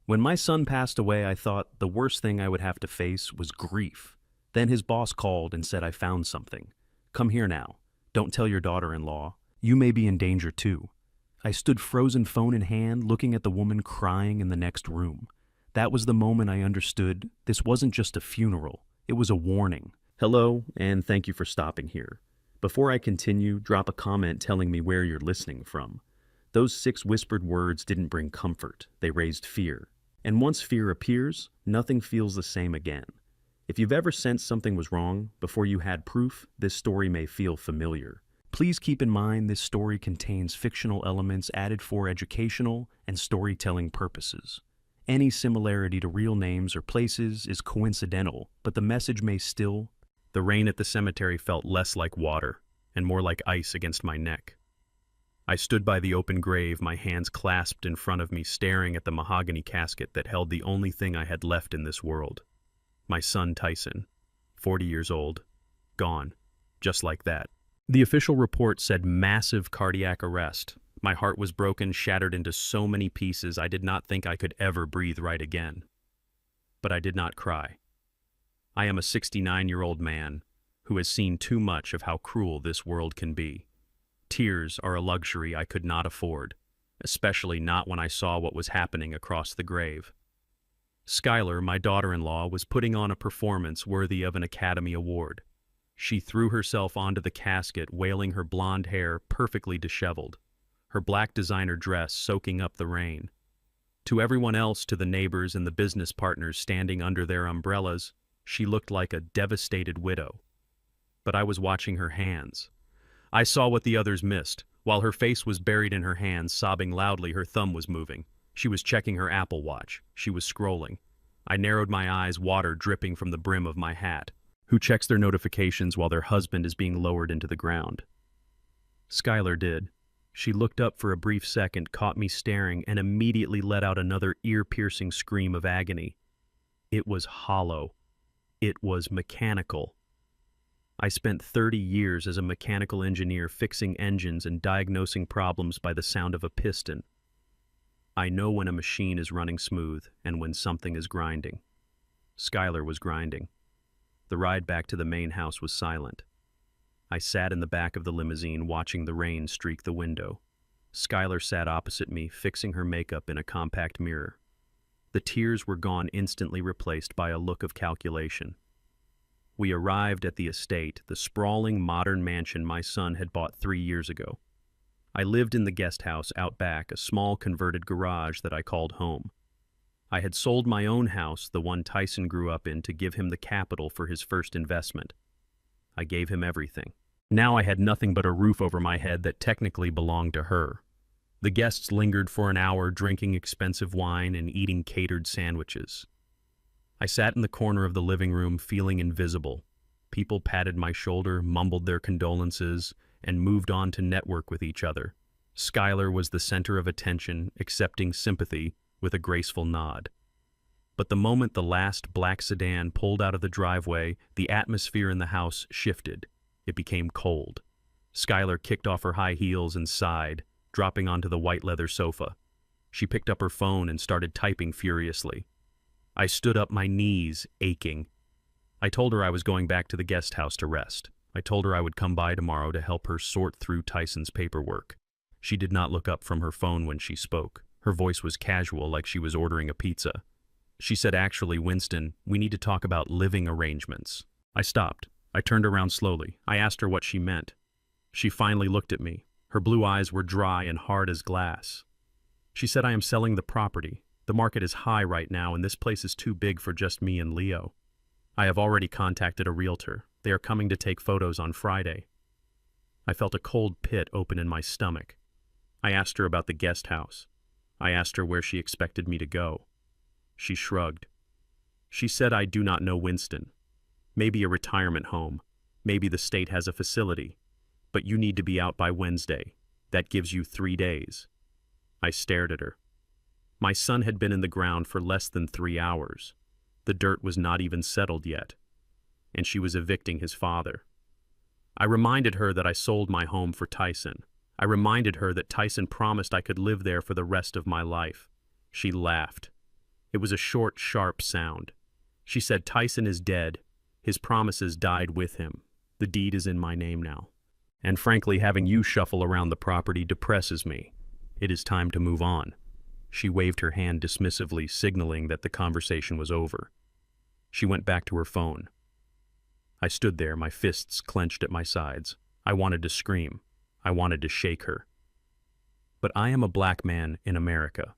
When my son passed away, I thought the worst thing I would have to face was grief. Then his boss called and said, I found something. Come here now. Don't tell your daughter-in-law. You may be in danger too. I stood frozen phone in hand, looking at the woman crying in the next room. That was the moment I understood this wasn't just a funeral. It was a warning. Hello, and thank you for stopping here. Before I continue, drop a comment telling me where you're listening from. Those 6 whispered words didn't bring comfort. They raised fear. And once fear appears, nothing feels the same again. If you've ever sensed something was wrong before you had proof, this story may feel familiar. Please keep in mind this story contains fictional elements added for educational and storytelling purposes. Any similarity to real names or places is coincidental, but the message may still. The rain at the cemetery felt less like water and more like ice against my neck. I stood by the open grave, my hands clasped in front of me, staring at the mahogany casket that held the only thing I had left in this world. My son Tyson, 40 years old, gone, just like that. The official report said massive cardiac arrest. My heart was broken, shattered into so many pieces I did not think I could ever breathe right again. But I did not cry. I am a 69-year-old man who has seen too much of how cruel this world can be. Tears are a luxury I could not afford, especially not when I saw what was happening across the grave. Skylar, my daughter-in-law, was putting on a performance worthy of an Academy Award. She threw herself onto the casket, wailing her blonde hair perfectly disheveled, her black designer dress soaking up the rain. To everyone else, to the neighbors and the business partners standing under their umbrellas, she looked like a devastated widow. But I was watching her hands. I saw what the others missed. While her face was buried in her hands, sobbing loudly, her thumb was moving. She was checking her Apple Watch. She was scrolling. I narrowed my eyes, water dripping from the brim of my hat. Who checks their notifications while their husband is being lowered into the ground? Skylar did. She looked up for a brief second, caught me staring, and immediately let out another ear-piercing scream of agony. It was hollow. It was mechanical. I spent 30 years as a mechanical engineer fixing engines and diagnosing problems by the sound of a piston. I know when a machine is running smooth and when something is grinding. Skylar was grinding. The ride back to the main house was silent. I sat in the back of the limousine watching the rain streak the window. Skylar sat opposite me, fixing her makeup in a compact mirror. The tears were gone, instantly replaced by a look of calculation. We arrived at the estate, the sprawling modern mansion my son had bought 3 years ago. I lived in the guest house out back, a small converted garage that I called home. I had sold my own house, the one Tyson grew up in, to give him the capital for his first investment. I gave him everything. Now I had nothing but a roof over my head that technically belonged to her. The guests lingered for an hour, drinking expensive wine and eating catered sandwiches. I sat in the corner of the living room, feeling invisible. People patted my shoulder, mumbled their condolences, and moved on to network with each other. Skylar was the center of attention, accepting sympathy with a graceful nod. But the moment the last black sedan pulled out of the driveway, the atmosphere in the house shifted. It became cold. Skylar kicked off her high heels and sighed, dropping onto the white leather sofa. She picked up her phone and started typing furiously. I stood up, my knees aching. I told her I was going back to the guest house to rest. I told her I would come by tomorrow to help her sort through Tyson's paperwork. She did not look up from her phone when she spoke. Her voice was casual, like she was ordering a pizza. She said, "Actually, Winston, we need to talk about living arrangements." I stopped. I turned around slowly. I asked her what she meant. She finally looked at me. Her blue eyes were dry and hard as glass. She said, "I am selling the property. The market is high right now, and this place is too big for just me and Leo. I have already contacted a realtor. They are coming to take photos on Friday." I felt a cold pit open in my stomach. I asked her about the guest house. I asked her where she expected me to go. She shrugged. She said, "I do not know, Winston. Maybe a retirement home. Maybe the state has a facility. But you need to be out by Wednesday. That gives you 3 days." I stared at her. My son had been in the ground for less than 3 hours. The dirt was not even settled yet. And she was evicting his father. I reminded her that I sold my home for Tyson. I reminded her that Tyson promised I could live there for the rest of my life. She laughed. It was a short, sharp sound. She said, "Tyson is dead. His promises died with him. The deed is in my name now. And frankly, having you shuffle around the property depresses me. It is time to move on." She waved her hand dismissively, signaling that the conversation was over. She went back to her phone. I stood there, my fists clenched at my sides. I wanted to scream. I wanted to shake her. But I am a black man in America.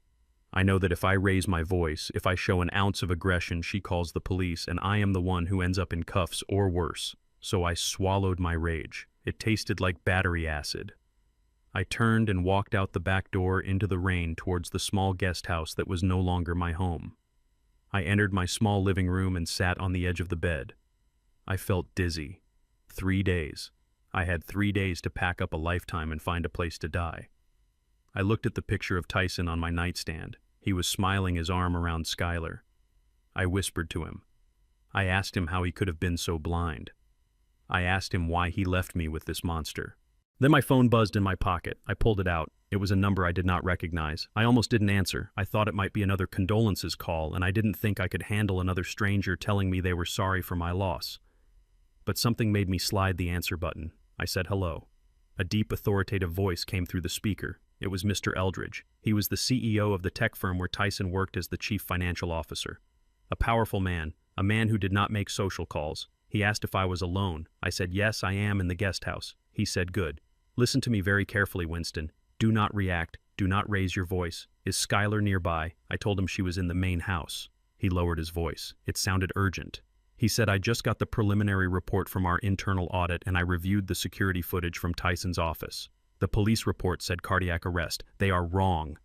I know that if I raise my voice, if I show an ounce of aggression, she calls the police, and I am the one who ends up in cuffs or worse. So I swallowed my rage. It tasted like battery acid. I turned and walked out the back door into the rain towards the small guest house that was no longer my home. I entered my small living room and sat on the edge of the bed. I felt dizzy. 3 days. I had 3 days to pack up a lifetime and find a place to die. I looked at the picture of Tyson on my nightstand. He was smiling, his arm around Skylar. I whispered to him. I asked him how he could have been so blind. I asked him why he left me with this monster. Then my phone buzzed in my pocket. I pulled it out. It was a number I did not recognize. I almost didn't answer. I thought it might be another condolences call, and I didn't think I could handle another stranger telling me they were sorry for my loss. But something made me slide the answer button. I said hello. A deep, authoritative voice came through the speaker. It was Mr. Eldridge. He was the CEO of the tech firm where Tyson worked as the chief financial officer. A powerful man, a man who did not make social calls. He asked if I was alone. I said, "Yes, I am in the guest house." He said, "Good. Listen to me very carefully, Winston. Do not react. Do not raise your voice. Is Skylar nearby?" I told him she was in the main house. He lowered his voice. It sounded urgent. He said, "I just got the preliminary report from our internal audit and I reviewed the security footage from Tyson's office. The police report said cardiac arrest. They are wrong."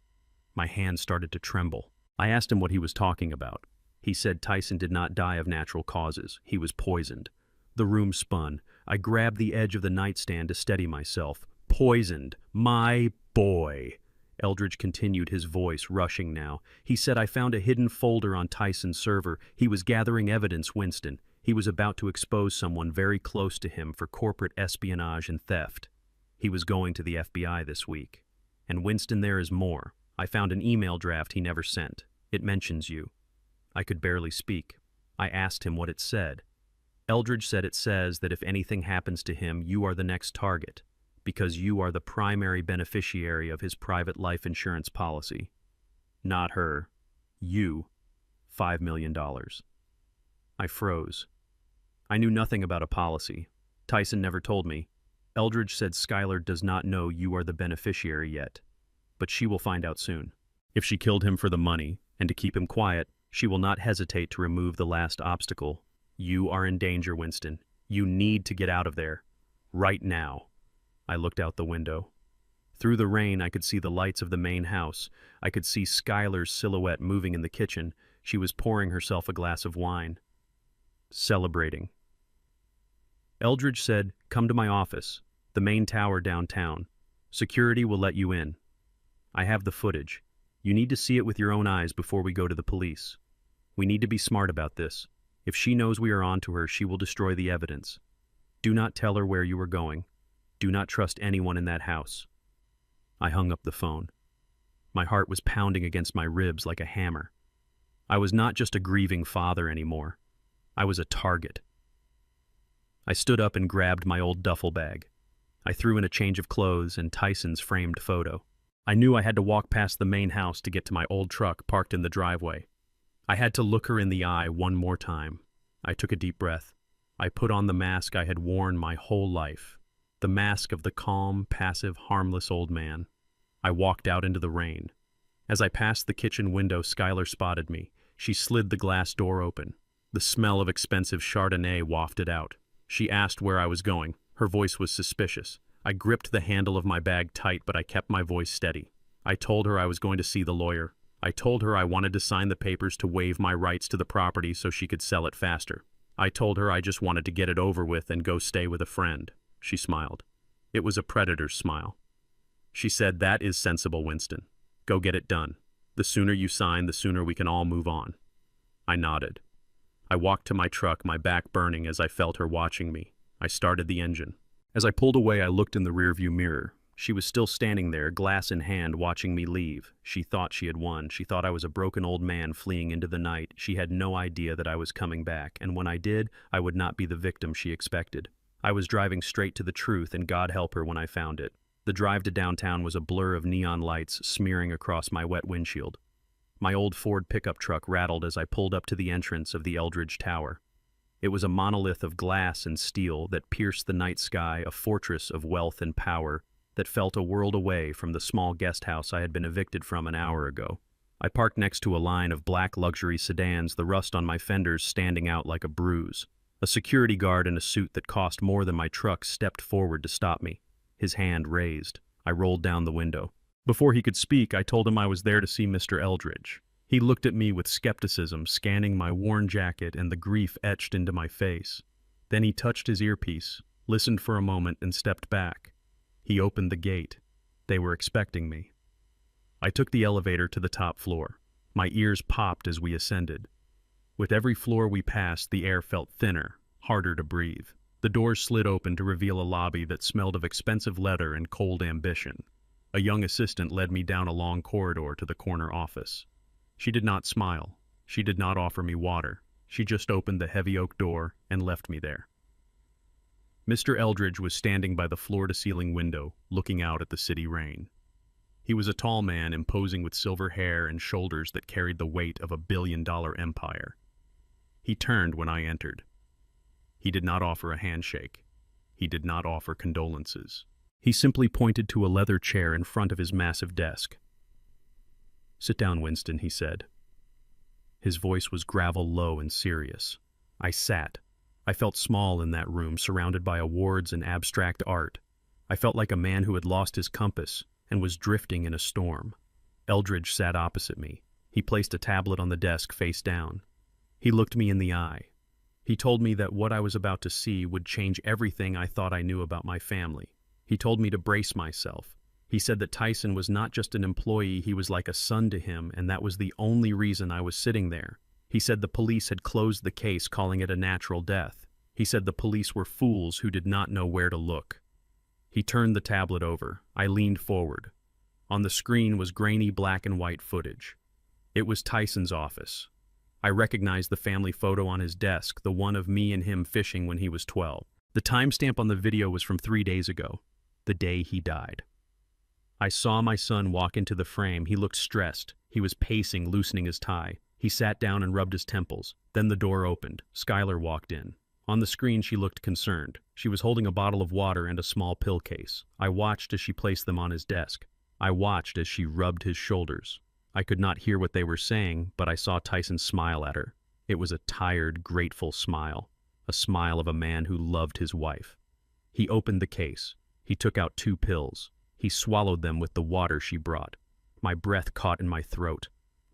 My hands started to tremble. I asked him what he was talking about. He said Tyson did not die of natural causes. He was poisoned. The room spun. I grabbed the edge of the nightstand to steady myself. "Poisoned. My boy." Eldridge continued, his voice rushing now. He said, "I found a hidden folder on Tyson's server. He was gathering evidence, Winston. He was about to expose someone very close to him for corporate espionage and theft. He was going to the FBI this week. And Winston, there is more. I found an email draft he never sent. It mentions you." I could barely speak. I asked him what it said. Eldridge said it says that if anything happens to him, you are the next target, because you are the primary beneficiary of his private life insurance policy. Not her. You. $5 million. I froze. I knew nothing about a policy. Tyson never told me. Eldridge said Skylar does not know you are the beneficiary yet, but she will find out soon. If she killed him for the money, and to keep him quiet, she will not hesitate to remove the last obstacle. You are in danger, Winston. You need to get out of there. Right now. I looked out the window. Through the rain, I could see the lights of the main house. I could see Skylar's silhouette moving in the kitchen. She was pouring herself a glass of wine. Celebrating. Eldridge said, "Come to my office, the main tower downtown. Security will let you in. I have the footage. You need to see it with your own eyes before we go to the police. We need to be smart about this. If she knows we are on to her, she will destroy the evidence. Do not tell her where you are going. Do not trust anyone in that house." I hung up the phone. My heart was pounding against my ribs like a hammer. I was not just a grieving father anymore. I was a target. I stood up and grabbed my old duffel bag. I threw in a change of clothes and Tyson's framed photo. I knew I had to walk past the main house to get to my old truck parked in the driveway. I had to look her in the eye one more time. I took a deep breath. I put on the mask I had worn my whole life. The mask of the calm, passive, harmless old man. I walked out into the rain. As I passed the kitchen window, Skylar spotted me. She slid the glass door open. The smell of expensive Chardonnay wafted out. She asked where I was going. Her voice was suspicious. I gripped the handle of my bag tight, but I kept my voice steady. I told her I was going to see the lawyer. I told her I wanted to sign the papers to waive my rights to the property so she could sell it faster. I told her I just wanted to get it over with and go stay with a friend. She smiled. It was a predator's smile. She said, "That is sensible, Winston. Go get it done. The sooner you sign, the sooner we can all move on." I nodded. I walked to my truck, my back burning as I felt her watching me. I started the engine. As I pulled away, I looked in the rearview mirror. She was still standing there, glass in hand, watching me leave. She thought she had won. She thought I was a broken old man fleeing into the night. She had no idea that I was coming back, and when I did, I would not be the victim she expected. I was driving straight to the truth, and God help her when I found it. The drive to downtown was a blur of neon lights smearing across my wet windshield. My old Ford pickup truck rattled as I pulled up to the entrance of the Eldridge Tower. It was a monolith of glass and steel that pierced the night sky, a fortress of wealth and power that felt a world away from the small guest house I had been evicted from an hour ago. I parked next to a line of black luxury sedans, the rust on my fenders standing out like a bruise. A security guard in a suit that cost more than my truck stepped forward to stop me, his hand raised. I rolled down the window. Before he could speak, I told him I was there to see Mr. Eldridge. He looked at me with skepticism, scanning my worn jacket and the grief etched into my face. Then he touched his earpiece, listened for a moment, and stepped back. He opened the gate. They were expecting me. I took the elevator to the top floor. My ears popped as we ascended. With every floor we passed, the air felt thinner, harder to breathe. The doors slid open to reveal a lobby that smelled of expensive leather and cold ambition. A young assistant led me down a long corridor to the corner office. She did not smile. She did not offer me water. She just opened the heavy oak door and left me there. Mr. Eldridge was standing by the floor-to-ceiling window, looking out at the city rain. He was a tall man, imposing with silver hair and shoulders that carried the weight of a billion-dollar empire. He turned when I entered. He did not offer a handshake. He did not offer condolences. He simply pointed to a leather chair in front of his massive desk. "Sit down, Winston," he said. His voice was gravel low and serious. I sat. I felt small in that room, surrounded by awards and abstract art. I felt like a man who had lost his compass and was drifting in a storm. Eldridge sat opposite me. He placed a tablet on the desk face down. He looked me in the eye. He told me that what I was about to see would change everything I thought I knew about my family. He told me to brace myself. He said that Tyson was not just an employee, he was like a son to him, and that was the only reason I was sitting there. He said the police had closed the case, calling it a natural death. He said the police were fools who did not know where to look. He turned the tablet over. I leaned forward. On the screen was grainy black and white footage. It was Tyson's office. I recognized the family photo on his desk, the one of me and him fishing when he was 12. The timestamp on the video was from 3 days ago, the day he died. I saw my son walk into the frame. He looked stressed. He was pacing, loosening his tie. He sat down and rubbed his temples. Then the door opened. Skylar walked in. On the screen, she looked concerned. She was holding a bottle of water and a small pill case. I watched as she placed them on his desk. I watched as she rubbed his shoulders. I could not hear what they were saying, but I saw Tyson smile at her. It was a tired, grateful smile. A smile of a man who loved his wife. He opened the case. He took out 2 pills. He swallowed them with the water she brought. My breath caught in my throat.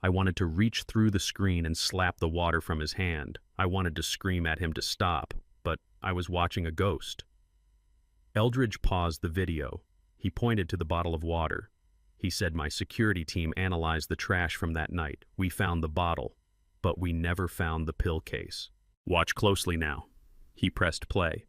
I wanted to reach through the screen and slap the water from his hand. I wanted to scream at him to stop, but I was watching a ghost. Eldridge paused the video. He pointed to the bottle of water. He said, "My security team analyzed the trash from that night. We found the bottle, but we never found the pill case. Watch closely now." He pressed play.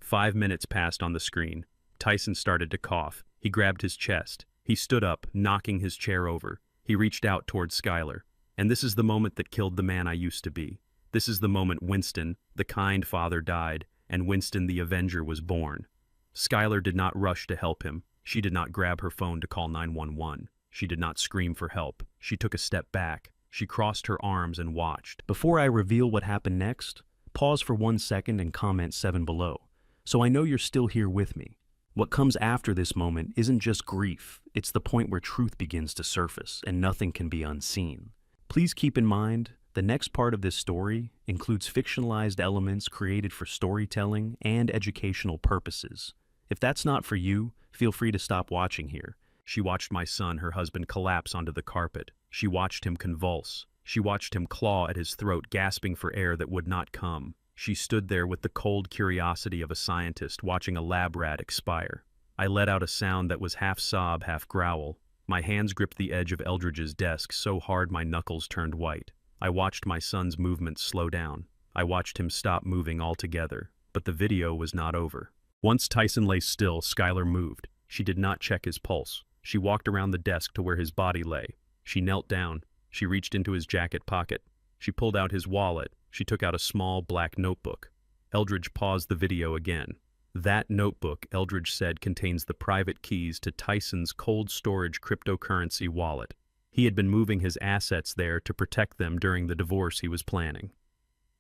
5 minutes passed on the screen. Tyson started to cough. He grabbed his chest. He stood up, knocking his chair over. He reached out towards Skylar. And this is the moment that killed the man I used to be. This is the moment Winston, the kind father, died, and Winston the Avenger was born. Skylar did not rush to help him. She did not grab her phone to call 911. She did not scream for help. She took a step back. She crossed her arms and watched. Before I reveal what happened next, pause for 1 second and comment 7 below, so I know you're still here with me. What comes after this moment isn't just grief, it's the point where truth begins to surface and nothing can be unseen. Please keep in mind, the next part of this story includes fictionalized elements created for storytelling and educational purposes. If that's not for you, feel free to stop watching here. She watched my son, her husband, collapse onto the carpet. She watched him convulse. She watched him claw at his throat, gasping for air that would not come. She stood there with the cold curiosity of a scientist watching a lab rat expire. I let out a sound that was half sob, half growl. My hands gripped the edge of Eldridge's desk so hard my knuckles turned white. I watched my son's movements slow down. I watched him stop moving altogether, but the video was not over. Once Tyson lay still, Skylar moved. She did not check his pulse. She walked around the desk to where his body lay. She knelt down. She reached into his jacket pocket. She pulled out his wallet. She took out a small black notebook. Eldridge paused the video again. That notebook, Eldridge said, contains the private keys to Tyson's cold storage cryptocurrency wallet. He had been moving his assets there to protect them during the divorce he was planning.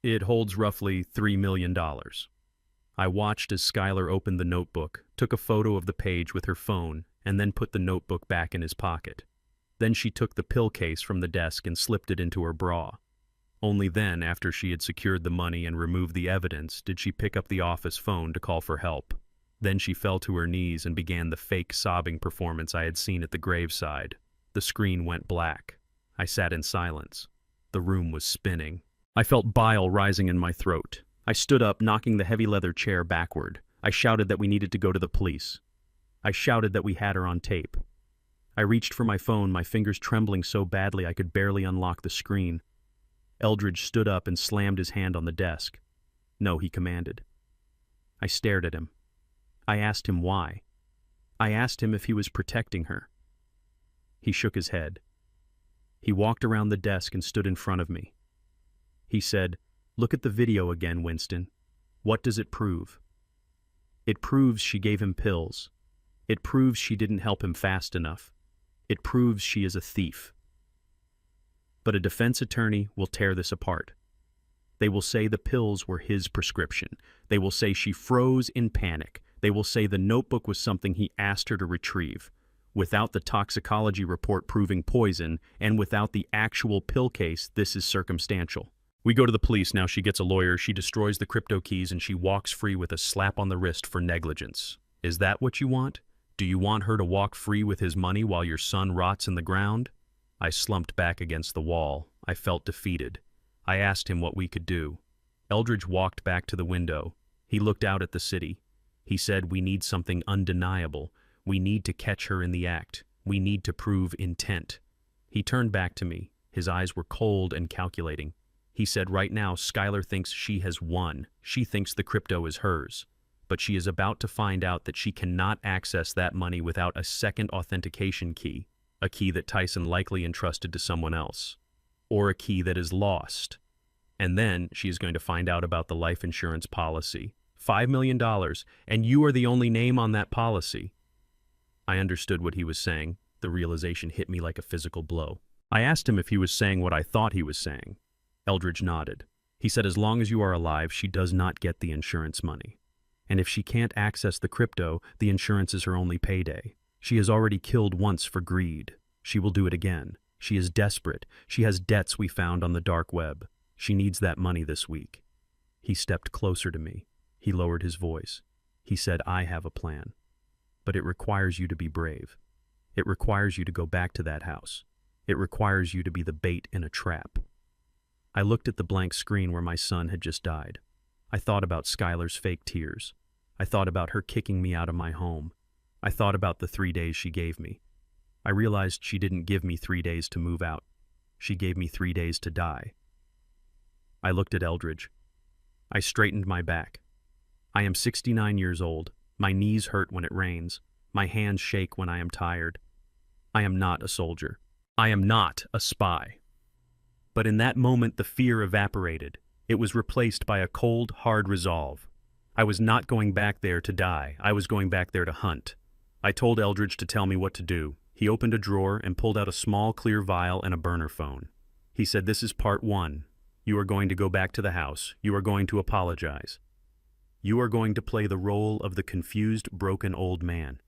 It holds roughly $3 million. I watched as Skylar opened the notebook, took a photo of the page with her phone, and then put the notebook back in his pocket. Then she took the pill case from the desk and slipped it into her bra. Only then, after she had secured the money and removed the evidence, did she pick up the office phone to call for help. Then she fell to her knees and began the fake sobbing performance I had seen at the graveside. The screen went black. I sat in silence. The room was spinning. I felt bile rising in my throat. I stood up, knocking the heavy leather chair backward. I shouted that we needed to go to the police. I shouted that we had her on tape. I reached for my phone, my fingers trembling so badly I could barely unlock the screen. Eldridge stood up and slammed his hand on the desk. "No," he commanded. I stared at him. I asked him why. I asked him if he was protecting her. He shook his head. He walked around the desk and stood in front of me. He said, "Look at the video again, Winston. What does it prove? It proves she gave him pills. It proves she didn't help him fast enough. It proves she is a thief." But a defense attorney will tear this apart. They will say the pills were his prescription. They will say she froze in panic. They will say the notebook was something he asked her to retrieve. Without the toxicology report proving poison, and without the actual pill case, this is circumstantial. We go to the police. Now she gets a lawyer, she destroys the crypto keys, and she walks free with a slap on the wrist for negligence. Is that what you want? Do you want her to walk free with his money while your son rots in the ground? I slumped back against the wall. I felt defeated. I asked him what we could do. Eldridge walked back to the window. He looked out at the city. He said, "We need something undeniable. We need to catch her in the act. We need to prove intent." He turned back to me. His eyes were cold and calculating. He said, "Right now, Skylar thinks she has won. She thinks the crypto is hers. But she is about to find out that she cannot access that money without a second authentication key. A key that Tyson likely entrusted to someone else, or a key that is lost. And then she is going to find out about the life insurance policy. $5 million, and you are the only name on that policy." I understood what he was saying. The realization hit me like a physical blow. I asked him if he was saying what I thought he was saying. Eldridge nodded. He said, "As long as you are alive, she does not get the insurance money. And if she can't access the crypto, the insurance is her only payday. She has already killed once for greed. She will do it again. She is desperate. She has debts we found on the dark web. She needs that money this week." He stepped closer to me. He lowered his voice. He said, "I have a plan. But it requires you to be brave. It requires you to go back to that house. It requires you to be the bait in a trap." I looked at the blank screen where my son had just died. I thought about Skylar's fake tears. I thought about her kicking me out of my home. I thought about the 3 days she gave me. I realized she didn't give me 3 days to move out. She gave me 3 days to die. I looked at Eldridge. I straightened my back. I am 69 years old. My knees hurt when it rains. My hands shake when I am tired. I am not a soldier. I am not a spy. But in that moment, the fear evaporated. It was replaced by a cold, hard resolve. I was not going back there to die. I was going back there to hunt. I told Eldridge to tell me what to do. He opened a drawer and pulled out a small clear vial and a burner phone. He said, "This is part 1. You are going to go back to the house. You are going to apologize. You are going to play the role of the confused, broken old man.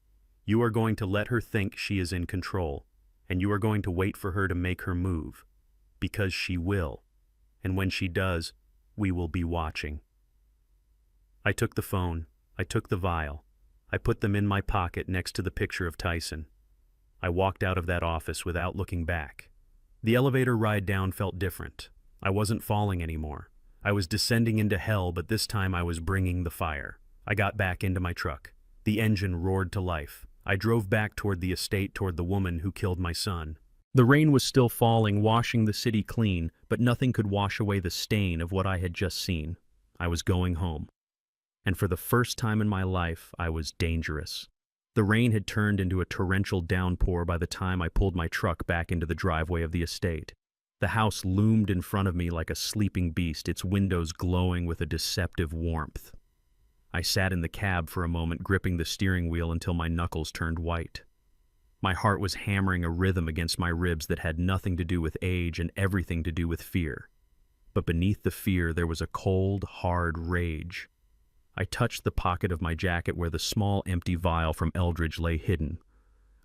You are going to let her think she is in control, and you are going to wait for her to make her move, because she will. And when she does, we will be watching." I took the phone. I took the vial. I put them in my pocket next to the picture of Tyson. I walked out of that office without looking back. The elevator ride down felt different. I wasn't falling anymore. I was descending into hell, but this time I was bringing the fire. I got back into my truck. The engine roared to life. I drove back toward the estate, toward the woman who killed my son. The rain was still falling, washing the city clean, but nothing could wash away the stain of what I had just seen. I was going home. And for the first time in my life, I was dangerous. The rain had turned into a torrential downpour by the time I pulled my truck back into the driveway of the estate. The house loomed in front of me like a sleeping beast, its windows glowing with a deceptive warmth. I sat in the cab for a moment, gripping the steering wheel until my knuckles turned white. My heart was hammering a rhythm against my ribs that had nothing to do with age and everything to do with fear. But beneath the fear there was a cold, hard rage. I touched the pocket of my jacket where the small, empty vial from Eldridge lay hidden.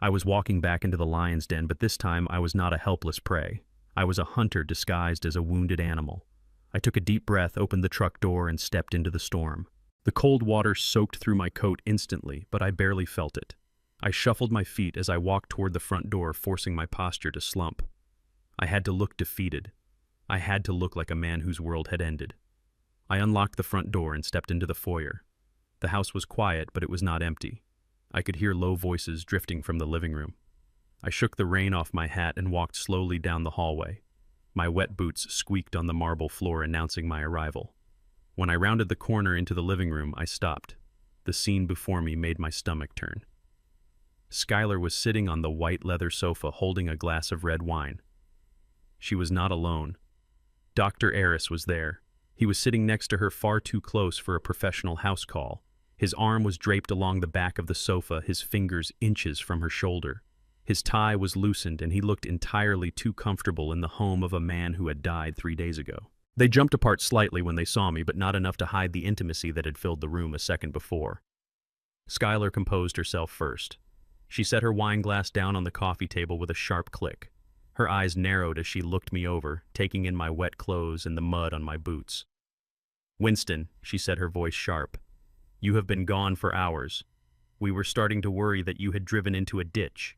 I was walking back into the lion's den, but this time I was not a helpless prey. I was a hunter disguised as a wounded animal. I took a deep breath, opened the truck door, and stepped into the storm. The cold water soaked through my coat instantly, but I barely felt it. I shuffled my feet as I walked toward the front door, forcing my posture to slump. I had to look defeated. I had to look like a man whose world had ended. I unlocked the front door and stepped into the foyer. The house was quiet, but it was not empty. I could hear low voices drifting from the living room. I shook the rain off my hat and walked slowly down the hallway. My wet boots squeaked on the marble floor, announcing my arrival. When I rounded the corner into the living room, I stopped. The scene before me made my stomach turn. Skylar was sitting on the white leather sofa holding a glass of red wine. She was not alone. Dr. Eris was there. He was sitting next to her, far too close for a professional house call. His arm was draped along the back of the sofa, his fingers inches from her shoulder. His tie was loosened, and he looked entirely too comfortable in the home of a man who had died 3 days ago. They jumped apart slightly when they saw me, but not enough to hide the intimacy that had filled the room a second before. Skylar composed herself first. She set her wine glass down on the coffee table with a sharp click. Her eyes narrowed as she looked me over, taking in my wet clothes and the mud on my boots. "Winston," she said, her voice sharp, "you have been gone for hours. We were starting to worry that you had driven into a ditch."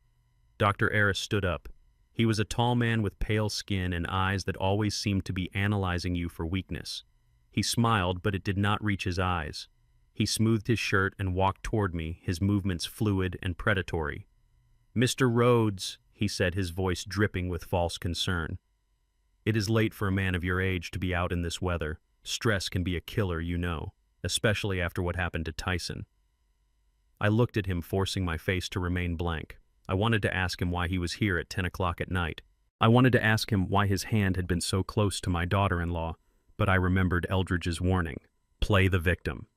Dr. Eris stood up. He was a tall man with pale skin and eyes that always seemed to be analyzing you for weakness. He smiled, but it did not reach his eyes. He smoothed his shirt and walked toward me, his movements fluid and predatory. "Mr. Rhodes," he said, his voice dripping with false concern. "It is late for a man of your age to be out in this weather. Stress can be a killer, you know, especially after what happened to Tyson." I looked at him, forcing my face to remain blank. I wanted to ask him why he was here at 10 o'clock at night. I wanted to ask him why his hand had been so close to my daughter-in-law, but I remembered Eldridge's warning, "Play the victim."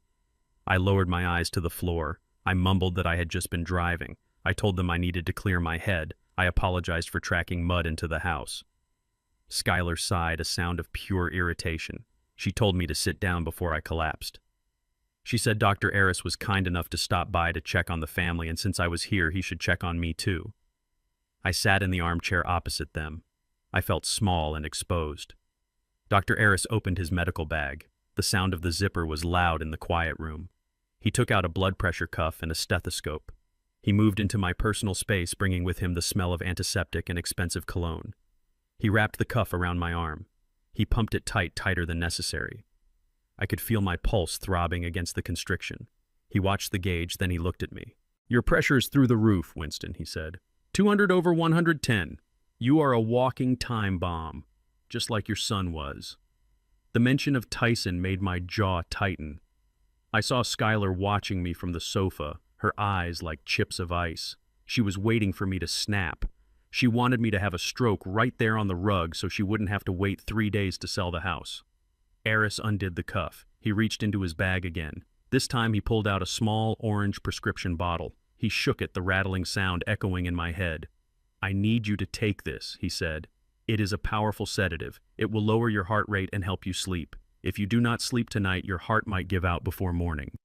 I lowered my eyes to the floor. I mumbled that I had just been driving. I told them I needed to clear my head. I apologized for tracking mud into the house. Skylar sighed, a sound of pure irritation. She told me to sit down before I collapsed. She said Dr. Eris was kind enough to stop by to check on the family, and since I was here, he should check on me too. I sat in the armchair opposite them. I felt small and exposed. Dr. Eris opened his medical bag. The sound of the zipper was loud in the quiet room. He took out a blood pressure cuff and a stethoscope. He moved into my personal space, bringing with him the smell of antiseptic and expensive cologne. He wrapped the cuff around my arm. He pumped it tight, tighter than necessary. I could feel my pulse throbbing against the constriction. He watched the gauge, then he looked at me. "Your pressure is through the roof, Winston," he said. 200 over 110. You are a walking time bomb, just like your son was." The mention of Tyson made my jaw tighten. I saw Skylar watching me from the sofa, her eyes like chips of ice. She was waiting for me to snap. She wanted me to have a stroke right there on the rug so she wouldn't have to wait 3 days to sell the house. Eris undid the cuff. He reached into his bag again. This time he pulled out a small orange prescription bottle. He shook it, the rattling sound echoing in my head. "I need you to take this," he said. "It is a powerful sedative. It will lower your heart rate and help you sleep. If you do not sleep tonight, your heart might give out before morning."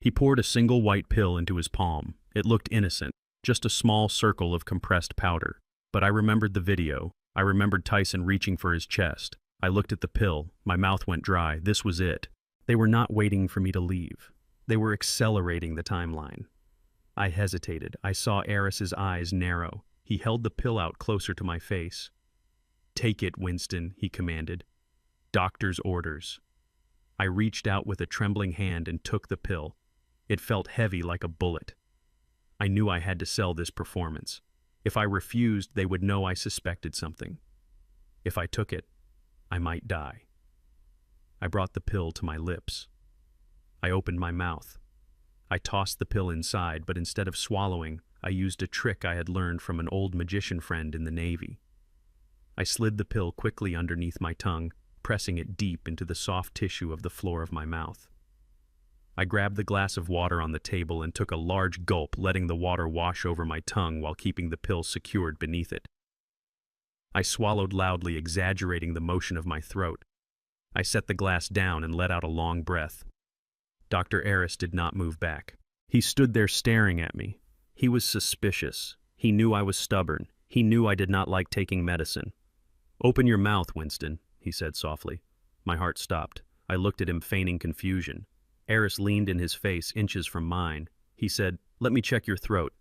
He poured a single white pill into his palm. It looked innocent, just a small circle of compressed powder. But I remembered the video. I remembered Tyson reaching for his chest. I looked at the pill. My mouth went dry. This was it. They were not waiting for me to leave. They were accelerating the timeline. I hesitated. I saw Eris's eyes narrow. He held the pill out closer to my face. "Take it, Winston," he commanded. "Doctor's orders." I reached out with a trembling hand and took the pill. It felt heavy like a bullet. I knew I had to sell this performance. If I refused, they would know I suspected something. If I took it, I might die. I brought the pill to my lips. I opened my mouth. I tossed the pill inside, but instead of swallowing, I used a trick I had learned from an old magician friend in the Navy. I slid the pill quickly underneath my tongue, pressing it deep into the soft tissue of the floor of my mouth. I grabbed the glass of water on the table and took a large gulp, letting the water wash over my tongue while keeping the pill secured beneath it. I swallowed loudly, exaggerating the motion of my throat. I set the glass down and let out a long breath. Dr. Eris did not move back. He stood there staring at me. He was suspicious. He knew I was stubborn. He knew I did not like taking medicine. "Open your mouth, Winston," he said softly. My heart stopped. I looked at him, feigning confusion. Eris leaned in his face, inches from mine. He said, "Let me check your throat.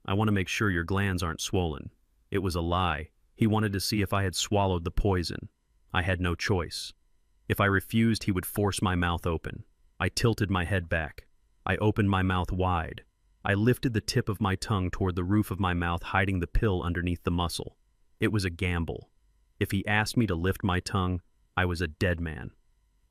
I want to make sure your glands aren't swollen." It was a lie. He wanted to see if I had swallowed the poison. I had no choice. If I refused, he would force my mouth open. I tilted my head back. I opened my mouth wide. I lifted the tip of my tongue toward the roof of my mouth, hiding the pill underneath the muscle. It was a gamble. If he asked me to lift my tongue, I was a dead man.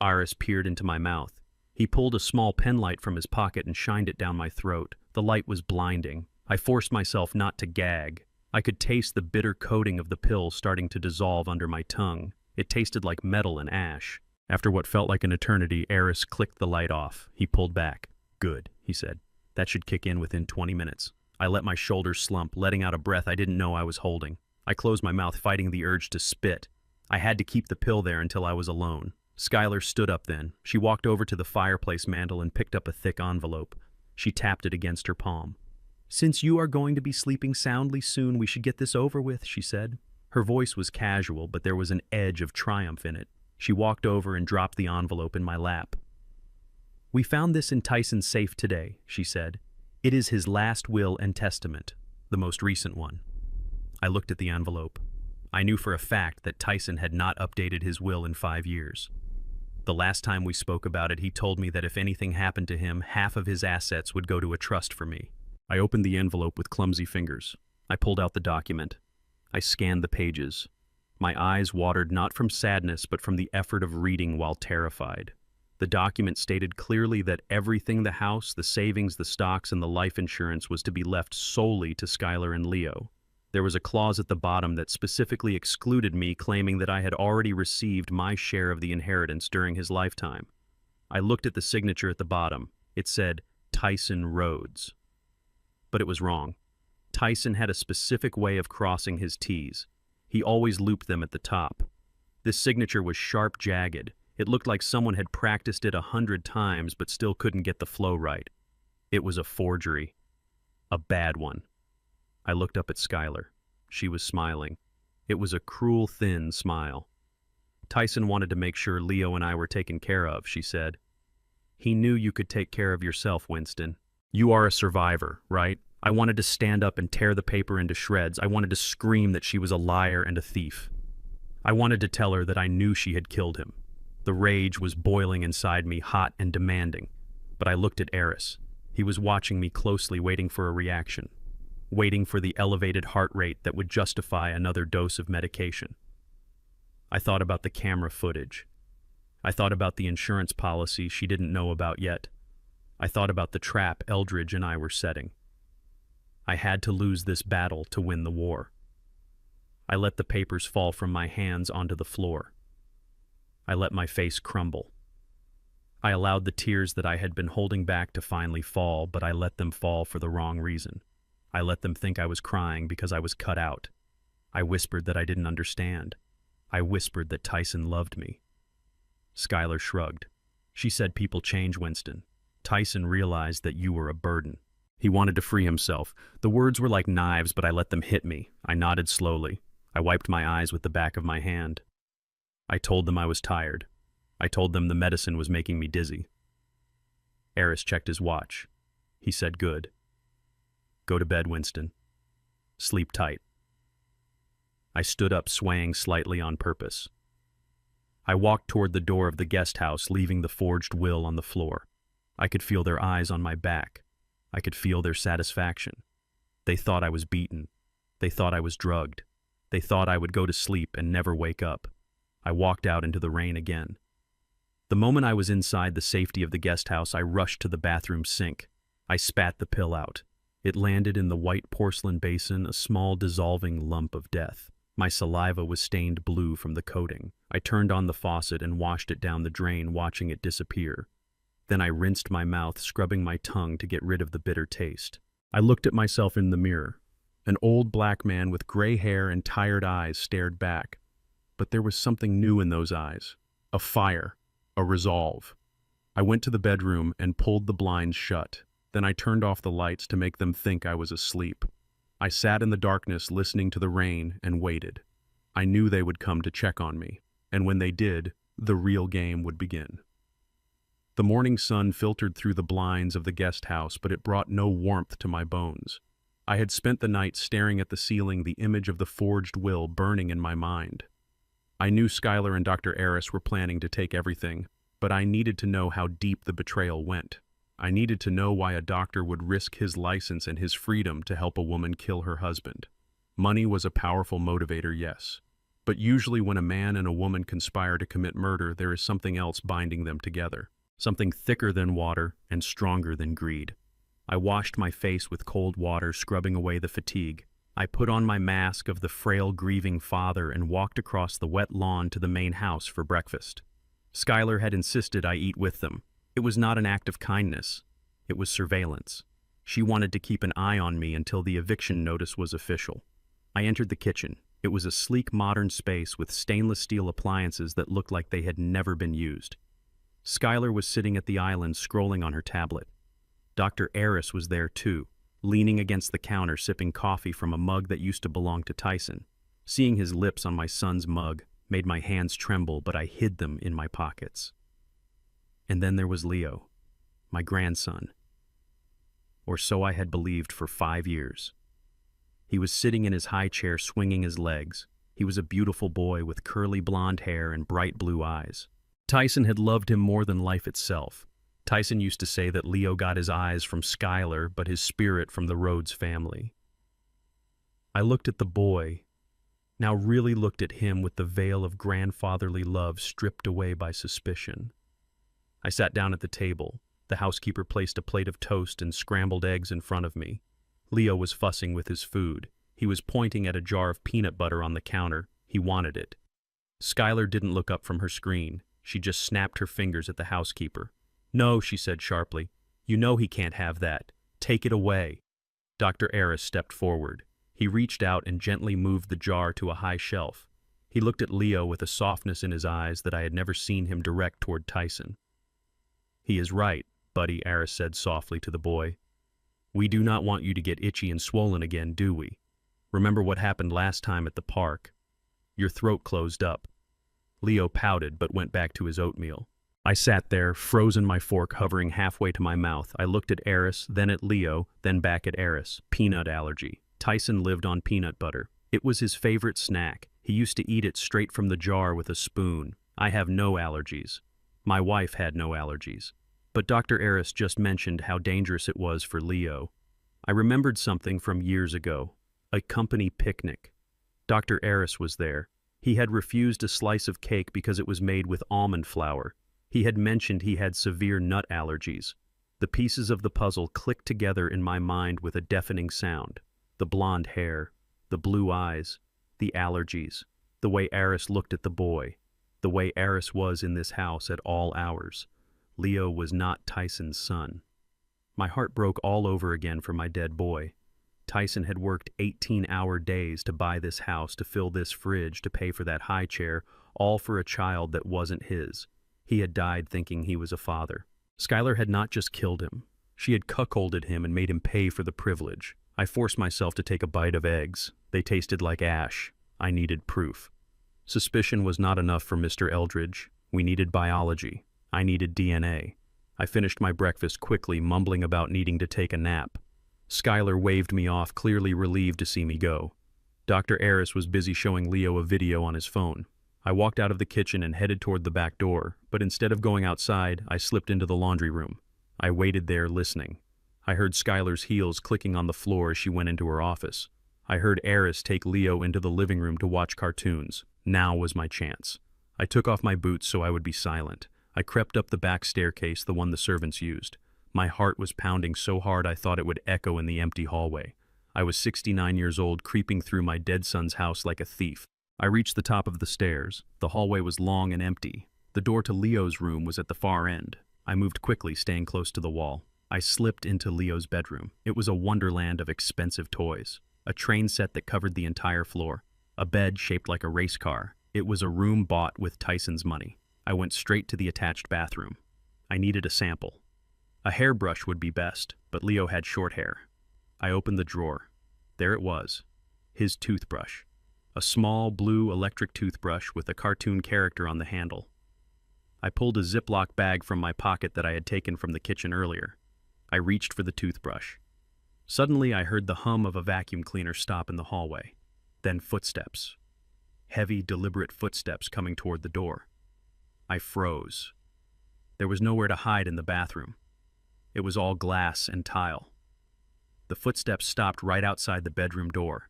Eris peered into my mouth. He pulled a small penlight from his pocket and shined it down my throat. The light was blinding. I forced myself not to gag. I could taste the bitter coating of the pill starting to dissolve under my tongue. It tasted like metal and ash. After what felt like an eternity, Eris clicked the light off. He pulled back. "Good," he said. "That should kick in within 20 minutes. I let my shoulders slump, letting out a breath I didn't know I was holding. I closed my mouth, fighting the urge to spit. I had to keep the pill there until I was alone. Skylar stood up then. She walked over to the fireplace mantel and picked up a thick envelope. She tapped it against her palm. "Since you are going to be sleeping soundly soon, we should get this over with," she said. Her voice was casual, but there was an edge of triumph in it. She walked over and dropped the envelope in my lap. "We found this in Tyson's safe today," she said. "It is his last will and testament, the most recent one." I looked at the envelope. I knew for a fact that Tyson had not updated his will in 5 years. The last time we spoke about it, he told me that if anything happened to him, half of his assets would go to a trust for me. I opened the envelope with clumsy fingers. I pulled out the document. I scanned the pages. My eyes watered not from sadness, but from the effort of reading while terrified. The document stated clearly that everything, the house, the savings, the stocks, and the life insurance, was to be left solely to Skylar and Leo. There was a clause at the bottom that specifically excluded me, claiming that I had already received my share of the inheritance during his lifetime. I looked at the signature at the bottom. It said, Tyson Rhodes. But it was wrong. Tyson had a specific way of crossing his T's. He always looped them at the top. This signature was sharp, jagged. It looked like someone had practiced it 100 times but still couldn't get the flow right. It was a forgery. A bad one. I looked up at Skylar. She was smiling. It was a cruel, thin smile. "Tyson wanted to make sure Leo and I were taken care of," she said. "He knew you could take care of yourself, Winston. You are a survivor, right?" I wanted to stand up and tear the paper into shreds. I wanted to scream that she was a liar and a thief. I wanted to tell her that I knew she had killed him. The rage was boiling inside me, hot and demanding. But I looked at Eris. He was watching me closely, waiting for a reaction. Waiting for the elevated heart rate that would justify another dose of medication. I thought about the camera footage. I thought about the insurance policy she didn't know about yet. I thought about the trap Eldridge and I were setting. I had to lose this battle to win the war. I let the papers fall from my hands onto the floor. I let my face crumble. I allowed the tears that I had been holding back to finally fall, but I let them fall for the wrong reason. I let them think I was crying because I was cut out. I whispered that I didn't understand. I whispered that Tyson loved me. Skylar shrugged. She said, "People change, Winston. Tyson realized that you were a burden. He wanted to free himself." The words were like knives, but I let them hit me. I nodded slowly. I wiped my eyes with the back of my hand. I told them I was tired. I told them the medicine was making me dizzy. Eris checked his watch. He said, "Good. Go to bed, Winston. Sleep tight." I stood up, swaying slightly on purpose. I walked toward the door of the guest house, leaving the forged will on the floor. I could feel their eyes on my back. I could feel their satisfaction. They thought I was beaten. They thought I was drugged. They thought I would go to sleep and never wake up. I walked out into the rain again. The moment I was inside the safety of the guest house, I rushed to the bathroom sink. I spat the pill out. It landed in the white porcelain basin, a small dissolving lump of death. My saliva was stained blue from the coating. I turned on the faucet and washed it down the drain, watching it disappear. Then I rinsed my mouth, scrubbing my tongue to get rid of the bitter taste. I looked at myself in the mirror. An old black man with gray hair and tired eyes stared back. But there was something new in those eyes. A fire. A resolve. I went to the bedroom and pulled the blinds shut. Then I turned off the lights to make them think I was asleep. I sat in the darkness listening to the rain and waited. I knew they would come to check on me, and when they did, the real game would begin. The morning sun filtered through the blinds of the guest house, but it brought no warmth to my bones. I had spent the night staring at the ceiling, the image of the forged will burning in my mind. I knew Skylar and Dr. Eris were planning to take everything, but I needed to know how deep the betrayal went. I needed to know why a doctor would risk his license and his freedom to help a woman kill her husband. Money was a powerful motivator, yes. But usually when a man and a woman conspire to commit murder, there is something else binding them together. Something thicker than water and stronger than greed. I washed my face with cold water, scrubbing away the fatigue. I put on my mask of the frail, grieving father and walked across the wet lawn to the main house for breakfast. Skylar had insisted I eat with them. It was not an act of kindness. It was surveillance. She wanted to keep an eye on me until the eviction notice was official. I entered the kitchen. It was a sleek, modern space with stainless steel appliances that looked like they had never been used. Skylar was sitting at the island, scrolling on her tablet. Dr. Eris was there too, leaning against the counter, sipping coffee from a mug that used to belong to Tyson. Seeing his lips on my son's mug made my hands tremble, but I hid them in my pockets. And then there was Leo, my grandson. Or so I had believed for 5 years. He was sitting in his high chair, swinging his legs. He was a beautiful boy with curly blonde hair and bright blue eyes. Tyson had loved him more than life itself. Tyson used to say that Leo got his eyes from Skylar, but his spirit from the Rhodes family. I looked at the boy, now really looked at him with the veil of grandfatherly love stripped away by suspicion. I sat down at the table. The housekeeper placed a plate of toast and scrambled eggs in front of me. Leo was fussing with his food. He was pointing at a jar of peanut butter on the counter. He wanted it. Skylar didn't look up from her screen. She just snapped her fingers at the housekeeper. "No," she said sharply. "You know he can't have that. Take it away." Dr. Eris stepped forward. He reached out and gently moved the jar to a high shelf. He looked at Leo with a softness in his eyes that I had never seen him direct toward Tyson. "He is right, buddy," Eris said softly to the boy. "We do not want you to get itchy and swollen again, do we? Remember what happened last time at the park? Your throat closed up." Leo pouted but went back to his oatmeal. I sat there, frozen, my fork hovering halfway to my mouth. I looked at Eris, then at Leo, then back at Eris. Peanut allergy. Tyson lived on peanut butter. It was his favorite snack. He used to eat it straight from the jar with a spoon. I have no allergies. My wife had no allergies. But Dr. Eris just mentioned how dangerous it was for Leo. I remembered something from years ago. A company picnic. Dr. Eris was there. He had refused a slice of cake because it was made with almond flour. He had mentioned he had severe nut allergies. The pieces of the puzzle clicked together in my mind with a deafening sound. The blonde hair, the blue eyes, the allergies, the way Eris looked at the boy, the way Eris was in this house at all hours. Leo was not Tyson's son. My heart broke all over again for my dead boy. Tyson had worked 18-hour days to buy this house, to fill this fridge, to pay for that high chair, all for a child that wasn't his. He had died thinking he was a father. Skylar had not just killed him. She had cuckolded him and made him pay for the privilege. I forced myself to take a bite of eggs. They tasted like ash. I needed proof. Suspicion was not enough for Mr. Eldridge. We needed biology. I needed DNA. I finished my breakfast quickly, mumbling about needing to take a nap. Skylar waved me off, clearly relieved to see me go. Dr. Eris was busy showing Leo a video on his phone. I walked out of the kitchen and headed toward the back door, but instead of going outside, I slipped into the laundry room. I waited there, listening. I heard Skylar's heels clicking on the floor as she went into her office. I heard Eris take Leo into the living room to watch cartoons. Now was my chance. I took off my boots so I would be silent. I crept up the back staircase, the one the servants used. My heart was pounding so hard I thought it would echo in the empty hallway. I was 69 years old, creeping through my dead son's house like a thief. I reached the top of the stairs. The hallway was long and empty. The door to Leo's room was at the far end. I moved quickly, staying close to the wall. I slipped into Leo's bedroom. It was a wonderland of expensive toys. A train set that covered the entire floor. A bed shaped like a race car. It was a room bought with Tyson's money. I went straight to the attached bathroom. I needed a sample. A hairbrush would be best, but Leo had short hair. I opened the drawer. There it was. His toothbrush. A small blue electric toothbrush with a cartoon character on the handle. I pulled a Ziploc bag from my pocket that I had taken from the kitchen earlier. I reached for the toothbrush. Suddenly I heard the hum of a vacuum cleaner stop in the hallway. Then footsteps. Heavy, deliberate footsteps coming toward the door. I froze. There was nowhere to hide in the bathroom. It was all glass and tile. The footsteps stopped right outside the bedroom door.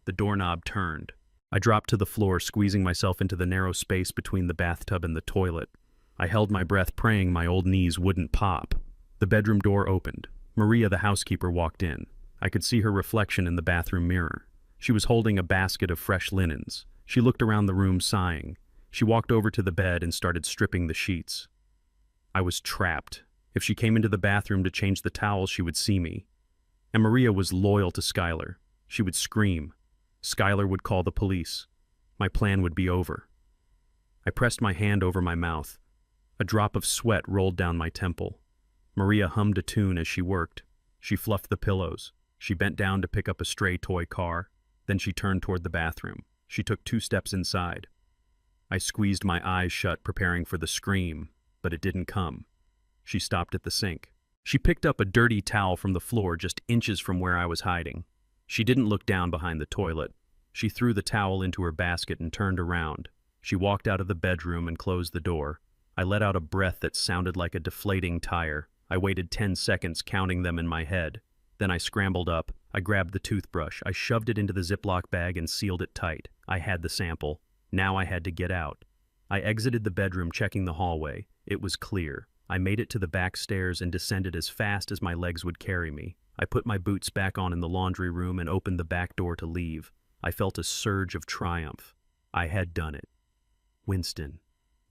The doorknob turned. I dropped to the floor, squeezing myself into the narrow space between the bathtub and the toilet. I held my breath, praying my old knees wouldn't pop. The bedroom door opened. Maria, the housekeeper, walked in. I could see her reflection in the bathroom mirror. She was holding a basket of fresh linens. She looked around the room, sighing. She walked over to the bed and started stripping the sheets. I was trapped. If she came into the bathroom to change the towels, she would see me. And Maria was loyal to Skylar. She would scream. Skylar would call the police. My plan would be over. I pressed my hand over my mouth. A drop of sweat rolled down my temple. Maria hummed a tune as she worked. She fluffed the pillows. She bent down to pick up a stray toy car. Then she turned toward the bathroom. She took 2 steps inside. I squeezed my eyes shut, preparing for the scream, but it didn't come. She stopped at the sink. She picked up a dirty towel from the floor just inches from where I was hiding. She didn't look down behind the toilet. She threw the towel into her basket and turned around. She walked out of the bedroom and closed the door. I let out a breath that sounded like a deflating tire. I waited 10 seconds, counting them in my head. Then I scrambled up. I grabbed the toothbrush. I shoved it into the Ziploc bag and sealed it tight. I had the sample. Now I had to get out. I exited the bedroom, checking the hallway. It was clear. I made it to the back stairs and descended as fast as my legs would carry me. I put my boots back on in the laundry room and opened the back door to leave. I felt a surge of triumph. I had done it. Winston.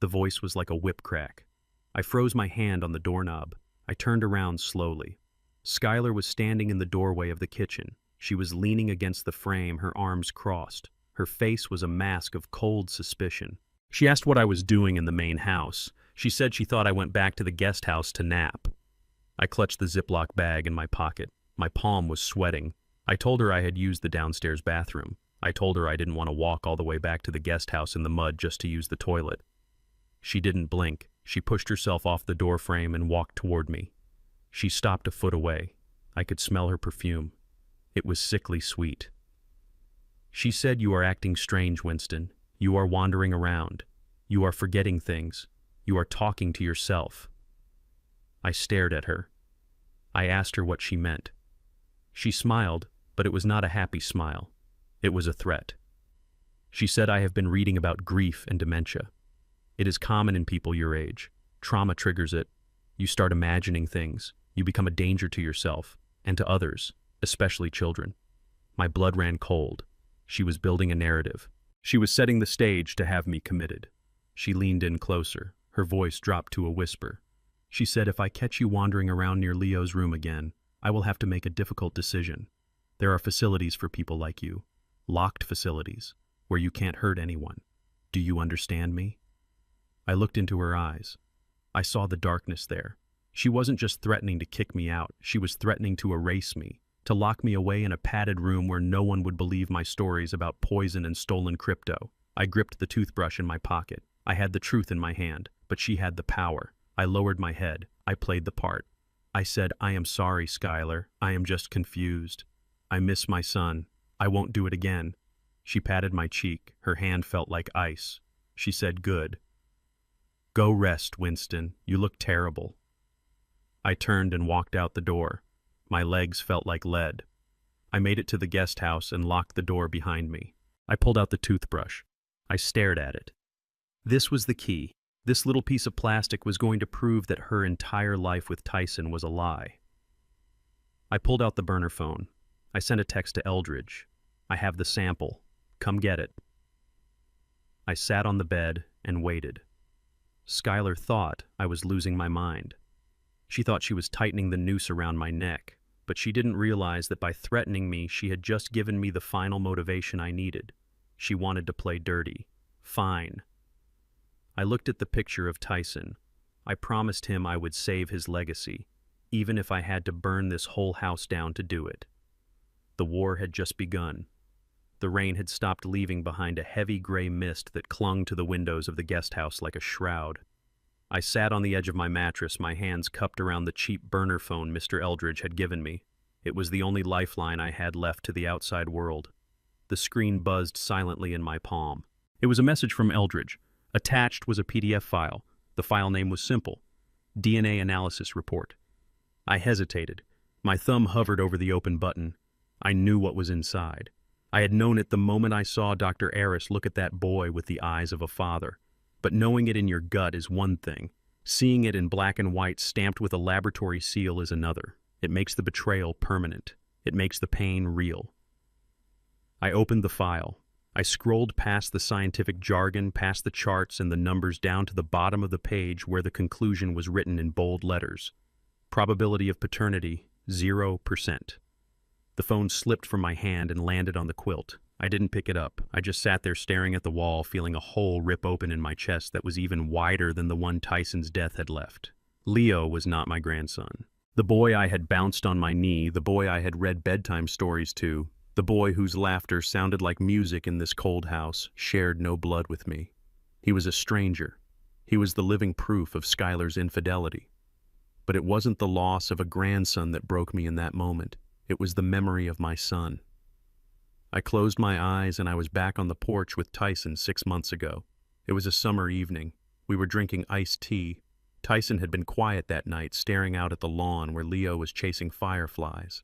The voice was like a whip crack. I froze my hand on the doorknob. I turned around slowly. Skylar was standing in the doorway of the kitchen. She was leaning against the frame, her arms crossed. Her face was a mask of cold suspicion. She asked what I was doing in the main house. She said she thought I went back to the guest house to nap. I clutched the Ziploc bag in my pocket. My palm was sweating. I told her I had used the downstairs bathroom. I told her I didn't want to walk all the way back to the guest house in the mud just to use the toilet. She didn't blink. She pushed herself off the door frame and walked toward me. She stopped a foot away. I could smell her perfume. It was sickly sweet. She said, "You are acting strange, Winston. You are wandering around. You are forgetting things. You are talking to yourself." I stared at her. I asked her what she meant. She smiled, but it was not a happy smile. It was a threat. She said, "I have been reading about grief and dementia. It is common in people your age. Trauma triggers it. You start imagining things. You become a danger to yourself and to others, especially children." My blood ran cold. She was building a narrative. She was setting the stage to have me committed. She leaned in closer. Her voice dropped to a whisper. She said, "If I catch you wandering around near Leo's room again, I will have to make a difficult decision. There are facilities for people like you. Locked facilities, where you can't hurt anyone. Do you understand me?" I looked into her eyes. I saw the darkness there. She wasn't just threatening to kick me out. She was threatening to erase me, to lock me away in a padded room where no one would believe my stories about poison and stolen crypto. I gripped the toothbrush in my pocket. I had the truth in my hand, but she had the power. I lowered my head. I played the part. I said, "I am sorry, Skylar. I am just confused. I miss my son. I won't do it again." She patted my cheek. Her hand felt like ice. She said, "Good. Go rest, Winston. You look terrible." I turned and walked out the door. My legs felt like lead. I made it to the guest house and locked the door behind me. I pulled out the toothbrush. I stared at it. This was the key. This little piece of plastic was going to prove that her entire life with Tyson was a lie. I pulled out the burner phone. I sent a text to Eldridge. I have the sample. Come get it. I sat on the bed and waited. Skylar thought I was losing my mind. She thought she was tightening the noose around my neck, but she didn't realize that by threatening me, she had just given me the final motivation I needed. She wanted to play dirty. Fine. I looked at the picture of Tyson. I promised him I would save his legacy, even if I had to burn this whole house down to do it. The war had just begun. The rain had stopped leaving behind a heavy gray mist that clung to the windows of the guest house like a shroud. I sat on the edge of my mattress, my hands cupped around the cheap burner phone Mr. Eldridge had given me. It was the only lifeline I had left to the outside world. The screen buzzed silently in my palm. It was a message from Eldridge. Attached was a PDF file. The file name was simple: DNA analysis report. I hesitated. My thumb hovered over the open button. I knew what was inside. I had known it the moment I saw Dr. Aris look at that boy with the eyes of a father. But knowing it in your gut is one thing. Seeing it in black and white stamped with a laboratory seal is another. It makes the betrayal permanent. It makes the pain real. I opened the file. I scrolled past the scientific jargon, past the charts and the numbers down to the bottom of the page where the conclusion was written in bold letters. Probability of paternity, 0%. The phone slipped from my hand and landed on the quilt. I didn't pick it up. I just sat there staring at the wall, feeling a hole rip open in my chest that was even wider than the one Tyson's death had left. Leo was not my grandson. The boy I had bounced on my knee, the boy I had read bedtime stories to, the boy whose laughter sounded like music in this cold house, shared no blood with me. He was a stranger. He was the living proof of Skylar's infidelity. But it wasn't the loss of a grandson that broke me in that moment. It was the memory of my son. I closed my eyes and I was back on the porch with Tyson 6 months ago. It was a summer evening. We were drinking iced tea. Tyson had been quiet that night, staring out at the lawn where Leo was chasing fireflies.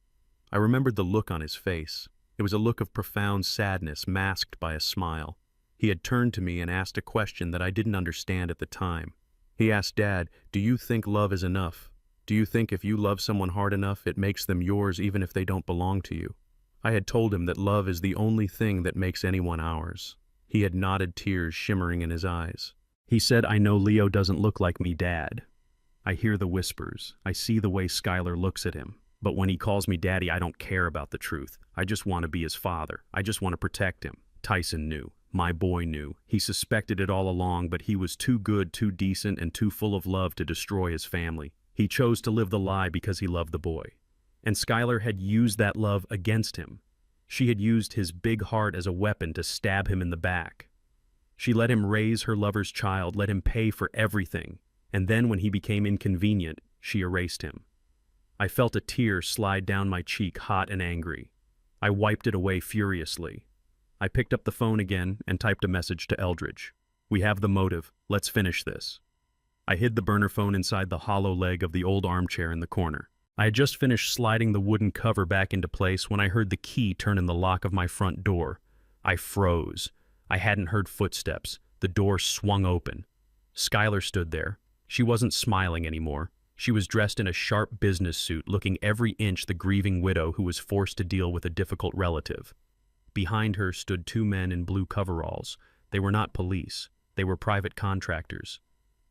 I remembered the look on his face. It was a look of profound sadness masked by a smile. He had turned to me and asked a question that I didn't understand at the time. He asked, "Dad, do you think love is enough? Do you think if you love someone hard enough, it makes them yours even if they don't belong to you?" I had told him that love is the only thing that makes anyone ours. He had nodded, tears shimmering in his eyes. He said, "I know Leo doesn't look like me, Dad. I hear the whispers. I see the way Skylar looks at him. But when he calls me Daddy, I don't care about the truth. I just want to be his father. I just want to protect him." Tyson knew. My boy knew. He suspected it all along, but he was too good, too decent, and too full of love to destroy his family. He chose to live the lie because he loved the boy. And Skylar had used that love against him. She had used his big heart as a weapon to stab him in the back. She let him raise her lover's child, let him pay for everything, and then when he became inconvenient, she erased him. I felt a tear slide down my cheek, hot and angry. I wiped it away furiously. I picked up the phone again and typed a message to Eldridge. "We have the motive. Let's finish this." I hid the burner phone inside the hollow leg of the old armchair in the corner. I had just finished sliding the wooden cover back into place when I heard the key turn in the lock of my front door. I froze. I hadn't heard footsteps. The door swung open. Skylar stood there. She wasn't smiling anymore. She was dressed in a sharp business suit, looking every inch the grieving widow who was forced to deal with a difficult relative. Behind her stood 2 men in blue coveralls. They were not police. They were private contractors.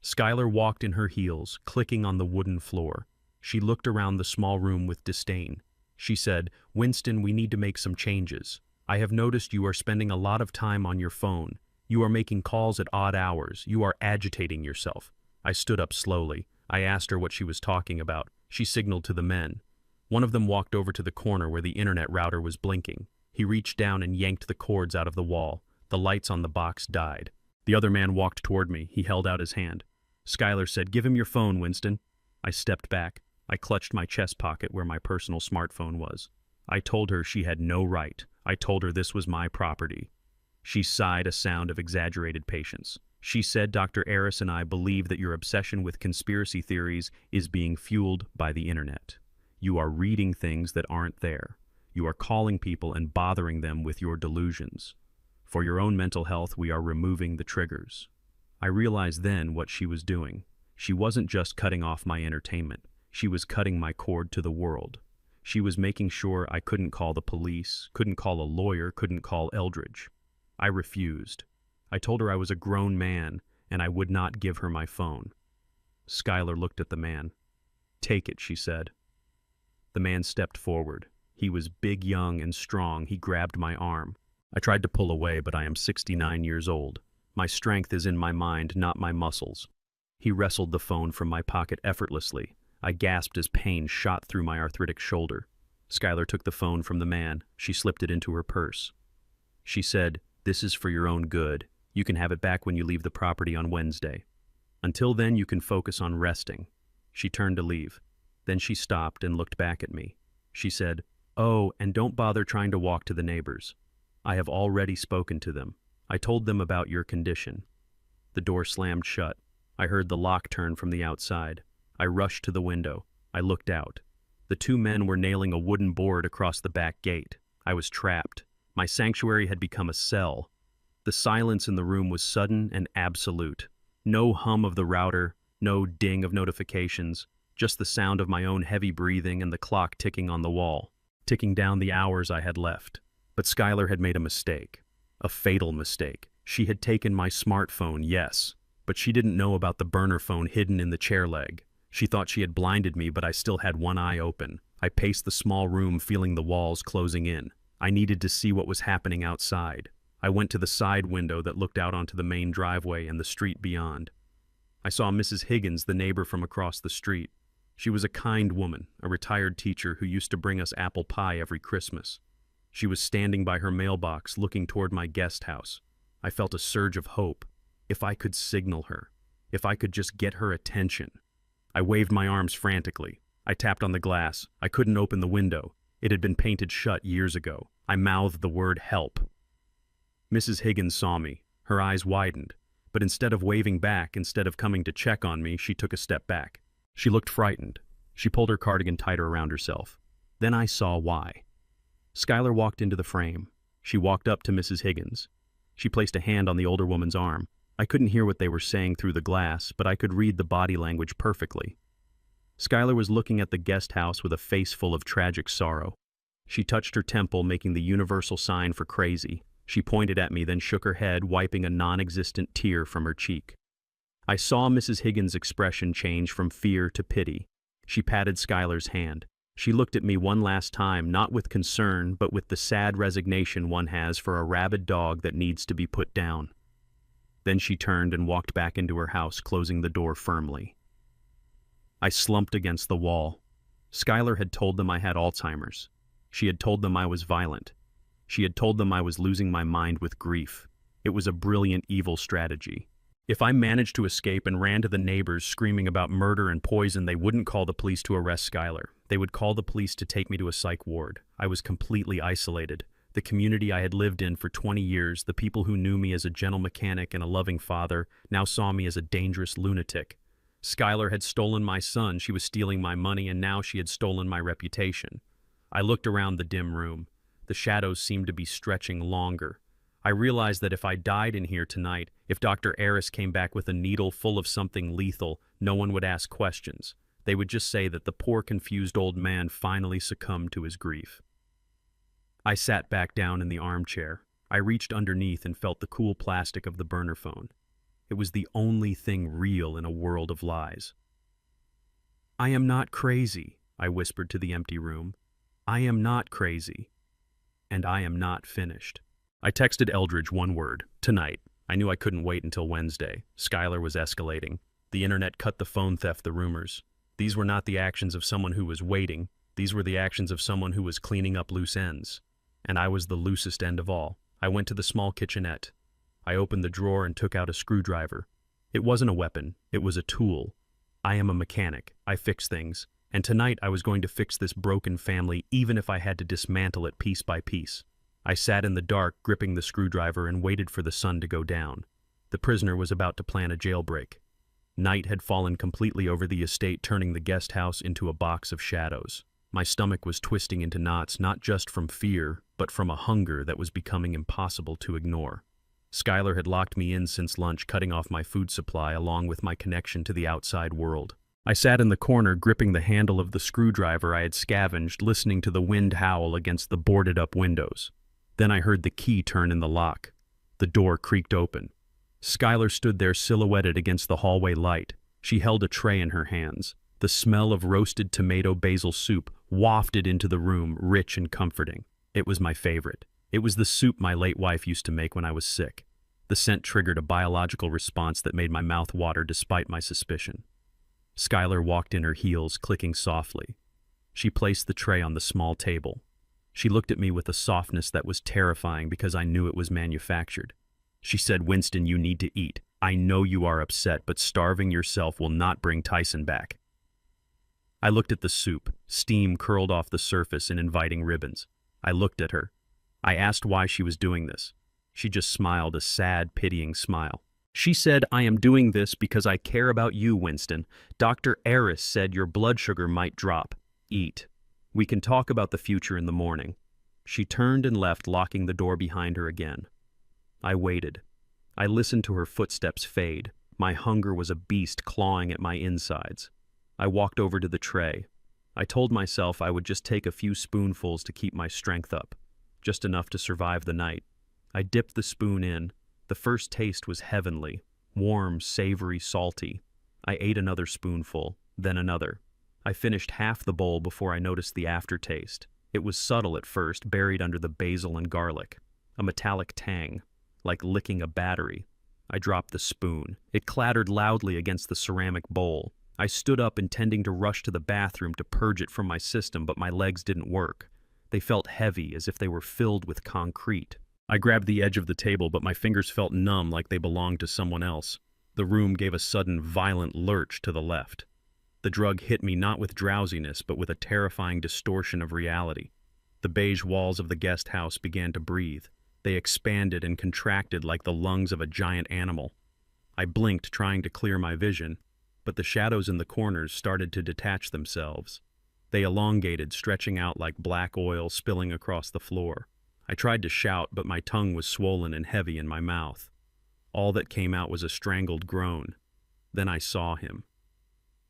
Skylar walked in her heels, clicking on the wooden floor. She looked around the small room with disdain. She said, "Winston, we need to make some changes. I have noticed you are spending a lot of time on your phone. You are making calls at odd hours. You are agitating yourself." I stood up slowly. I asked her what she was talking about. She signaled to the men. One of them walked over to the corner where the internet router was blinking. He reached down and yanked the cords out of the wall. The lights on the box died. The other man walked toward me. He held out his hand. Skylar said, "Give him your phone, Winston." I stepped back. I clutched my chest pocket where my personal smartphone was. I told her she had no right. I told her this was my property. She sighed, a sound of exaggerated patience. She said, "Dr. Aris and I believe that your obsession with conspiracy theories is being fueled by the internet. You are reading things that aren't there. You are calling people and bothering them with your delusions. For your own mental health, we are removing the triggers." I realized then what she was doing. She wasn't just cutting off my entertainment. She was cutting my cord to the world. She was making sure I couldn't call the police, couldn't call a lawyer, couldn't call Eldridge. I refused. I told her I was a grown man and I would not give her my phone. Skylar looked at the man. "Take it," she said. The man stepped forward. He was big, young, and strong. He grabbed my arm. I tried to pull away, but I am 69 years old. My strength is in my mind, not my muscles. He wrestled the phone from my pocket effortlessly. I gasped as pain shot through my arthritic shoulder. Skylar took the phone from the man. She slipped it into her purse. She said, "This is for your own good. You can have it back when you leave the property on Wednesday. Until then, you can focus on resting." She turned to leave. Then she stopped and looked back at me. She said, "Oh, and don't bother trying to walk to the neighbors. I have already spoken to them. I told them about your condition." The door slammed shut. I heard the lock turn from the outside. I rushed to the window. I looked out. The two men were nailing a wooden board across the back gate. I was trapped. My sanctuary had become a cell. The silence in the room was sudden and absolute. No hum of the router, no ding of notifications, just the sound of my own heavy breathing and the clock ticking on the wall, ticking down the hours I had left. But Skylar had made a mistake. A fatal mistake. She had taken my smartphone, yes, but she didn't know about the burner phone hidden in the chair leg. She thought she had blinded me, but I still had one eye open. I paced the small room, feeling the walls closing in. I needed to see what was happening outside. I went to the side window that looked out onto the main driveway and the street beyond. I saw Mrs. Higgins, the neighbor from across the street. She was a kind woman, a retired teacher who used to bring us apple pie every Christmas. She was standing by her mailbox, looking toward my guest house. I felt a surge of hope. If I could signal her, if I could just get her attention. I waved my arms frantically. I tapped on the glass. I couldn't open the window. It had been painted shut years ago. I mouthed the word help. Mrs. Higgins saw me. Her eyes widened. But instead of waving back, instead of coming to check on me, she took a step back. She looked frightened. She pulled her cardigan tighter around herself. Then I saw why. Skylar walked into the frame. She walked up to Mrs. Higgins. She placed a hand on the older woman's arm. I couldn't hear what they were saying through the glass, but I could read the body language perfectly. Skylar was looking at the guest house with a face full of tragic sorrow. She touched her temple, making the universal sign for crazy. She pointed at me, then shook her head, wiping a non-existent tear from her cheek. I saw Mrs. Higgins' expression change from fear to pity. She patted Skylar's hand. She looked at me one last time, not with concern, but with the sad resignation one has for a rabid dog that needs to be put down. Then she turned and walked back into her house, closing the door firmly. I slumped against the wall. Skylar had told them I had Alzheimer's. She had told them I was violent. She had told them I was losing my mind with grief. It was a brilliant, evil strategy. If I managed to escape and ran to the neighbors screaming about murder and poison, they wouldn't call the police to arrest Skylar. They would call the police to take me to a psych ward. I was completely isolated. The community I had lived in for 20 years, the people who knew me as a gentle mechanic and a loving father, now saw me as a dangerous lunatic. Skylar had stolen my son, she was stealing my money, and now she had stolen my reputation. I looked around the dim room. The shadows seemed to be stretching longer. I realized that if I died in here tonight, if Dr. Eris came back with a needle full of something lethal, no one would ask questions. They would just say that the poor, confused old man finally succumbed to his grief. I sat back down in the armchair. I reached underneath and felt the cool plastic of the burner phone. It was the only thing real in a world of lies. "I am not crazy," I whispered to the empty room. "I am not crazy. And I am not finished." I texted Eldridge one word: tonight. I knew I couldn't wait until Wednesday. Skylar was escalating. The internet cut the phone theft, the rumors. These were not the actions of someone who was waiting. These were the actions of someone who was cleaning up loose ends. And I was the loosest end of all. I went to the small kitchenette. I opened the drawer and took out a screwdriver. It wasn't a weapon. It was a tool. I am a mechanic. I fix things. And tonight I was going to fix this broken family, even if I had to dismantle it piece by piece. I sat in the dark, gripping the screwdriver, and waited for the sun to go down. The prisoner was about to plan a jailbreak. Night had fallen completely over the estate, turning the guest house into a box of shadows. My stomach was twisting into knots, not just from fear, but from a hunger that was becoming impossible to ignore. Skylar had locked me in since lunch, cutting off my food supply along with my connection to the outside world. I sat in the corner, gripping the handle of the screwdriver I had scavenged, listening to the wind howl against the boarded-up windows. Then I heard the key turn in the lock. The door creaked open. Skylar stood there silhouetted against the hallway light. She held a tray in her hands. The smell of roasted tomato basil soup wafted into the room, rich and comforting. It was my favorite. It was the soup my late wife used to make when I was sick. The scent triggered a biological response that made my mouth water despite my suspicion. Skylar walked in, her heels clicking softly. She placed the tray on the small table. She looked at me with a softness that was terrifying because I knew it was manufactured. She said, "Winston, you need to eat. I know you are upset, but starving yourself will not bring Tyson back." I looked at the soup. Steam curled off the surface in inviting ribbons. I looked at her. I asked why she was doing this. She just smiled, a sad, pitying smile. She said, "I am doing this because I care about you, Winston. Dr. Eris said your blood sugar might drop. Eat. We can talk about the future in the morning." She turned and left, locking the door behind her again. I waited. I listened to her footsteps fade. My hunger was a beast clawing at my insides. I walked over to the tray. I told myself I would just take a few spoonfuls to keep my strength up, just enough to survive the night. I dipped the spoon in. The first taste was heavenly, warm, savory, salty. I ate another spoonful, then another. I finished half the bowl before I noticed the aftertaste. It was subtle at first, buried under the basil and garlic. A metallic tang, like licking a battery. I dropped the spoon. It clattered loudly against the ceramic bowl. I stood up, intending to rush to the bathroom to purge it from my system, but my legs didn't work. They felt heavy, as if they were filled with concrete. I grabbed the edge of the table, but my fingers felt numb, like they belonged to someone else. The room gave a sudden, violent lurch to the left. The drug hit me not with drowsiness, but with a terrifying distortion of reality. The beige walls of the guest house began to breathe. They expanded and contracted like the lungs of a giant animal. I blinked, trying to clear my vision, but the shadows in the corners started to detach themselves. They elongated, stretching out like black oil spilling across the floor. I tried to shout, but my tongue was swollen and heavy in my mouth. All that came out was a strangled groan. Then I saw him.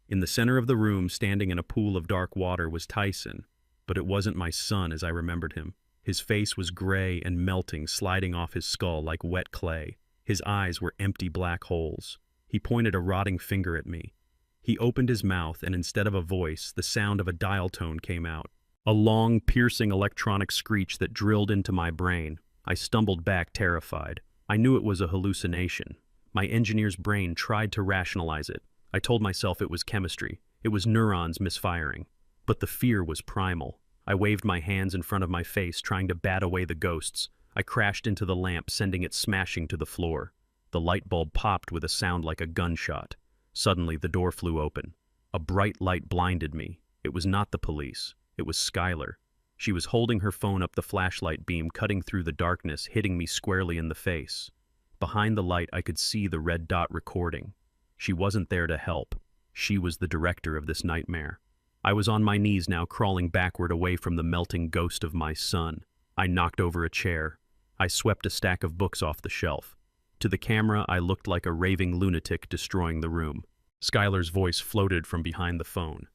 In the center of the room, standing in a pool of dark water, was Tyson, but it wasn't my son as I remembered him. His face was gray and melting, sliding off his skull like wet clay. His eyes were empty black holes. He pointed a rotting finger at me. He opened his mouth, and instead of a voice, the sound of a dial tone came out. A long, piercing electronic screech that drilled into my brain. I stumbled back, terrified. I knew it was a hallucination. My engineer's brain tried to rationalize it. I told myself it was chemistry. It was neurons misfiring. But the fear was primal. I waved my hands in front of my face, trying to bat away the ghosts. I crashed into the lamp, sending it smashing to the floor. The light bulb popped with a sound like a gunshot. Suddenly, the door flew open. A bright light blinded me. It was not the police. It was Skylar. She was holding her phone up the flashlight beam, cutting through the darkness, hitting me squarely in the face. Behind the light, I could see the red dot recording. She wasn't there to help. She was the director of this nightmare. I was on my knees now, crawling backward away from the melting ghost of my son. I knocked over a chair. I swept a stack of books off the shelf. To the camera, I looked like a raving lunatic destroying the room. Skylar's voice floated from behind the phone.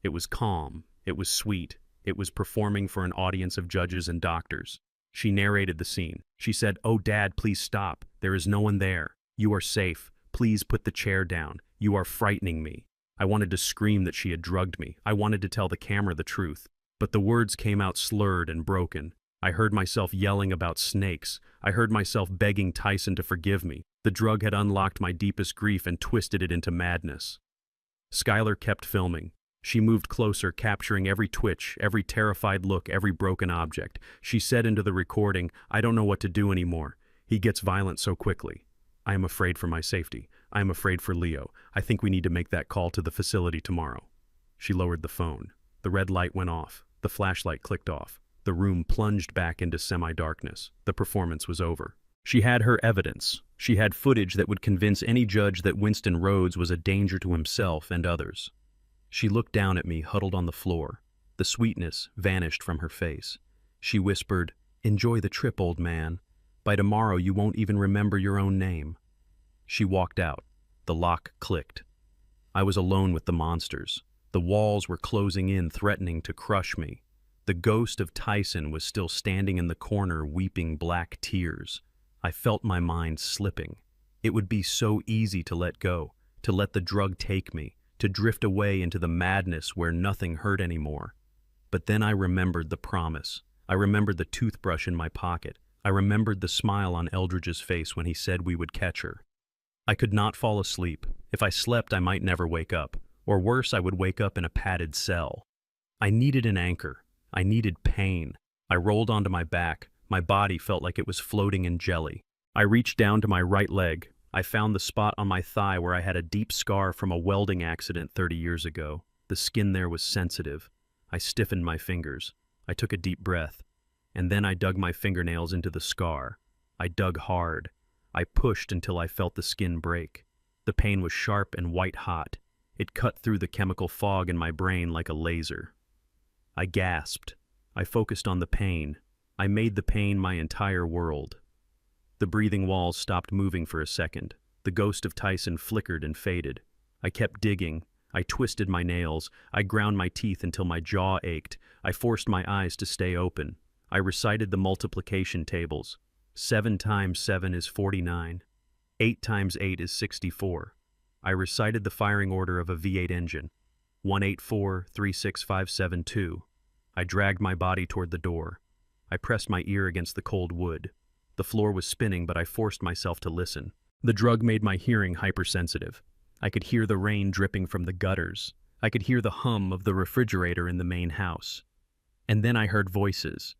It was calm. It was sweet. It was performing for an audience of judges and doctors. She narrated the scene. She said, "Oh, Dad, please stop. There is no one there. You are safe. Please put the chair down. You are frightening me." I wanted to scream that she had drugged me. I wanted to tell the camera the truth. But the words came out slurred and broken. I heard myself yelling about snakes. I heard myself begging Tyson to forgive me. The drug had unlocked my deepest grief and twisted it into madness. Skylar kept filming. She moved closer, capturing every twitch, every terrified look, every broken object. She said into the recording, "I don't know what to do anymore. He gets violent so quickly. I am afraid for my safety. I am afraid for Leo. I think we need to make that call to the facility tomorrow." She lowered the phone. The red light went off. The flashlight clicked off. The room plunged back into semi-darkness. The performance was over. She had her evidence. She had footage that would convince any judge that Winston Rhodes was a danger to himself and others. She looked down at me, huddled on the floor. The sweetness vanished from her face. She whispered, "Enjoy the trip, old man. By tomorrow, you won't even remember your own name." She walked out. The lock clicked. I was alone with the monsters. The walls were closing in, threatening to crush me. The ghost of Tyson was still standing in the corner, weeping black tears. I felt my mind slipping. It would be so easy to let go, to let the drug take me, to drift away into the madness where nothing hurt anymore. But then I remembered the promise. I remembered the toothbrush in my pocket. I remembered the smile on Eldridge's face when he said we would catch her. I could not fall asleep. If I slept, I might never wake up. Or worse, I would wake up in a padded cell. I needed an anchor. I needed pain. I rolled onto my back. My body felt like it was floating in jelly. I reached down to my right leg. I found the spot on my thigh where I had a deep scar from a welding accident 30 years ago. The skin there was sensitive. I stiffened my fingers. I took a deep breath. And then I dug my fingernails into the scar. I dug hard. I pushed until I felt the skin break. The pain was sharp and white-hot. It cut through the chemical fog in my brain like a laser. I gasped. I focused on the pain. I made the pain my entire world. The breathing walls stopped moving for a second. The ghost of Tyson flickered and faded. I kept digging. I twisted my nails. I ground my teeth until my jaw ached. I forced my eyes to stay open. I recited the multiplication tables. 7 times 7 is 49. 8 times 8 is 64. I recited the firing order of a V8 engine. 184-36572. I dragged my body toward the door. I pressed my ear against the cold wood. The floor was spinning, but I forced myself to listen. The drug made my hearing hypersensitive. I could hear the rain dripping from the gutters. I could hear the hum of the refrigerator in the main house. And then I heard voices.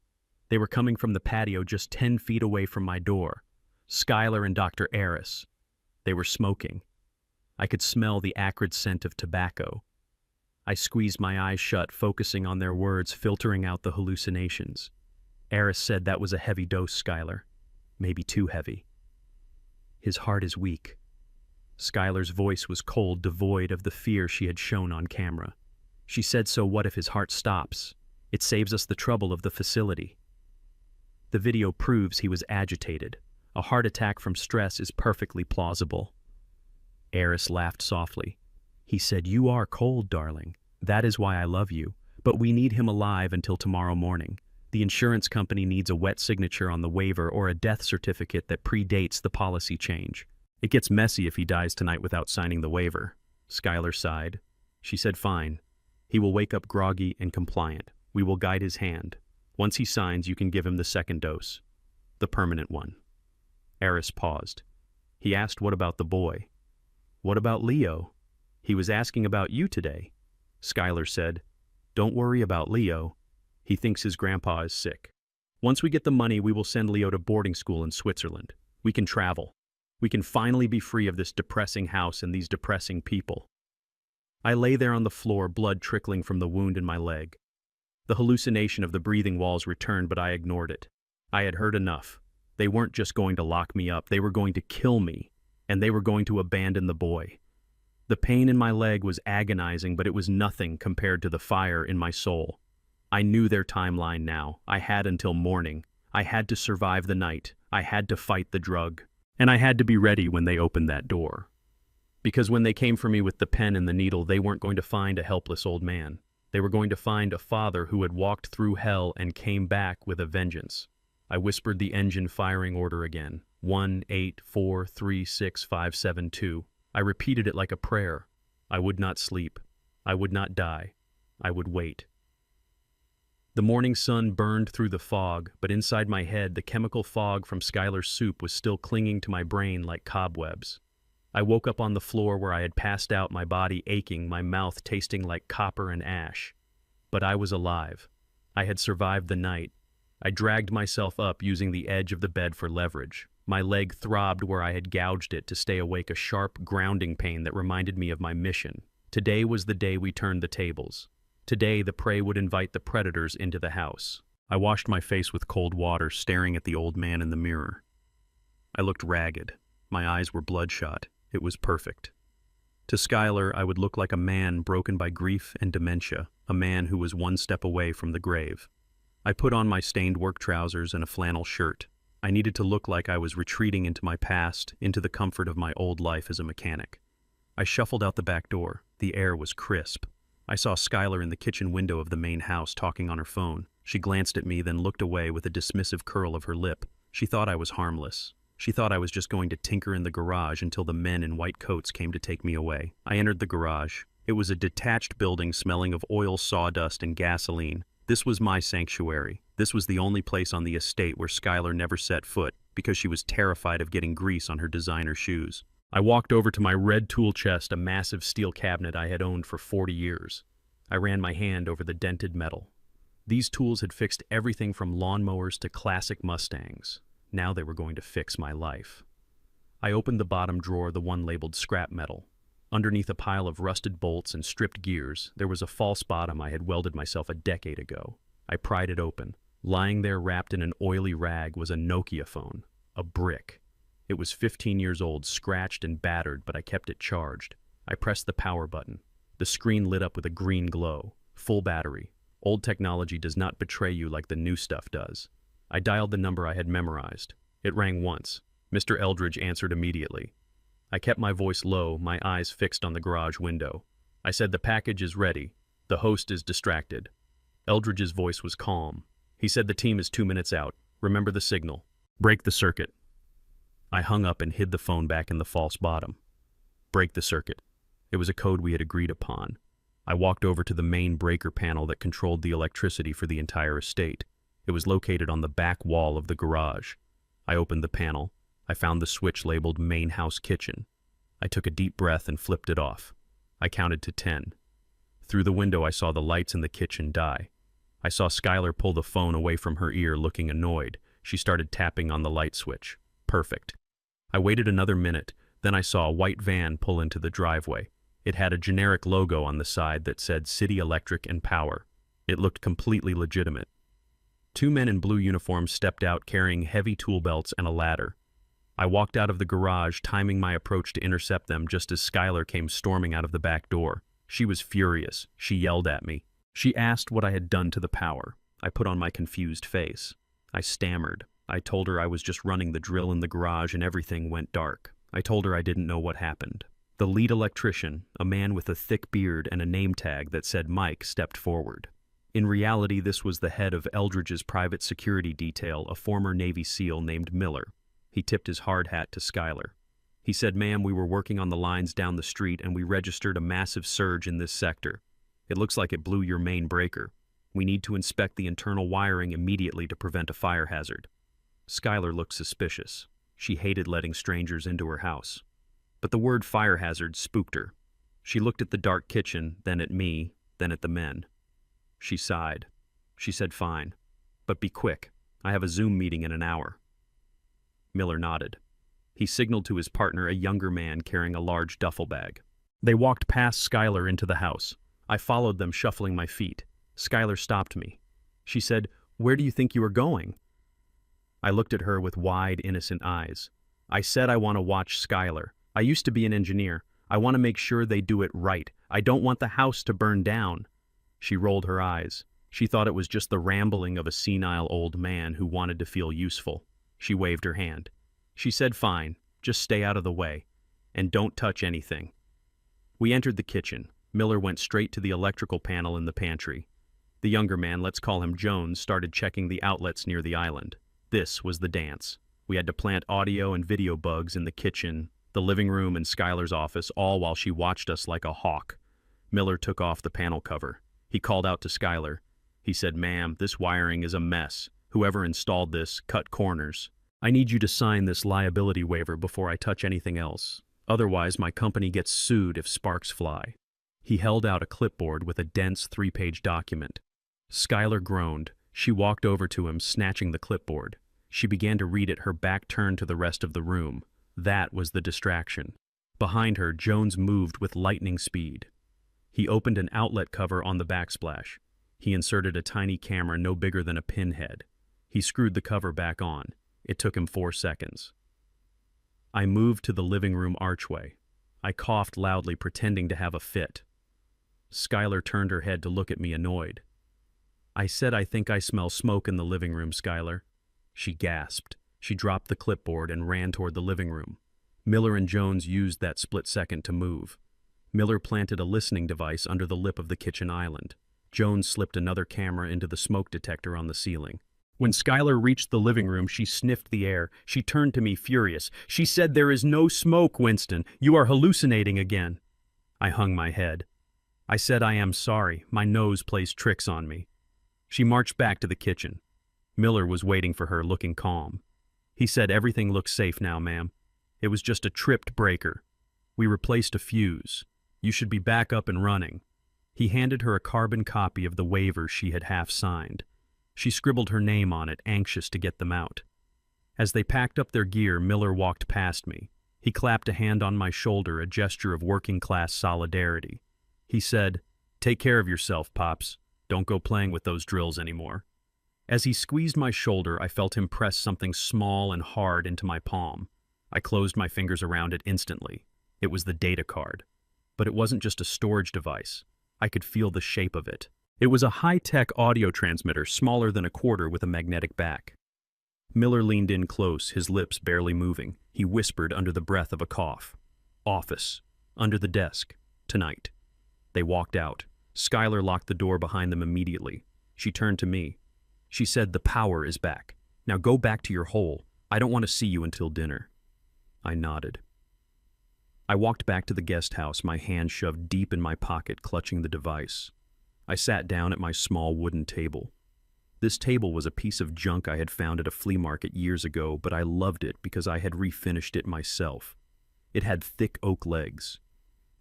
They were coming from the patio just 10 feet away from my door. Skylar and Dr. Aris. They were smoking. I could smell the acrid scent of tobacco. I squeezed my eyes shut, focusing on their words, filtering out the hallucinations. Aris said that was a heavy dose, Skylar. Maybe too heavy. His heart is weak. Skylar's voice was cold, devoid of the fear she had shown on camera. She said, so what if his heart stops? It saves us the trouble of the facility. The video proves he was agitated. A heart attack from stress is perfectly plausible. Aris laughed softly. He said, you are cold, darling. That is why I love you. But we need him alive until tomorrow morning. The insurance company needs a wet signature on the waiver or a death certificate that predates the policy change. It gets messy if he dies tonight without signing the waiver. Skylar sighed. She said, fine. He will wake up groggy and compliant. We will guide his hand. Once he signs, you can give him the second dose. The permanent one. Aris paused. He asked, what about the boy? What about Leo? He was asking about you today. Skylar said, don't worry about Leo. He thinks his grandpa is sick. Once we get the money, we will send Leo to boarding school in Switzerland. We can travel. We can finally be free of this depressing house and these depressing people. I lay there on the floor, blood trickling from the wound in my leg. The hallucination of the breathing walls returned, but I ignored it. I had heard enough. They weren't just going to lock me up, they were going to kill me, and they were going to abandon the boy. The pain in my leg was agonizing, but it was nothing compared to the fire in my soul. I knew their timeline now. I had until morning. I had to survive the night. I had to fight the drug. And I had to be ready when they opened that door. Because when they came for me with the pen and the needle, they weren't going to find a helpless old man. They were going to find a father who had walked through hell and came back with a vengeance. I whispered the engine firing order again. 184-36572. I repeated it like a prayer. I would not sleep. I would not die. I would wait. The morning sun burned through the fog, but inside my head, the chemical fog from Skylar's soup was still clinging to my brain like cobwebs. I woke up on the floor where I had passed out, my body aching, my mouth tasting like copper and ash. But I was alive. I had survived the night. I dragged myself up using the edge of the bed for leverage. My leg throbbed where I had gouged it to stay awake, a sharp, grounding pain that reminded me of my mission. Today was the day we turned the tables. Today, the prey would invite the predators into the house. I washed my face with cold water, staring at the old man in the mirror. I looked ragged. My eyes were bloodshot. It was perfect. To Skylar, I would look like a man broken by grief and dementia, a man who was one step away from the grave. I put on my stained work trousers and a flannel shirt. I needed to look like I was retreating into my past, into the comfort of my old life as a mechanic. I shuffled out the back door. The air was crisp. I saw Skylar in the kitchen window of the main house talking on her phone. She glanced at me, then looked away with a dismissive curl of her lip. She thought I was harmless. She thought I was just going to tinker in the garage until the men in white coats came to take me away. I entered the garage. It was a detached building smelling of oil, sawdust, and gasoline. This was my sanctuary. This was the only place on the estate where Skylar never set foot because she was terrified of getting grease on her designer shoes. I walked over to my red tool chest, a massive steel cabinet I had owned for 40 years. I ran my hand over the dented metal. These tools had fixed everything from lawnmowers to classic Mustangs. Now they were going to fix my life. I opened the bottom drawer, the one labeled scrap metal. Underneath a pile of rusted bolts and stripped gears, there was a false bottom I had welded myself a decade ago. I pried it open. Lying there wrapped in an oily rag was a Nokia phone, a brick. It was 15 years old, scratched and battered, but I kept it charged. I pressed the power button. The screen lit up with a green glow. Full battery. Old technology does not betray you like the new stuff does. I dialed the number I had memorized. It rang once. Mr. Eldridge answered immediately. I kept my voice low, my eyes fixed on the garage window. I said, "The package is ready. The host is distracted." Eldridge's voice was calm. He said, "The team is 2 minutes out. Remember the signal. Break the circuit." I hung up and hid the phone back in the false bottom. Break the circuit. It was a code we had agreed upon. I walked over to the main breaker panel that controlled the electricity for the entire estate. It was located on the back wall of the garage. I opened the panel. I found the switch labeled Main House Kitchen. I took a deep breath and flipped it off. I counted to 10. Through the window I saw the lights in the kitchen die. I saw Skylar pull the phone away from her ear, looking annoyed. She started tapping on the light switch. Perfect. I waited another minute, then I saw a white van pull into the driveway. It had a generic logo on the side that said City Electric and Power. It looked completely legitimate. 2 men in blue uniforms stepped out carrying heavy tool belts and a ladder. I walked out of the garage, timing my approach to intercept them just as Skylar came storming out of the back door. She was furious. She yelled at me. She asked what I had done to the power. I put on my confused face. I stammered. I told her I was just running the drill in the garage and everything went dark. I told her I didn't know what happened. The lead electrician, a man with a thick beard and a name tag that said Mike, stepped forward. In reality, this was the head of Eldridge's private security detail, a former Navy SEAL named Miller. He tipped his hard hat to Skylar. He said, "Ma'am, we were working on the lines down the street and we registered a massive surge in this sector. It looks like it blew your main breaker. We need to inspect the internal wiring immediately to prevent a fire hazard." Skylar looked suspicious. She hated letting strangers into her house. But the word fire hazard spooked her. She looked at the dark kitchen, then at me, then at the men. She sighed. She said, "Fine, but be quick. I have a Zoom meeting in an hour." Miller nodded. He signaled to his partner, a younger man carrying a large duffel bag. They walked past Skylar into the house. I followed them, shuffling my feet. Skylar stopped me. She said, "Where do you think you are going?" I looked at her with wide, innocent eyes. I said, "I want to watch Skylar. I used to be an engineer. I want to make sure they do it right. I don't want the house to burn down." She rolled her eyes. She thought it was just the rambling of a senile old man who wanted to feel useful. She waved her hand. She said, "Fine, just stay out of the way. And don't touch anything." We entered the kitchen. Miller went straight to the electrical panel in the pantry. The younger man, let's call him Jones, started checking the outlets near the island. This was the dance. We had to plant audio and video bugs in the kitchen, the living room, and Skylar's office, all while she watched us like a hawk. Miller took off the panel cover. He called out to Skylar. He said, "Ma'am, this wiring is a mess. Whoever installed this cut corners. I need you to sign this liability waiver before I touch anything else. Otherwise, my company gets sued if sparks fly." He held out a clipboard with a dense 3-page document. Skylar groaned. She walked over to him, snatching the clipboard. She began to read it, her back turned to the rest of the room. That was the distraction. Behind her, Jones moved with lightning speed. He opened an outlet cover on the backsplash. He inserted a tiny camera no bigger than a pinhead. He screwed the cover back on. It took him 4 seconds. I moved to the living room archway. I coughed loudly, pretending to have a fit. Skylar turned her head to look at me, annoyed. I said, "I think I smell smoke in the living room, Skylar." She gasped. She dropped the clipboard and ran toward the living room. Miller and Jones used that split second to move. Miller planted a listening device under the lip of the kitchen island. Jones slipped another camera into the smoke detector on the ceiling. When Skylar reached the living room, she sniffed the air. She turned to me furious. She said, "There is no smoke, Winston. You are hallucinating again." I hung my head. I said, "I am sorry. My nose plays tricks on me." She marched back to the kitchen. Miller was waiting for her, looking calm. He said, "Everything looks safe now, ma'am. It was just a tripped breaker. We replaced a fuse. You should be back up and running." He handed her a carbon copy of the waiver she had half signed. She scribbled her name on it, anxious to get them out. As they packed up their gear, Miller walked past me. He clapped a hand on my shoulder, a gesture of working-class solidarity. He said, "Take care of yourself, Pops. Don't go playing with those drills anymore." As he squeezed my shoulder, I felt him press something small and hard into my palm. I closed my fingers around it instantly. It was the data card. But it wasn't just a storage device. I could feel the shape of it. It was a high-tech audio transmitter, smaller than a quarter with a magnetic back. Miller leaned in close, his lips barely moving. He whispered under the breath of a cough. "Office. Under the desk. Tonight." They walked out. Skylar locked the door behind them immediately. She turned to me. She said, "The power is back. Now go back to your hole. I don't want to see you until dinner." I nodded. I walked back to the guest house, my hand shoved deep in my pocket, clutching the device. I sat down at my small wooden table. This table was a piece of junk I had found at a flea market years ago, but I loved it because I had refinished it myself. It had thick oak legs.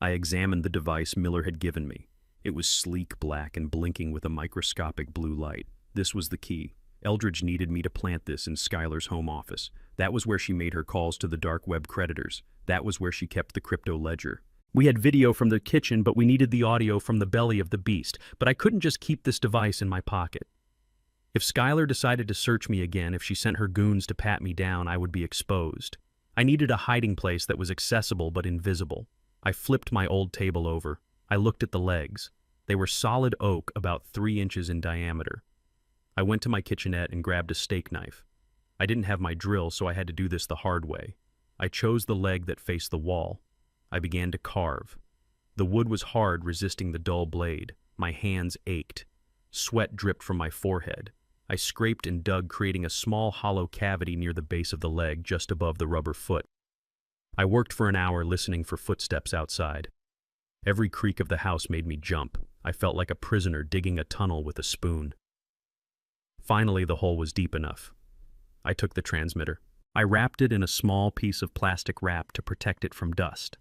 I examined the device Miller had given me. It was sleek black and blinking with a microscopic blue light. This was the key. Eldridge needed me to plant this in Skylar's home office. That was where she made her calls to the dark web creditors. That was where she kept the crypto ledger. We had video from the kitchen, but we needed the audio from the belly of the beast. But I couldn't just keep this device in my pocket. If Skylar decided to search me again, if she sent her goons to pat me down, I would be exposed. I needed a hiding place that was accessible but invisible. I flipped my old table over. I looked at the legs. They were solid oak, about 3 inches in diameter. I went to my kitchenette and grabbed a steak knife. I didn't have my drill, so I had to do this the hard way. I chose the leg that faced the wall. I began to carve. The wood was hard, resisting the dull blade. My hands ached. Sweat dripped from my forehead. I scraped and dug, creating a small hollow cavity near the base of the leg, just above the rubber foot. I worked for an hour, listening for footsteps outside. Every creak of the house made me jump. I felt like a prisoner digging a tunnel with a spoon. Finally, the hole was deep enough. I took the transmitter. I wrapped it in a small piece of plastic wrap to protect it from dust.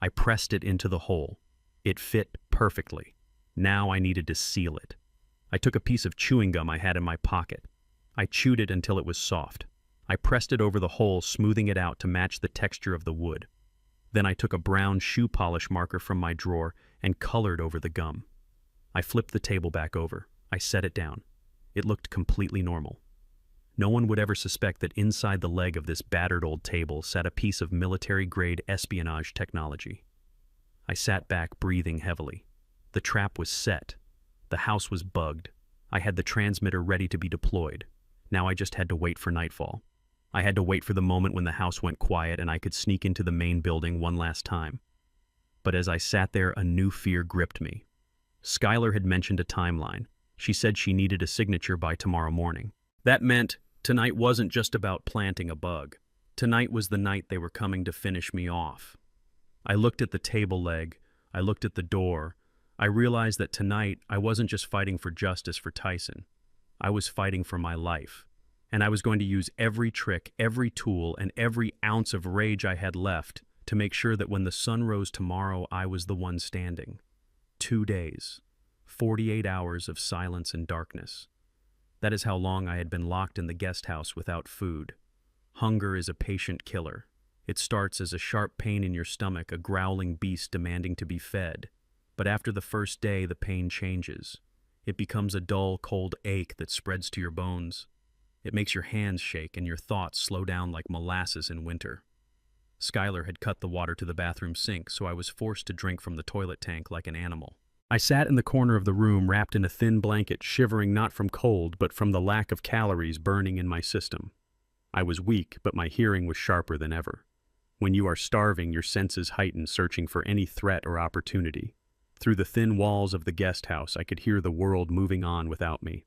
I pressed it into the hole. It fit perfectly. Now I needed to seal it. I took a piece of chewing gum I had in my pocket. I chewed it until it was soft. I pressed it over the hole, smoothing it out to match the texture of the wood. Then I took a brown shoe polish marker from my drawer and colored over the gum. I flipped the table back over. I set it down. It looked completely normal. No one would ever suspect that inside the leg of this battered old table sat a piece of military-grade espionage technology. I sat back, breathing heavily. The trap was set. The house was bugged. I had the transmitter ready to be deployed. Now I just had to wait for nightfall. I had to wait for the moment when the house went quiet and I could sneak into the main building one last time. But as I sat there, a new fear gripped me. Skylar had mentioned a timeline. She said she needed a signature by tomorrow morning. That meant tonight wasn't just about planting a bug. Tonight was the night they were coming to finish me off. I looked at the table leg. I looked at the door. I realized that tonight I wasn't just fighting for justice for Tyson. I was fighting for my life. And I was going to use every trick, every tool, and every ounce of rage I had left to make sure that when the sun rose tomorrow, I was the one standing. 2 days, 48 hours of silence and darkness. That is how long I had been locked in the guest house without food. Hunger is a patient killer. It starts as a sharp pain in your stomach, a growling beast demanding to be fed. But after the first day, the pain changes. It becomes a dull, cold ache that spreads to your bones. It makes your hands shake and your thoughts slow down like molasses in winter. Skylar had cut the water to the bathroom sink, so I was forced to drink from the toilet tank like an animal. I sat in the corner of the room, wrapped in a thin blanket, shivering not from cold, but from the lack of calories burning in my system. I was weak, but my hearing was sharper than ever. When you are starving, your senses heighten, searching for any threat or opportunity. Through the thin walls of the guest house, I could hear the world moving on without me.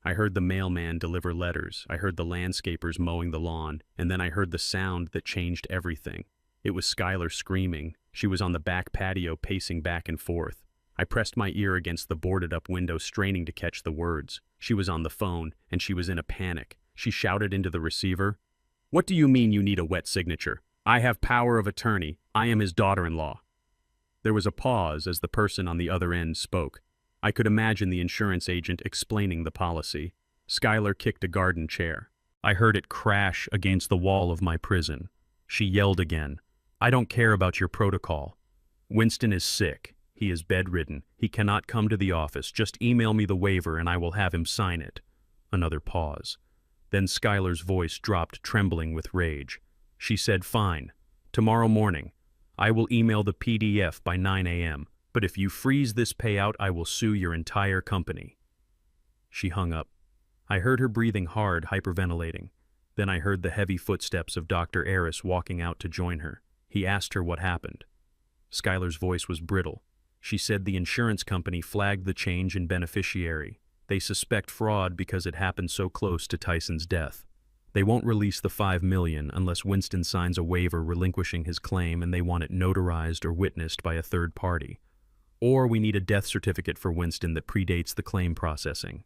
I heard the mailman deliver letters, I heard the landscapers mowing the lawn, and then I heard the sound that changed everything. It was Skylar screaming. She was on the back patio pacing back and forth. I pressed my ear against the boarded-up window, straining to catch the words. She was on the phone, and she was in a panic. She shouted into the receiver, "What do you mean you need a wet signature? I have power of attorney. I am his daughter-in-law." There was a pause as the person on the other end spoke. I could imagine the insurance agent explaining the policy. Skylar kicked a garden chair. I heard it crash against the wall of my prison. She yelled again, "I don't care about your protocol. Winston is sick. He is bedridden. He cannot come to the office. Just email me the waiver and I will have him sign it." Another pause. Then Skylar's voice dropped, trembling with rage. She said, "Fine. Tomorrow morning. I will email the PDF by 9 a.m., but if you freeze this payout, I will sue your entire company." She hung up. I heard her breathing hard, hyperventilating. Then I heard the heavy footsteps of Dr. Aris walking out to join her. He asked her what happened. Skylar's voice was brittle. She said the insurance company flagged the change in beneficiary. They suspect fraud because it happened so close to Tyson's death. They won't release the $5 million unless Winston signs a waiver relinquishing his claim, and they want it notarized or witnessed by a third party. Or we need a death certificate for Winston that predates the claim processing.